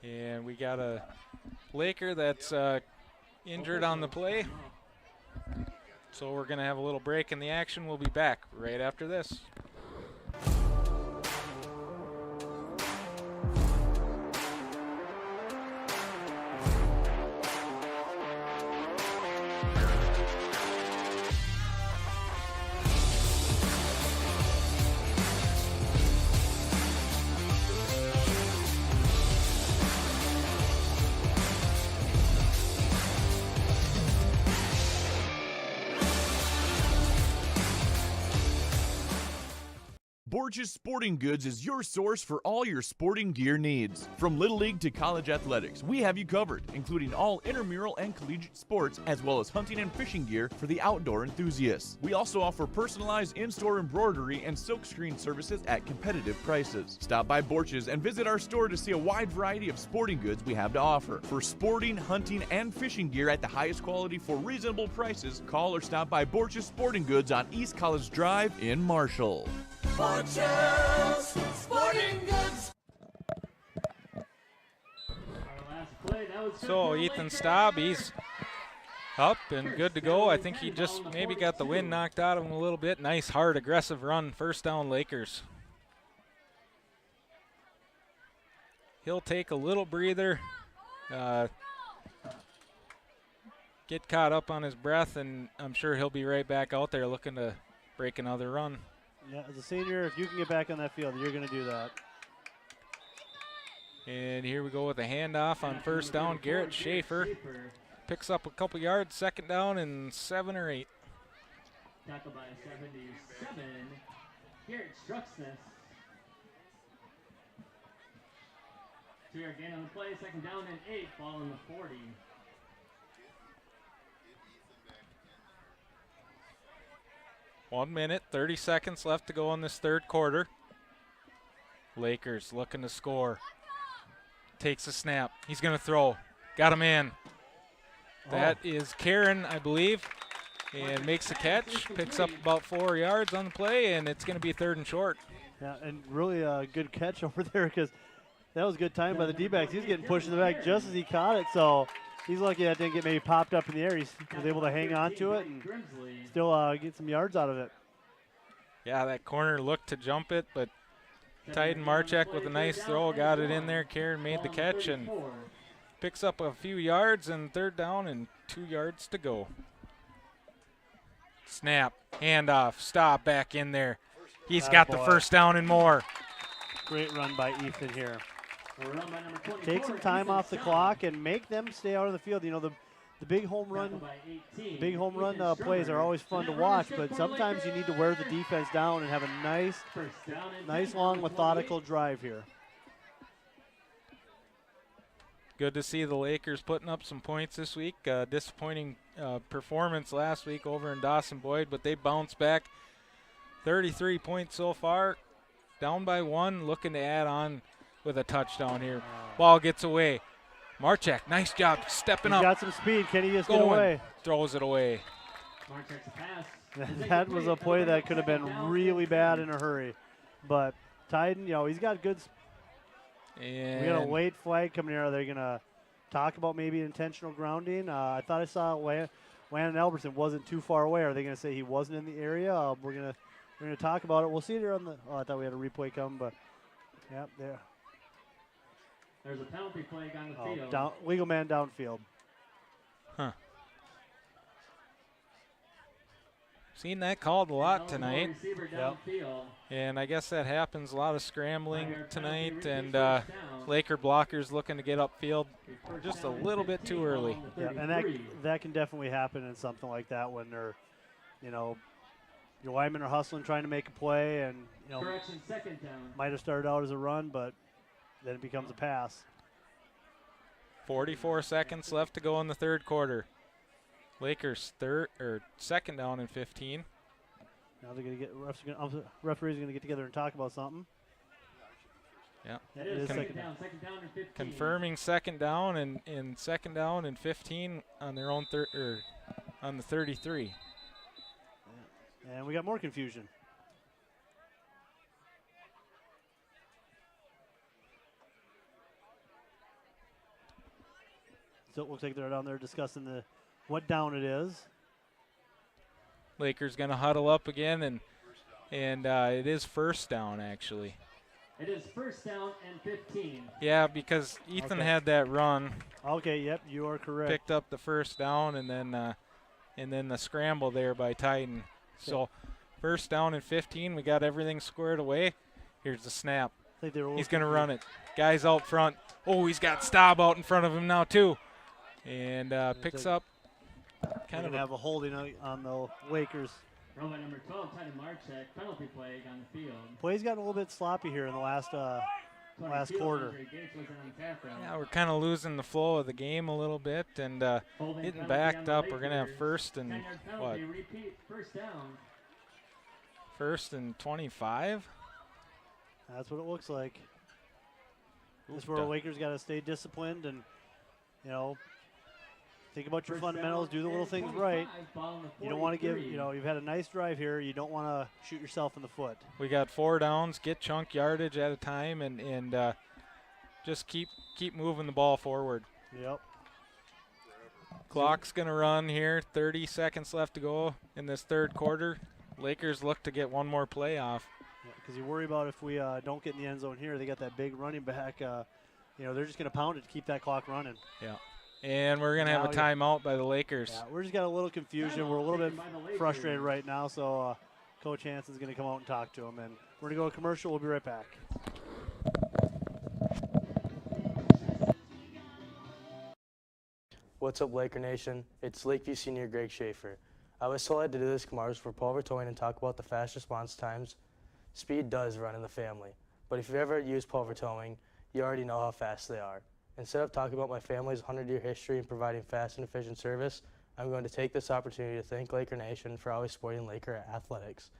And we got a Laker that's injured on the play. So we're going to have a little break in the action. We'll be back right after this. Borges Sporting Goods is your source for all your sporting gear needs. From Little League to college athletics, we have you covered, including all intramural and collegiate sports, as well as hunting and fishing gear for the outdoor enthusiasts. We also offer personalized in-store embroidery and silkscreen services at competitive prices. Stop by Borges and visit our store to see a wide variety of sporting goods we have to offer. For sporting, hunting, and fishing gear at the highest quality for reasonable prices, call or stop by Borges Sporting Goods on East College Drive in Marshall. Borges Sporting Goods. So Ethan Staub, he's up and good to go. I think he just maybe got the wind knocked out of him a little bit. Nice, hard, aggressive run. First down, Lakers. He'll take a little breather, get caught up on his breath, and I'm sure he'll be right back out there looking to break another run. Yeah, as a senior, if you can get back on that field, you're going to do that. And here we go with a handoff on first down. Garrett Schaefer picks up a couple yards. Second down and 7 or 8. Tackled by 77, Garrett Struxness. 2-yard gain on the play. Second down and 8. Ball in the 40. One minute, 30 seconds left to go in this third quarter. Lakers looking to score. Takes a snap. He's going to throw. Got him in. That is Karen, I believe, and makes the catch. Picks up about 4 yards on the play, and it's going to be 3rd and short. Yeah, and really a good catch over there because that was good time by the D-backs. He's getting pushed in the back just as he caught it, so he's lucky that didn't get maybe popped up in the air. He was able to hang on to it and still get some yards out of it. Yeah, that corner looked to jump it, but Titan Marchek with a nice throw got it in there. Karen made the catch and picks up a few yards, and 3rd down and 2 yards to go. Snap, handoff, stop back in there. He's got the first down and more. Great run by Ethan here. Take some time off the clock and make them stay out of the field. You know, the big home run plays are always fun to watch, but sometimes you need to wear the defense down and have a nice long methodical drive here. Good to see the Lakers putting up some points this week. Disappointing performance last week over in Dawson Boyd, but they bounced back. 33 points so far. Down by 1, looking to add on with a touchdown here. Ball gets away. Marchak, nice job stepping up. He's got some speed. Can he just get away? Throws it away. Marchak's pass. That was a play that could have been really bad in a hurry. But Titan, he's got good. And we got a late flag coming here. Are they going to talk about maybe intentional grounding? I thought I saw Landon Albertson wasn't too far away. Are they going to say he wasn't in the area? We're going to talk about it. We'll see it here on the. Oh, I thought we had a replay come, but yeah, there. There's a penalty flag on the field. Legal man downfield. Huh. Seen that called a lot tonight. Yep. And I guess that happens. A lot of scrambling tonight, and Laker blockers looking to get upfield just a little bit too early. Yeah, and that can definitely happen in something like that when they're, your linemen are hustling, trying to make a play, and correction, second down. Might have started out as a run, but then it becomes a pass. 44 seconds left to go in the third quarter. Lakers second down and 15. Now they're going to get referees are going to get together and talk about something. Yeah, it is second down and 15. Confirming second down and second down and 15 on their own on the 33. And we got more confusion. So it looks like they're down there discussing what down it is. Lakers going to huddle up again, and it is first down, actually. It is first down and 15. Yeah, because Ethan had that run. Okay, yep, you are correct. Picked up the first down, and then the scramble there by Titan. So first down and 15. We got everything squared away. Here's the snap. He's going to run it. Guy's out front. Oh, he's got Staub out in front of him now, too. And picks up kind of have a holding on the Lakers. Roman number 12, Titan Marchak, penalty flag on the field. Play's gotten a little bit sloppy here in the last quarter. Yeah, we're kind of losing the flow of the game a little bit and getting backed up. We're going to have first and what? First and 25? That's what it looks like. This is where the Lakers got to stay disciplined and, think about your fundamentals, do the little things right. You don't want to give, you've had a nice drive here. You don't want to shoot yourself in the foot. We got 4 downs, get chunk yardage at a time, and just keep moving the ball forward. Yep. Clock's going to run here. 30 seconds left to go in this third quarter. Lakers look to get one more play off. Because you worry about if we don't get in the end zone here, they got that big running back. They're just going to pound it to keep that clock running. Yeah. And we're going to have a timeout by the Lakers. Yeah, we're just got a little confusion. We're a little bit frustrated right now, so Coach Hansen's going to come out and talk to him. And we're going to go to commercial. We'll be right back. What's up, Laker Nation? It's Lakeview senior Greg Schaefer. I was told I had to do this commercial for pulver towing and talk about the fast response times. Speed does run in the family, but if you've ever used pulver towing, you already know how fast they are. Instead of talking about my family's 100-year history in providing fast and efficient service, I'm going to take this opportunity to thank Laker Nation for always supporting Laker athletics.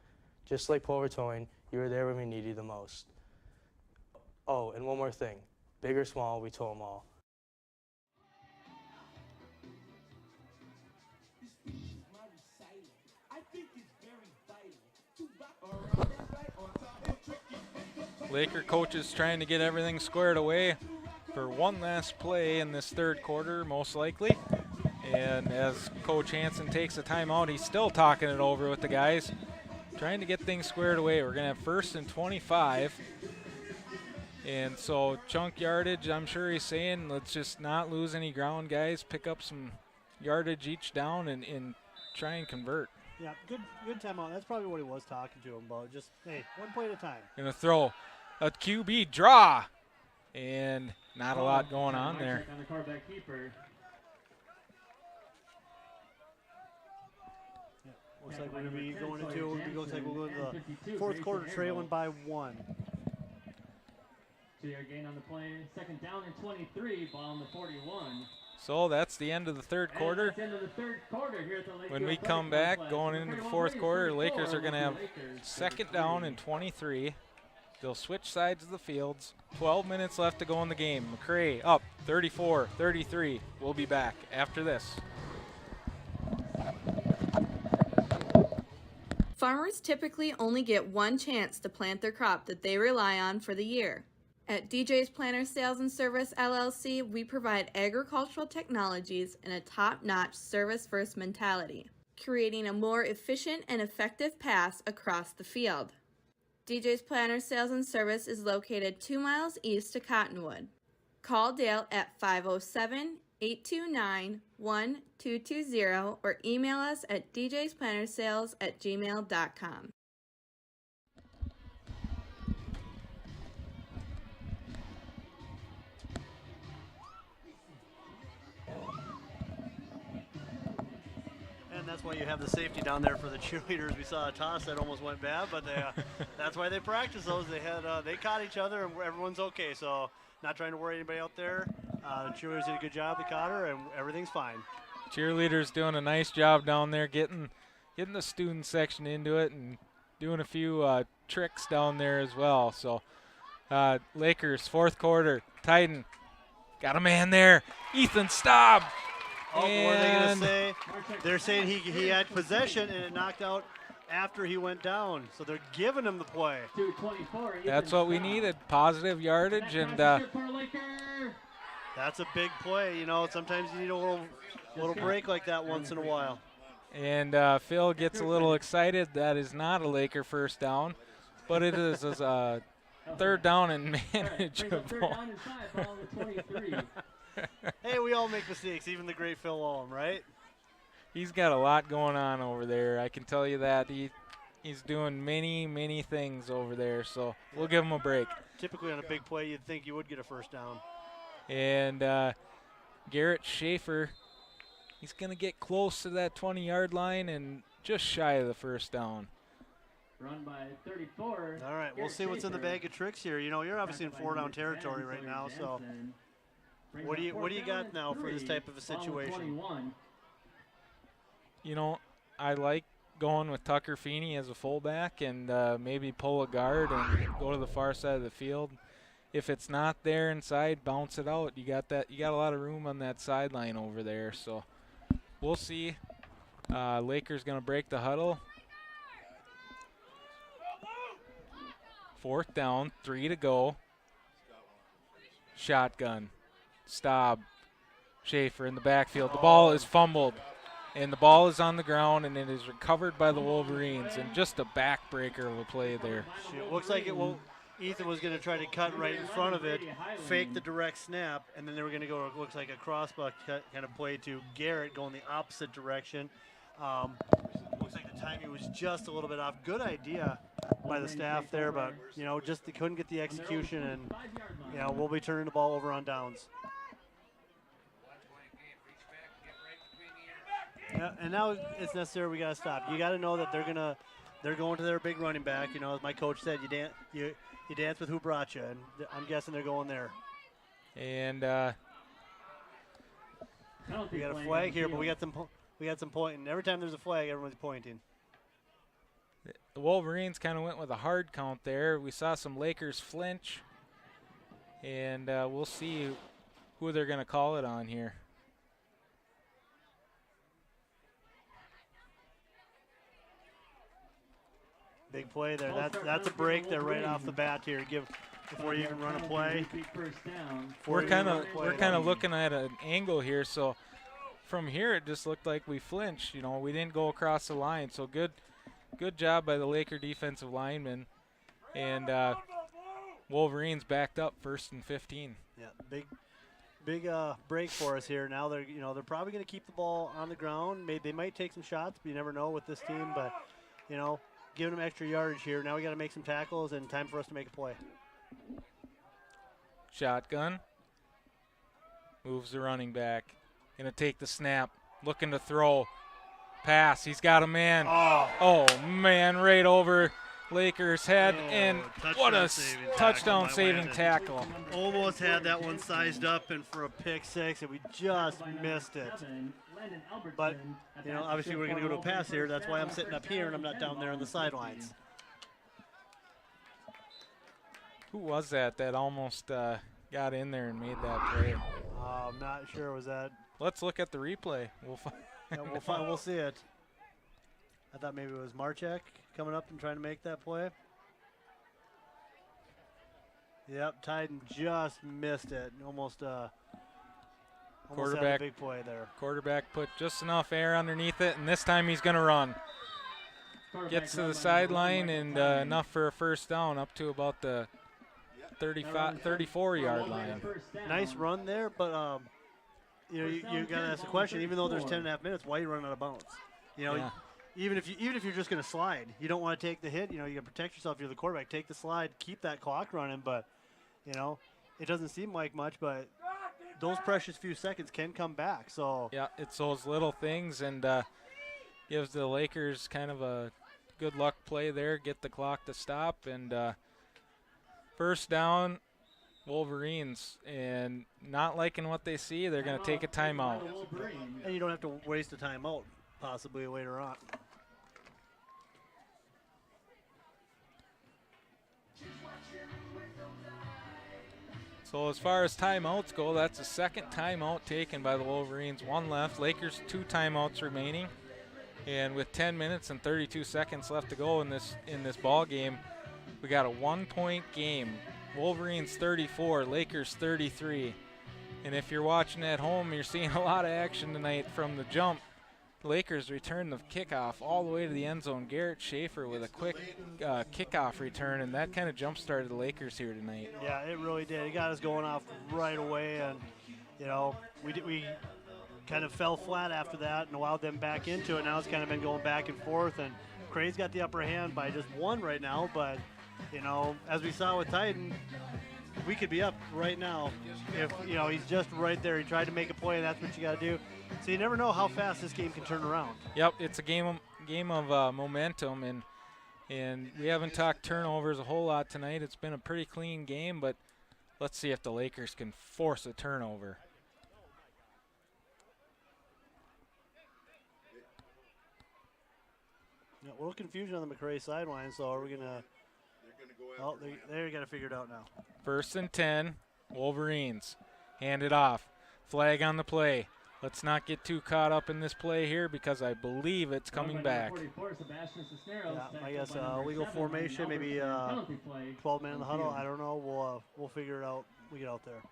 Just like pulver towing, you were there when we needed you the most. Oh, and one more thing. Big or small, we tow them all. Laker coaches trying to get everything squared away for one last play in this third quarter, most likely. And as Coach Hansen takes a timeout, he's still talking it over with the guys, trying to get things squared away. We're going to have first and 25. And so chunk yardage, I'm sure he's saying, let's just not lose any ground, guys. Pick up some yardage each down and try and convert. Yeah, good timeout. That's probably what he was talking to him about. Just, hey, one play at a time. Going to throw a QB draw. And not a lot going on there. On the quarterback keeper. Yeah, looks like we're going to be going into the fourth quarter trailing by 1. 2-yard gain on the play. Second down and 23, ball on the 41. So that's the end of the third quarter. That's the end of the third quarter here at the Lakeview When we Athletic come back, Complex. going into the fourth quarter, Lakers are going to have second down and 23. They'll switch sides of the fields. 12 minutes left to go in the game. MACCRAY up 34-33. We'll be back after this. Farmers typically only get one chance to plant their crop that they rely on for the year. At DJ's Planter Sales and Service LLC, we provide agricultural technologies and a top-notch service-first mentality, creating a more efficient and effective pass across the field. DJ's Planter Sales and Service is located 2 miles east of Cottonwood. Call Dale at 507-829-1220 or email us at djsplantersales@gmail.com. And that's why you have the safety down there for the cheerleaders. We saw a toss that almost went bad, but they, that's why they practice those. They caught each other, and everyone's okay. So not trying to worry anybody out there. The cheerleaders did a good job. They caught her, and everything's fine. Cheerleaders doing a nice job down there, getting the student section into it and doing a few tricks down there as well. So Lakers, fourth quarter, Titan got a man there, Ethan Staub. Oh, what are they going to say? They're saying he had possession and it knocked out after he went down. So they're giving him the play. That's what we needed, positive yardage. And that's a big play. You know, sometimes you need a little break like that once in a while. And Phil gets a little excited. That is not a Laker first down, but it is a third down and manageable. Hey, we all make mistakes, even the great Phil Wallum, right? He's got a lot going on over there. I can tell you that. He's doing many things over there, so we'll give him a break. Typically on a big play, you'd think you would get a first down. And Garrett Schaefer, he's going to get close to that 20-yard line and just shy of the first down. Run by 34. All right, we'll see what's in the bag of tricks here. You know, you're obviously in 4-down territory right now, so what do you got now for this type of a situation? You know, I like going with Tucker Feeney as a fullback and maybe pull a guard and go to the far side of the field. If it's not there inside, bounce it out. You got a lot of room on that sideline over there, so we'll see. Lakers going to break the huddle. Fourth down, 3 to go. Shotgun. Staub. Schaefer in the backfield. The ball is fumbled, and the ball is on the ground, and it is recovered by the Wolverines, and just a backbreaker of a play there. It looks like Ethan was going to try to cut right in front of it, fake the direct snap, and then they were going to go, it looks like a crossbuck kind of play to Garrett going the opposite direction. Looks like the timing was just a little bit off. Good idea by the staff there, but, you know, just they couldn't get the execution, and, you know, we'll be turning the ball over on downs. Yeah, and now it's necessary we got to stop. You got to know that they're going to their big running back. You know, as my coach said, you dance with who brought you, and I'm guessing they're going there. And we got a flag here, but we got some pointing. Every time there's a flag, everyone's pointing. The Wolverines kind of went with a hard count there. We saw some Lakers flinch, and we'll see who they're going to call it on here. Big play there. That's a break there right off the bat here. Before you even run a play. We're kind of looking at an angle here. So from here, it just looked like we flinched. You know, we didn't go across the line. So good job by the Laker defensive lineman. And Wolverines backed up 1st and 15. Yeah, big break for us here. Now they're probably going to keep the ball on the ground. They might take some shots, but you never know with this team. But you know, giving them extra yardage here. Now we got to make some tackles and time for us to make a play. Shotgun. Moves the running back. Going to take the snap. Looking to throw. Pass. He's got a man. Oh, man, right over Lakers had, and what a touchdown saving tackle. Almost had that one sized up and for a pick six, and we just missed it. But, you know, obviously we're going to go to a pass here. That's why I'm sitting up here and I'm not down there on the sidelines. Who was that almost got in there and made that play? I'm not sure. Was that? Let's look at the replay. We'll find. Yeah, we'll see it. I thought maybe it was Marchek coming up and trying to make that play. Yep, Titan just missed it. Almost had a big play there. Quarterback put just enough air underneath it, and this time he's going to run. Gets to the sideline and enough for a first down up to about the 34-yard line. Nice run there, but you know, you got to ask the question. Even though there's 10.5 minutes, why are you running out of bounds? You know. Yeah. Even if you're just going to slide, you don't want to take the hit. You know, you got to protect yourself. You're the quarterback. Take the slide, keep that clock running. But, you know, it doesn't seem like much, but those precious few seconds can come back. So yeah, it's those little things, and gives the Lakers kind of a good luck play there. Get the clock to stop, and first down, Wolverines, and not liking what they see, they're going to take a timeout. And you don't have to waste a timeout possibly later on. So as far as timeouts go, that's the second timeout taken by the Wolverines. One left. Lakers 2 timeouts remaining. And with 10 minutes and 32 seconds left to go in this ball game, we got a 1-point game. Wolverines 34, Lakers 33. And if you're watching at home, you're seeing a lot of action tonight from the jump. Lakers return the kickoff all the way to the end zone. Garrett Schaefer with a quick kickoff return, and that kind of jump-started the Lakers here tonight. Yeah, it really did. It got us going off right away, and, you know, we kind of fell flat after that and allowed them back into it. Now it's kind of been going back and forth, and Cray's got the upper hand by just 1 right now, but, you know, as we saw with Titan, we could be up right now if, you know, he's just right there. He tried to make a play, and that's what you got to do. So you never know how fast this game can turn around. Yep, it's a game of momentum, and we haven't talked turnovers a whole lot tonight. It's been a pretty clean game, but let's see if the Lakers can force a turnover. Yeah, a little confusion on the MACCRAY sideline, so are we going to – oh, they got to figure it out now. 1st and 10, Wolverines. Hand it off. Flag on the play. Let's not get too caught up in this play here because I believe it's coming back. Yeah, I guess legal formation, maybe 12 men in the huddle. I don't know. We'll figure it out when we get out there.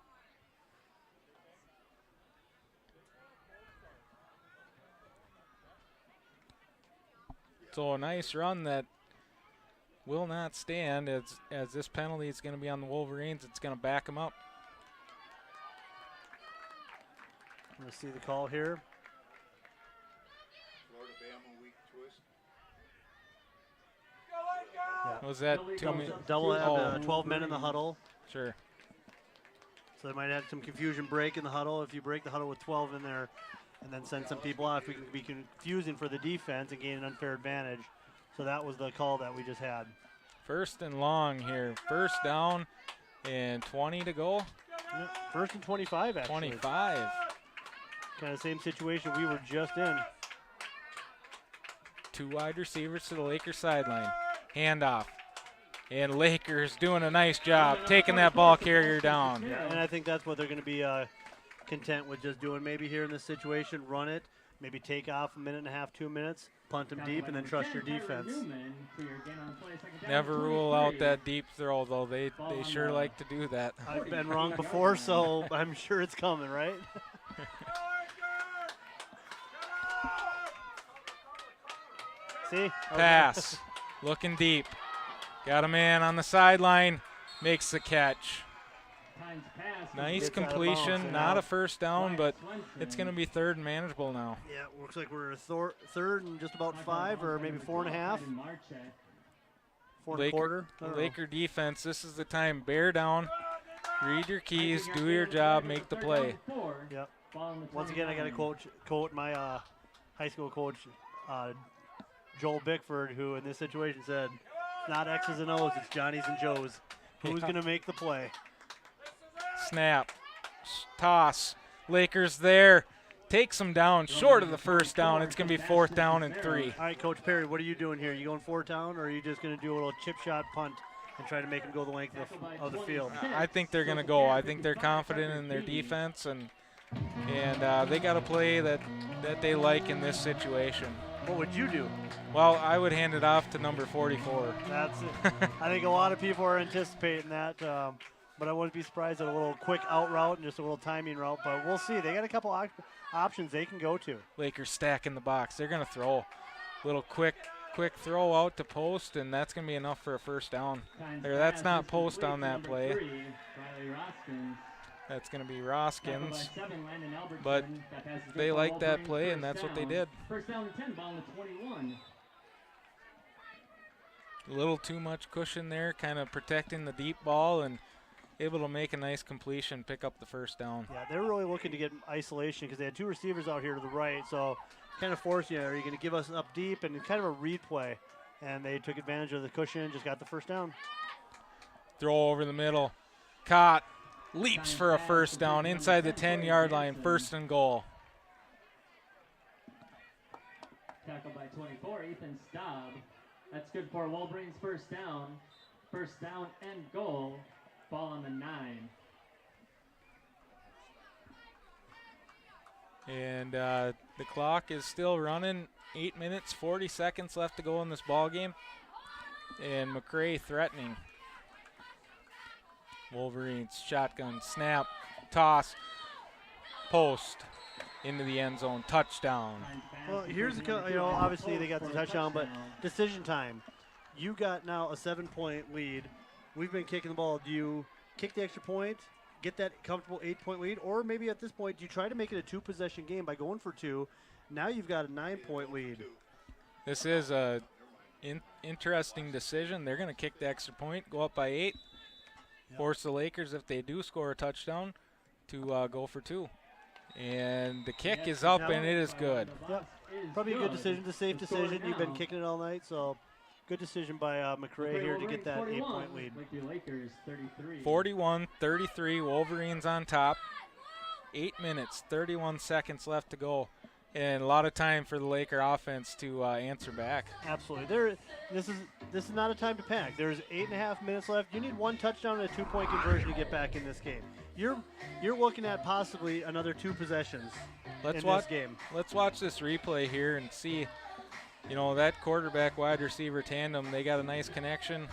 So a nice run that will not stand as this penalty is going to be on the Wolverines. It's going to back them up. Let's see the call here. Yeah. Was that 2 minutes? Double had 12 men in the huddle. Sure. So they might have some confusion break in the huddle. If you break the huddle with 12 in there and then send some people off, we can be confusing for the defense and gain an unfair advantage. So that was the call that we just had. 1st and long here. First down and 20 to go. Yeah, 1st and 25, actually. 25. Kind of same situation we were just in. 2 wide receivers to the Lakers sideline. Handoff. And Lakers doing a nice job taking that ball carrier down. Yeah, and I think that's what they're going to be content with just doing maybe here in this situation. Run it, maybe take off 1.5 minutes, 2 minutes, punt them deep, and then trust your defense. Never rule out that deep throw, though. They sure like to do that. I've been wrong before, so I'm sure it's coming, right? See? Pass. Looking deep. Got a man on the sideline. Makes the catch. Nice completion. Not a first down, but it's going to be 3rd and manageable now. Yeah, looks like we're 3rd and just about 5 or maybe 4.5. 4.25. Laker defense, this is the time. Bear down. Read your keys. Do your job. Make the play. Yep. Once again, I got to quote my high school coach, Joel Bickford, who in this situation said, not X's and O's, it's Johnny's and Joe's. Who's going to make the play? Snap. Toss. Lakers there. Takes them down short of the first down. It's going to be 4th down and 3. All right, Coach Perry, what are you doing here? You going 4th down, or are you just going to do a little chip shot punt and try to make them go the length of the field? I think they're going to go. I think they're confident in their defense, and they got a play that they like in this situation. What would you do? Well, I would hand it off to number 44. That's it. I think a lot of people are anticipating that, but I wouldn't be surprised at a little quick out route and just a little timing route. But we'll see. They got a couple options they can go to. Lakers stacking the box. They're going to throw a little quick throw out to post, and that's going to be enough for a first down. That's not post on that play. That's going to be Roskins, but they like that play, and that's what they did. First down and 10, ball on the 21. A little too much cushion there, kind of protecting the deep ball, and able to make a nice completion, pick up the first down. Yeah, they were really looking to get isolation because they had 2 receivers out here to the right, so kind of forced you. Are you going to give us up deep and kind of a read play? And they took advantage of the cushion, just got the first down. Throw over the middle, caught. Leaps for a first down inside the 10-yard line, 1st and goal. Tackled by 24, Ethan Staub. That's good for Wolverines' first down. First down and goal. Ball on the 9. And the clock is still running. 8 minutes, 40 seconds left to go in this ball game. And MACCRAY threatening. Wolverines, shotgun, snap, toss, post, into the end zone, touchdown. Well, here's obviously they got the touchdown, but decision time. You got now a 7-point lead. We've been kicking the ball. Do you kick the extra point, get that comfortable 8-point lead, or maybe at this point, do you try to make it a 2-possession game by going for 2? Now you've got a 9-point lead. This is a interesting decision. They're going to kick the extra point, go up by 8. Force the Lakers, if they do score a touchdown, to go for 2. And the kick is up, and it is good. Yep. Probably a good decision, a safe decision. You've been kicking it all night, so good decision by MACCRAY here to get that 8-point lead. 41-33, Wolverines on top. 8 minutes, 31 seconds left to go. And a lot of time for the Laker offense to answer back. Absolutely. This is not a time to panic. There's 8.5 minutes left. You need 1 touchdown and a 2-point conversion to get back in this game. You're looking at possibly another 2 possessions in this game. Let's watch this replay here and see. That quarterback wide receiver tandem, they got a nice connection.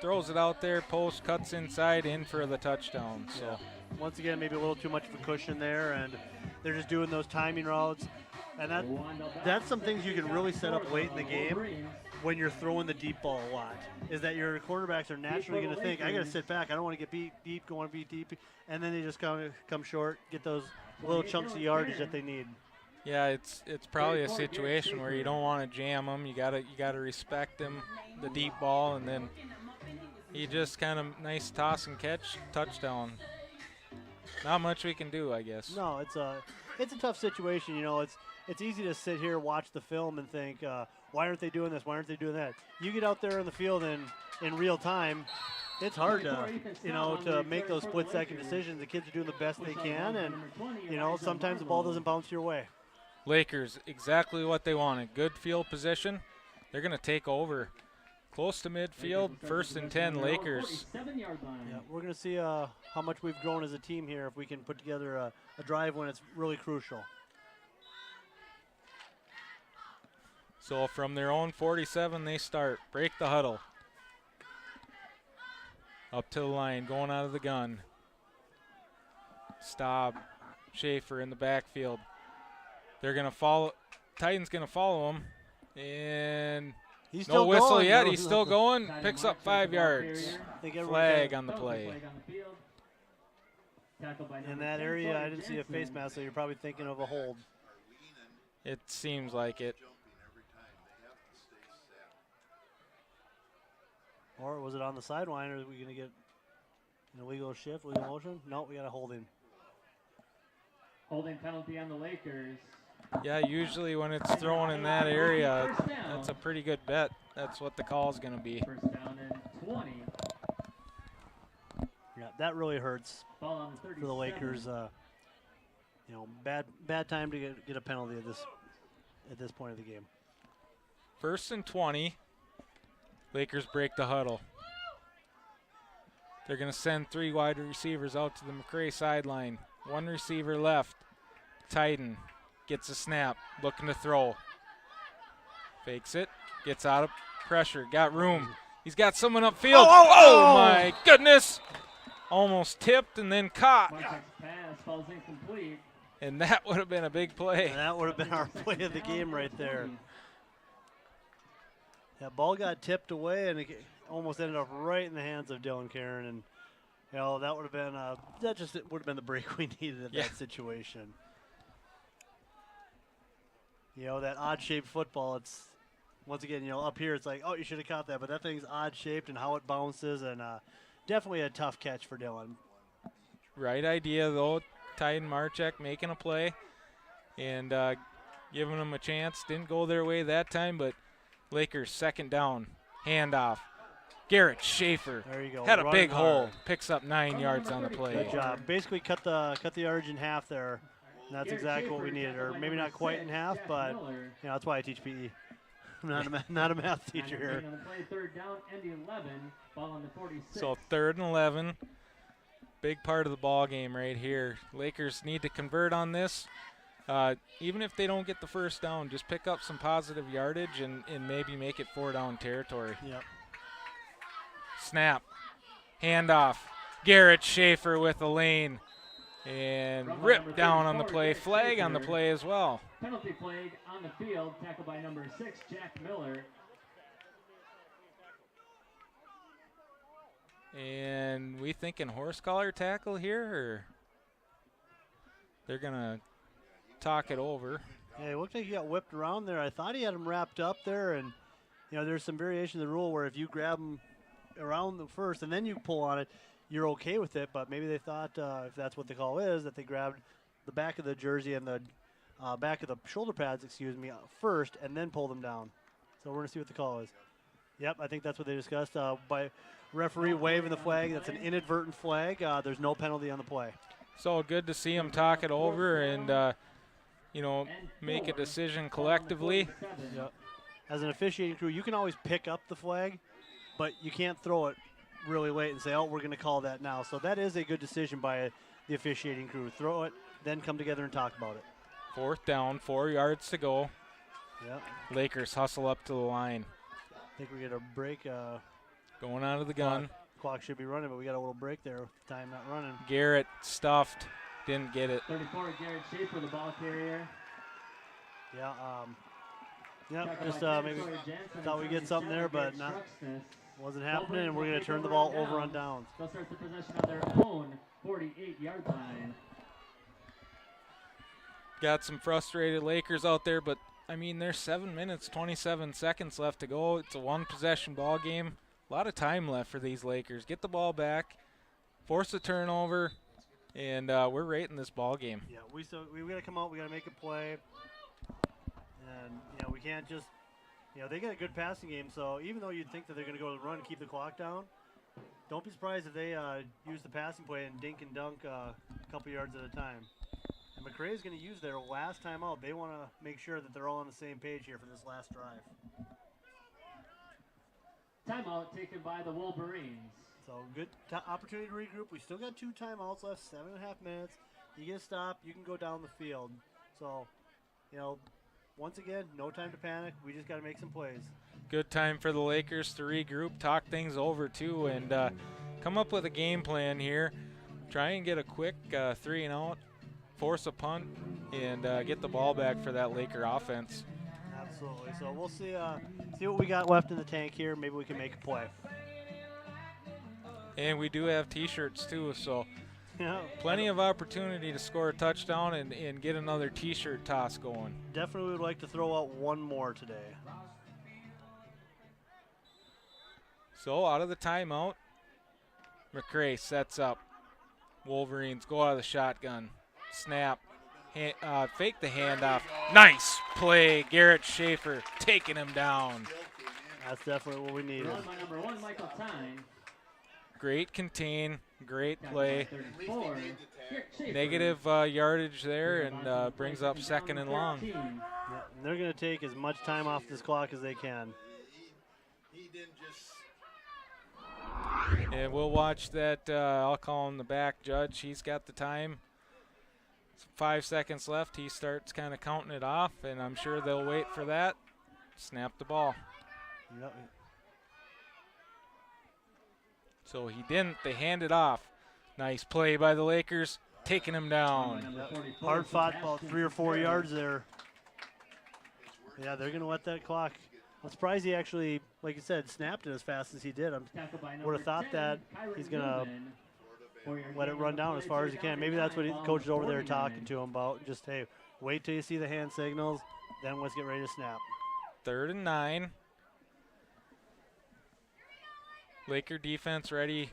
Throws it out there, post, cuts inside, in for the touchdown. So once again, maybe a little too much of a cushion there, and they're just doing those timing routes. And that's some things you can really set up late in the game when you're throwing the deep ball a lot, is that your quarterbacks are naturally going to think, I got to sit back. I don't want to get beat deep, want to be deep. And then they just come short, get those little chunks of yardage that they need. Yeah, it's probably a situation where you don't want to jam them. You gotta respect them, the deep ball, and then he just kind of nice toss and catch, touchdown. Not much we can do, I guess. No, it's a tough situation. It's easy to sit here, watch the film, and think, why aren't they doing this? Why aren't they doing that? You get out there in the field in real time, it's hard to make those split-second decisions. The kids are doing the best they can, and sometimes the ball doesn't bounce your way. Lakers, exactly what they wanted. Good field position. They're going to take over. Close to midfield, 1st and 10, Lakers. Yeah, we're going to see how much we've grown as a team here if we can put together a drive when it's really crucial. So from their own 47, they start. Break the huddle. Up to the line, going out of the gun. Staub, Schaefer in the backfield. They're going to follow. Titans going to follow him. And he's no whistle going. yet. He's still going. Picks up 5 yards. Flag on the play. In that area, I didn't see a face mask, so you're probably thinking of a hold. It seems like it. Or was it on the sideline, or are we going to get an illegal shift, illegal motion? No, we got a holding. Holding penalty on the Lakers. Yeah, usually when it's thrown in that area, that's a pretty good bet. That's what the call is going to be. First down Yeah, that really hurts Ball on for the 37. Lakers. Bad time to get a penalty at this point of the game. 1st and 20. Lakers break the huddle. They're going to send 3 wide receivers out to the MACCRAY sideline. 1 receiver left. Titan gets a snap, looking to throw. Fakes it, gets out of pressure, got room. He's got someone upfield. Oh my goodness! Almost tipped and then caught. Marchek's pass falls incomplete. And that would have been a big play. And that would have been our play of the game right there. That ball got tipped away and it almost ended up right in the hands of Dylan Karen. And that would have been it would have been the break we needed at that situation. That odd-shaped football. It's once again, up here it's like, oh, you should have caught that, but that thing's odd-shaped and how it bounces, and definitely a tough catch for Dylan. Right idea though. Titan Marchek making a play and giving them a chance. Didn't go their way that time, but Lakers 2nd down. Handoff. Garrett Schaefer there you go. Had a Running big hole. hard. Picks up 9 yards on the play. Good job. Basically cut the yardage in half there. And that's exactly what we needed, or maybe not quite in half, but that's why I teach PE. I'm not a math teacher here. 3rd down and 11. Ball on the 46. So 3rd and 11. Big part of the ball game right here. Lakers need to convert on this. Even if they don't get the 1st down, just pick up some positive yardage and maybe make it 4-down territory. Yep. Snap. Handoff. Garrett Schaefer with the lane. And ripped down on the play. Flag on the play as well. Penalty flag on the field. Tackled by number 6, Jack Miller. And we thinking horse collar tackle here, or they're going to talk it over. Yeah, it looked like he got whipped around there. I thought he had him wrapped up there, and there's some variation of the rule where if you grab him around the first and then you pull on it, you're okay with it, but maybe they thought, if that's what the call is, that they grabbed the back of the jersey and the back of the shoulder pads, first, and then pulled them down. So we're going to see what the call is. Yep, I think that's what they discussed. By referee waving the flag, that's an inadvertent flag. There's no penalty on the play. So good to see them talk it over and, make a decision collectively. Yep. As an officiating crew, you can always pick up the flag, but you can't throw it really late and say, oh, we're going to call that now. So that is a good decision by the officiating crew. Throw it, then come together and talk about it. 4th down, 4 yards to go. Yep. Lakers hustle up to the line. I think we get a break. Going out of the gun. Clock should be running, but we got a little break there with time not running. Garrett stuffed. Didn't get it. 34, Garrett Schaefer, the ball carrier. Yeah, just maybe thought we'd get something there, but wasn't happening, and we're going to turn the ball over on downs. They'll start the possession on their own 48-yard line. Got some frustrated Lakers out there, but, there's 7 minutes, 27 seconds left to go. It's a 1-possession ball game. A lot of time left for these Lakers. Get the ball back, force a turnover, and we're right in this ball game. Yeah, we got to come out. We got to make a play, and we can't just. They got a good passing game. So even though you'd think that they're going to go to the run and keep the clock down, don't be surprised if they use the passing play and dink and dunk a couple yards at a time. And MACCRAY is going to use their last time out. They want to make sure that they're all on the same page here for this last drive. Timeout taken by the Wolverines. So good opportunity to regroup. We still got 2 timeouts left, 7.5 minutes. You get a stop, you can go down the field. So, once again, no time to panic. We just got to make some plays. Good time for the Lakers to regroup, talk things over too, and come up with a game plan here. Try and get a quick 3-and-out, force a punt, and get the ball back for that Laker offense. Absolutely. So we'll see what we got left in the tank here. Maybe we can make a play. And we do have T-shirts too, so plenty of opportunity to score a touchdown and get another T-shirt toss going. Definitely would like to throw out one more today. So out of the timeout, MACCRAY sets up. Wolverines go out of the shotgun. Snap. Fake the handoff. Nice play. Garrett Schaefer taking him down. That's definitely what we needed. Run by number 1, Michael Tyne. Great contain, great play. Negative yardage there, and brings up 2nd and long. Yeah, and they're going to take as much time off this clock as they can. And we'll watch that. I'll call him the back judge. He's got the time. 5 seconds left. He starts kind of counting it off, and I'm sure they'll wait for that. Snap the ball. Yep. So he didn't. They hand it off. Nice play by the Lakers, taking him down. Yep. Hard fought, about 3 or 4 yards there. Yeah, they're going to let that clock. I'm surprised he actually, like you said, snapped it as fast as he did. I would have thought that he's going to let it run down as far as he can. Maybe that's what the coach is over there talking to him about. Just, hey, wait till you see the hand signals, then let's get ready to snap. 3rd and 9. Laker defense ready,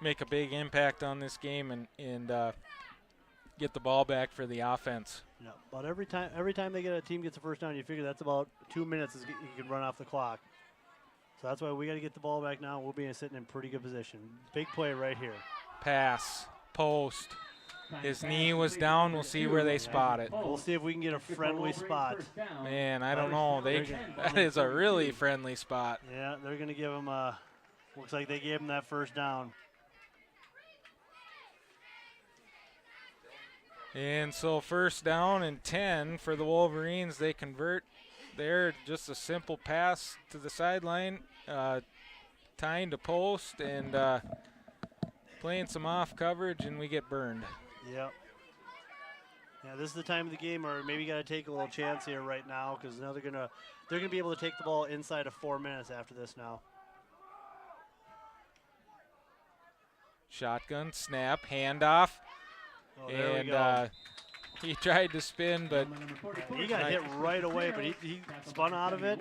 make a big impact on this game and get the ball back for the offense. Yeah, but every time a team gets a first down, you figure that's about 2 minutes you can run off the clock. So that's why we got to get the ball back now. We'll be sitting in pretty good position. Big play right here. Pass, post. His knee was down. We'll see where they spot it. We'll see if we can get a friendly spot. Man, I don't know. That is a really friendly spot. Yeah, they're going to give him looks like they gave him that first down. And so 1st down and 10 for the Wolverines. They convert there. Just a simple pass to the sideline, tying to post and playing some off coverage, and we get burned. Yep. Yeah, this is the time of the game where maybe you got to take a little chance here right now, because now they're gonna be able to take the ball inside of 4 minutes after this now. Shotgun, snap, handoff. Oh, there we and go. He tried to spin, but he got hit right away, but he spun out of it.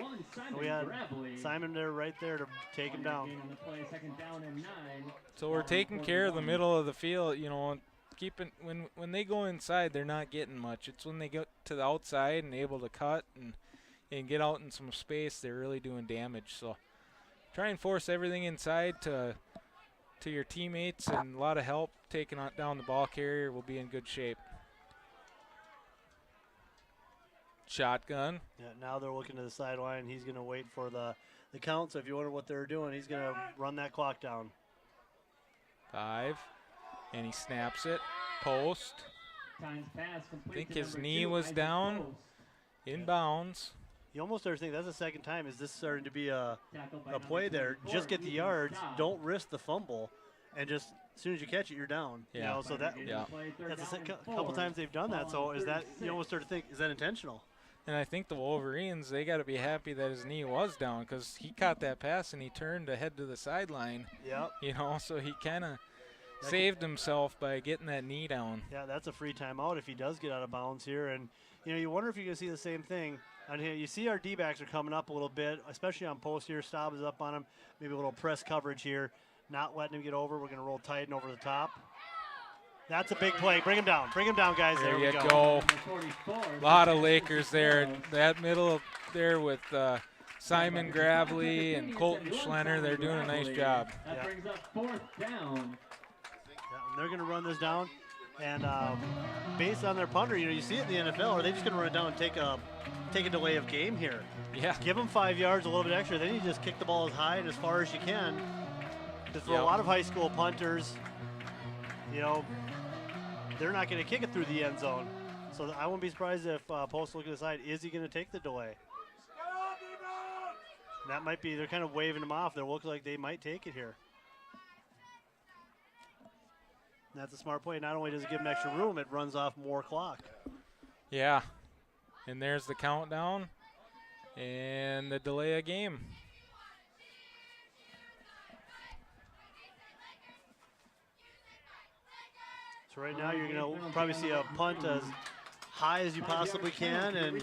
We had Simon there right there to take him down. So we're taking care of the middle of the field, you know, keeping when they go inside, they're not getting much. It's when they get to the outside and able to cut and get out in some space, they're really doing damage. So try and force everything inside to your teammates, and a lot of help taking down the ball carrier. Will be in good shape. Shotgun. Yeah, now they're looking to the sideline. He's going to wait for the count. So if you wonder what they're doing, he's going to run that clock down. 5, and he snaps it. Post. I think his knee was down. Inbounds. You almost start thinking that's the second time. Is this starting to be a play there? Just get the yards. Don't risk the fumble, and just as soon as you catch it, you're down. Yeah. You know, so that's a couple times they've done that. So is that, you almost start to think, is that intentional? And I think the Wolverines, they got to be happy that his knee was down, because he caught that pass and he turned to head to the sideline. Yep. You know, so he kind of saved himself by getting that knee down. Yeah, that's a free timeout if he does get out of bounds here. And, you know, you wonder if you're going to see the same thing. And here you see our D-backs are coming up a little bit, especially on post here. Staub is up on him. Maybe a little press coverage here. Not letting him get over. We're going to roll tight and over the top. That's a big play. Bring him down. Bring him down, guys. There you go. A lot of Lakers there. That middle there with Simon Gravely and Colton Schlenner. They're doing a nice job. That brings up 4th down. Yeah, and they're going to run this down. And based on their punter, you know, you see it in the NFL. Are they just going to run it down and take a delay of game here? Yeah. Give them 5 yards, a little bit extra. Then you just kick the ball as high and as far as you can. Because for a lot of high school punters, you know, they're not going to kick it through the end zone. So I wouldn't be surprised if Post looking aside, is he going to take the delay? That might be, they're kind of waving him off. They look like they might take it here. And that's a smart play. Not only does it give him extra room, it runs off more clock. Yeah. And there's the countdown and the delay of game. So right now you're going to probably see a punt as high as you possibly can, and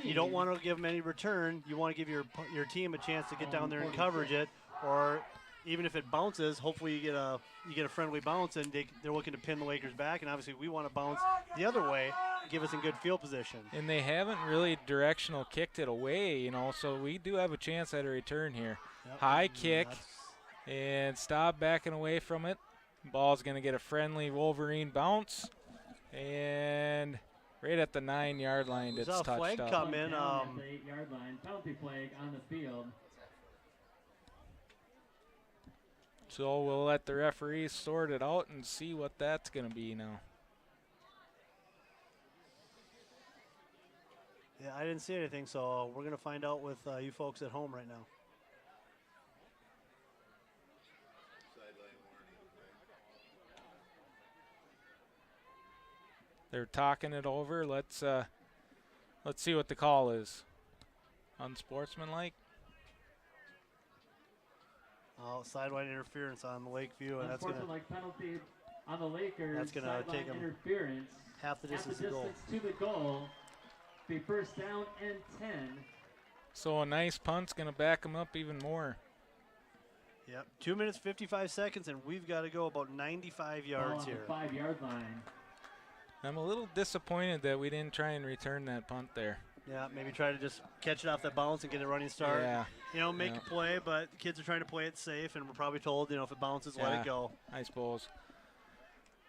you don't want to give them any return. You want to give your team a chance to get down there and coverage it, or even if it bounces, hopefully you get a friendly bounce, and they're looking to pin the Lakers back. And obviously we want to bounce the other way give us in good field position. And they haven't really directional kicked it away, you know, so we do have a chance at a return here. Yep. High kick and stop backing away from it. Ball's going to get a friendly Wolverine bounce. And right at the 9-yard line, it's touched flag up. come in. At the 8-yard line, penalty flag on the field. So we'll let the referees sort it out and see what that's going to be now. Yeah, I didn't see anything, so we're going to find out with you folks at home right now. They're talking it over. Let's see what the call is. Unsportsmanlike. Oh, sideline interference on the Lakeview, and that's going to penalty on the Lakers. That's going to take them interference. half the distance to goal. To the goal. Be first down and 10. So a nice punt's going to back them up even more. Yep, 2 minutes 55 seconds, and we've got to go about 95 yards here. 5-yard line. I'm a little disappointed that we didn't try and return that punt there. Yeah, maybe try to just catch it off that bounce and get a running start. Yeah. You know, make a play, but the kids are trying to play it safe, and we're probably told, you know, if it bounces, let it go. I suppose.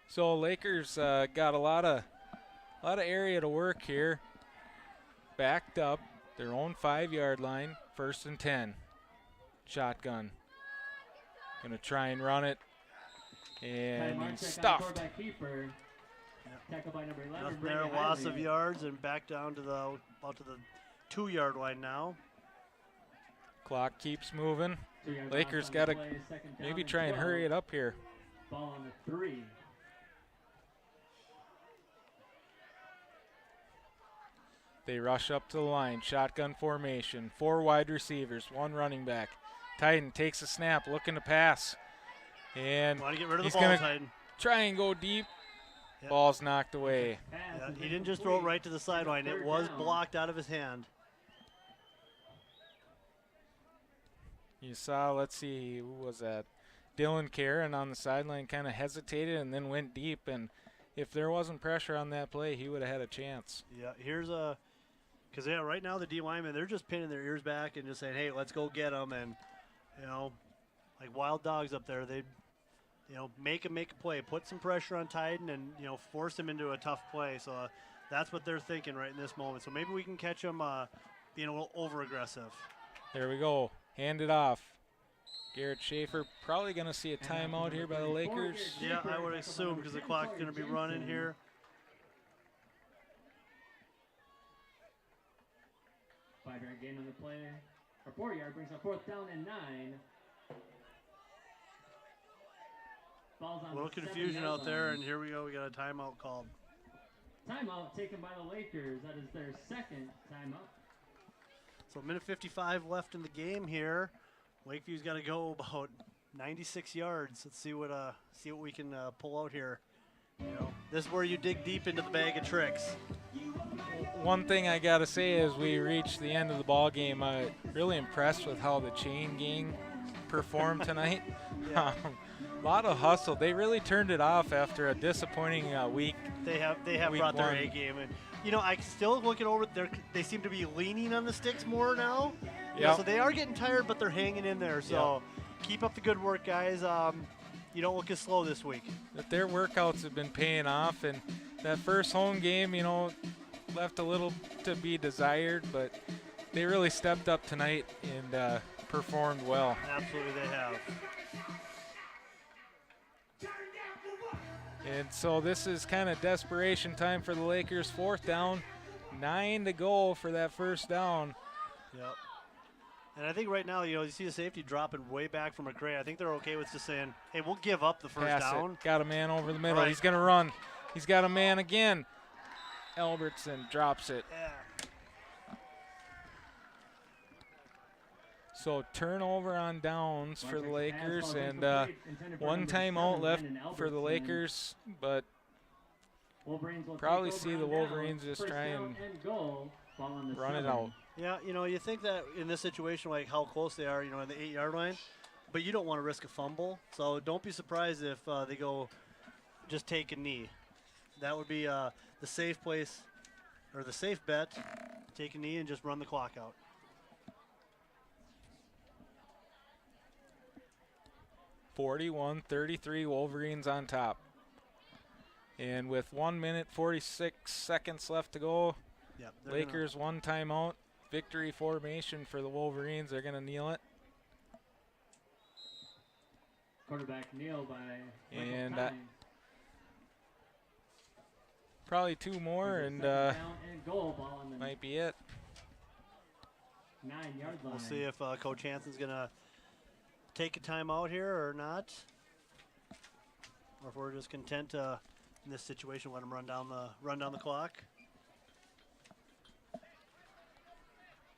So Lakers got a lot of area to work here. Backed up, their own 5-yard line, 1st and 10. Shotgun. Gonna try and run it. And he's stuffed. Tackle by number 11. Nothing there, loss of yards, and back down to the about to the 2-yard line now. Clock keeps moving. Lakers got to maybe try and hurry it up here. Ball on the 3. They rush up to the line. Shotgun formation. 4 wide receivers, 1 running back. Titan takes a snap, looking to pass. And want to get rid of he's the ball, going Titan. to try and go deep. Yep. Ball's knocked away. Yeah, he didn't just throw it right to the sideline. It was blocked out of his hand. You saw, let's see, who was that? Dylan Karen on the sideline kind of hesitated and then went deep. And if there wasn't pressure on that play, he would have had a chance. Yeah, here's a – because, yeah, right now the D linemen, they're just pinning their ears back and just saying, hey, let's go get them. And, you know, like wild dogs up there, they – you know, make a play, put some pressure on Titan, and you know, force him into a tough play. So that's what they're thinking right in this moment. So maybe we can catch them being a little over aggressive. There we go. Hand it off. Garrett Schaefer probably going to see a timeout here by the Lakers. Yeah, I would assume because the clock's going to be running here. Five-yard gain on the play. Or 4-yard brings up 4th down and 9. A little confusion out there, and here we go. We got a timeout called. Timeout taken by the Lakers. That is their 2nd timeout. So 1:55 left in the game here. Lakeview's got to go about 96 yards. Let's see what we can pull out here. You know, this is where you dig deep into the bag of tricks. One thing I got to say as we reach the end of the ball game, I'm really impressed with how the chain gang performed tonight. Yeah. A lot of hustle. They really turned it off after a disappointing week. They have brought their A game, and you know, I still looking over there. They seem to be leaning on the sticks more now. Yeah. So they are getting tired, but they're hanging in there. So keep up the good work, guys. You don't look as slow this week. That their workouts have been paying off, and that first home game, you know, left a little to be desired, but they really stepped up tonight and performed well. Absolutely, they have. And so this is kind of desperation time for the Lakers. 4th down, 9 to go for that first down. Yep. And I think right now, you know, you see the safety dropping way back from MACCRAY. I think they're okay with just saying, hey, we'll give up the first down. It. Got a man over the middle. Right. He's going to run. He's got a man again. Albertson drops it. Yeah. So turnover on downs for the Lakers, and 1 timeout left for the Lakers, but probably see the Wolverines just try and run it out. Yeah, you know, you think that in this situation, like how close they are, you know, in the 8-yard line, but you don't want to risk a fumble. So don't be surprised if they go just take a knee. That would be the safe place, or the safe bet. Take a knee and just run the clock out. (41-33) Wolverines on top. And with 1 minute 46 seconds left to go, Yep, Lakers one timeout. Victory formation for the Wolverines. They're going to kneel it. Quarterback kneel by And Michael probably 2 more, and down and goal, ball on the might be it. 9-yard line. We'll see if Coach Hansen's going to take a timeout here or not, or if we're just content in this situation, let him run down the clock.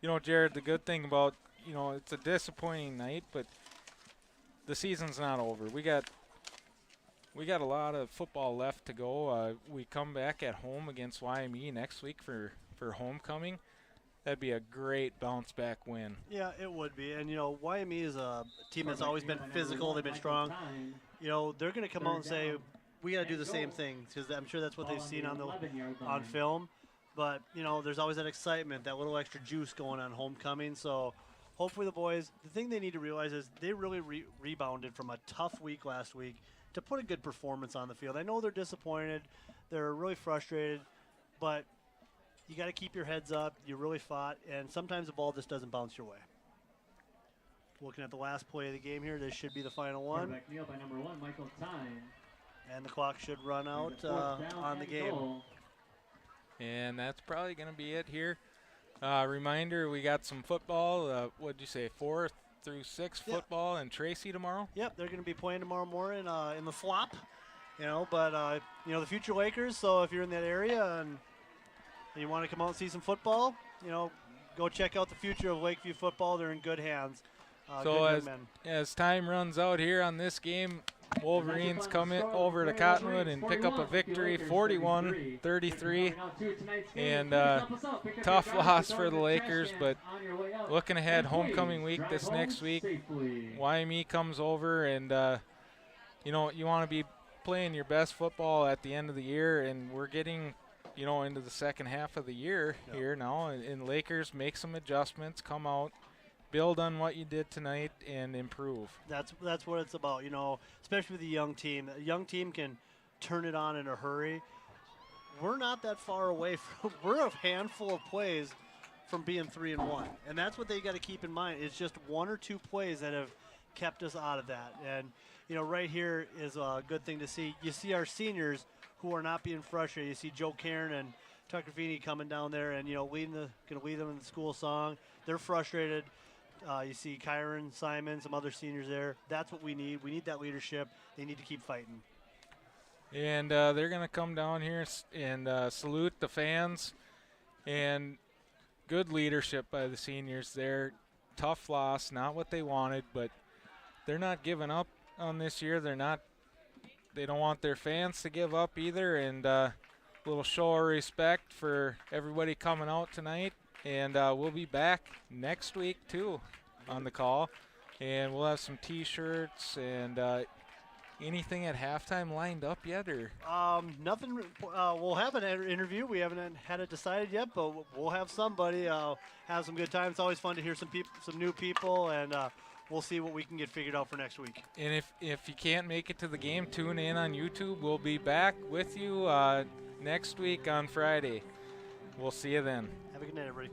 You know, Jared, the good thing about, it's a disappointing night, but the season's not over. We got a lot of football left to go. We come back at home against YME next week for homecoming. That'd be a great bounce back win. Yeah, it would be. And, YME is a team that's always been physical. They've been strong. They're going to come out and say, we got to do the same thing, because I'm sure that's what they've seen on film. But, there's always that excitement, that little extra juice going on homecoming. So hopefully the boys, the thing they need to realize is they really rebounded from a tough week last week to put a good performance on the field. I know they're disappointed. They're really frustrated. But you got to keep your heads up. You really fought. And sometimes the ball just doesn't bounce your way. Looking at the last play of the game here, this should be the final one. Quarterback kneel by number 1, Michael Tyne. And the clock should run out on the game. Goal. And that's probably going to be it here. Reminder, we got some football. What'd you say, 4th through 6th football in Tracy tomorrow? Yep, they're going to be playing tomorrow morning in the flop. But the future Lakers, so if you're in that area and you want to come out and see some football, go check out the future of Lakeview football. They're in good hands. So as time runs out here on this game, Wolverines come over to Cottonwood and pick up a victory, 41-33, and tough loss for the Lakers, but looking ahead, homecoming week this next week, YME comes over, and you want to be playing your best football at the end of the year, and we're getting into the second half of the year here now, and Lakers make some adjustments, come out, build on what you did tonight, and improve. That's what it's about, especially with a young team. A young team can turn it on in a hurry. We're not that far away from – we're a handful of plays from being 3-1. And that's what they got to keep in mind. It's just 1 or 2 plays that have kept us out of that. And, right here is a good thing to see. You see our seniors who are not being frustrated. You see Joe Cairn and Tucker Feeney coming down there and, going to lead them in the school song. They're frustrated. You see Kyron, Simon, some other seniors there. That's what we need. We need that leadership. They need to keep fighting. And they're going to come down here and salute the fans. And good leadership by the seniors there. Tough loss, not what they wanted, but they're not giving up on this year. They don't want their fans to give up either. And a little show of respect for everybody coming out tonight. And we'll be back next week, too, on the call. And we'll have some T-shirts and anything at halftime lined up yet? Or nothing. We'll have an interview. We haven't had it decided yet, but we'll have somebody. Have some good time. It's always fun to hear some new people, and we'll see what we can get figured out for next week. And if you can't make it to the game, tune in on YouTube. We'll be back with you next week on Friday. We'll see you then. Have a good night, everybody.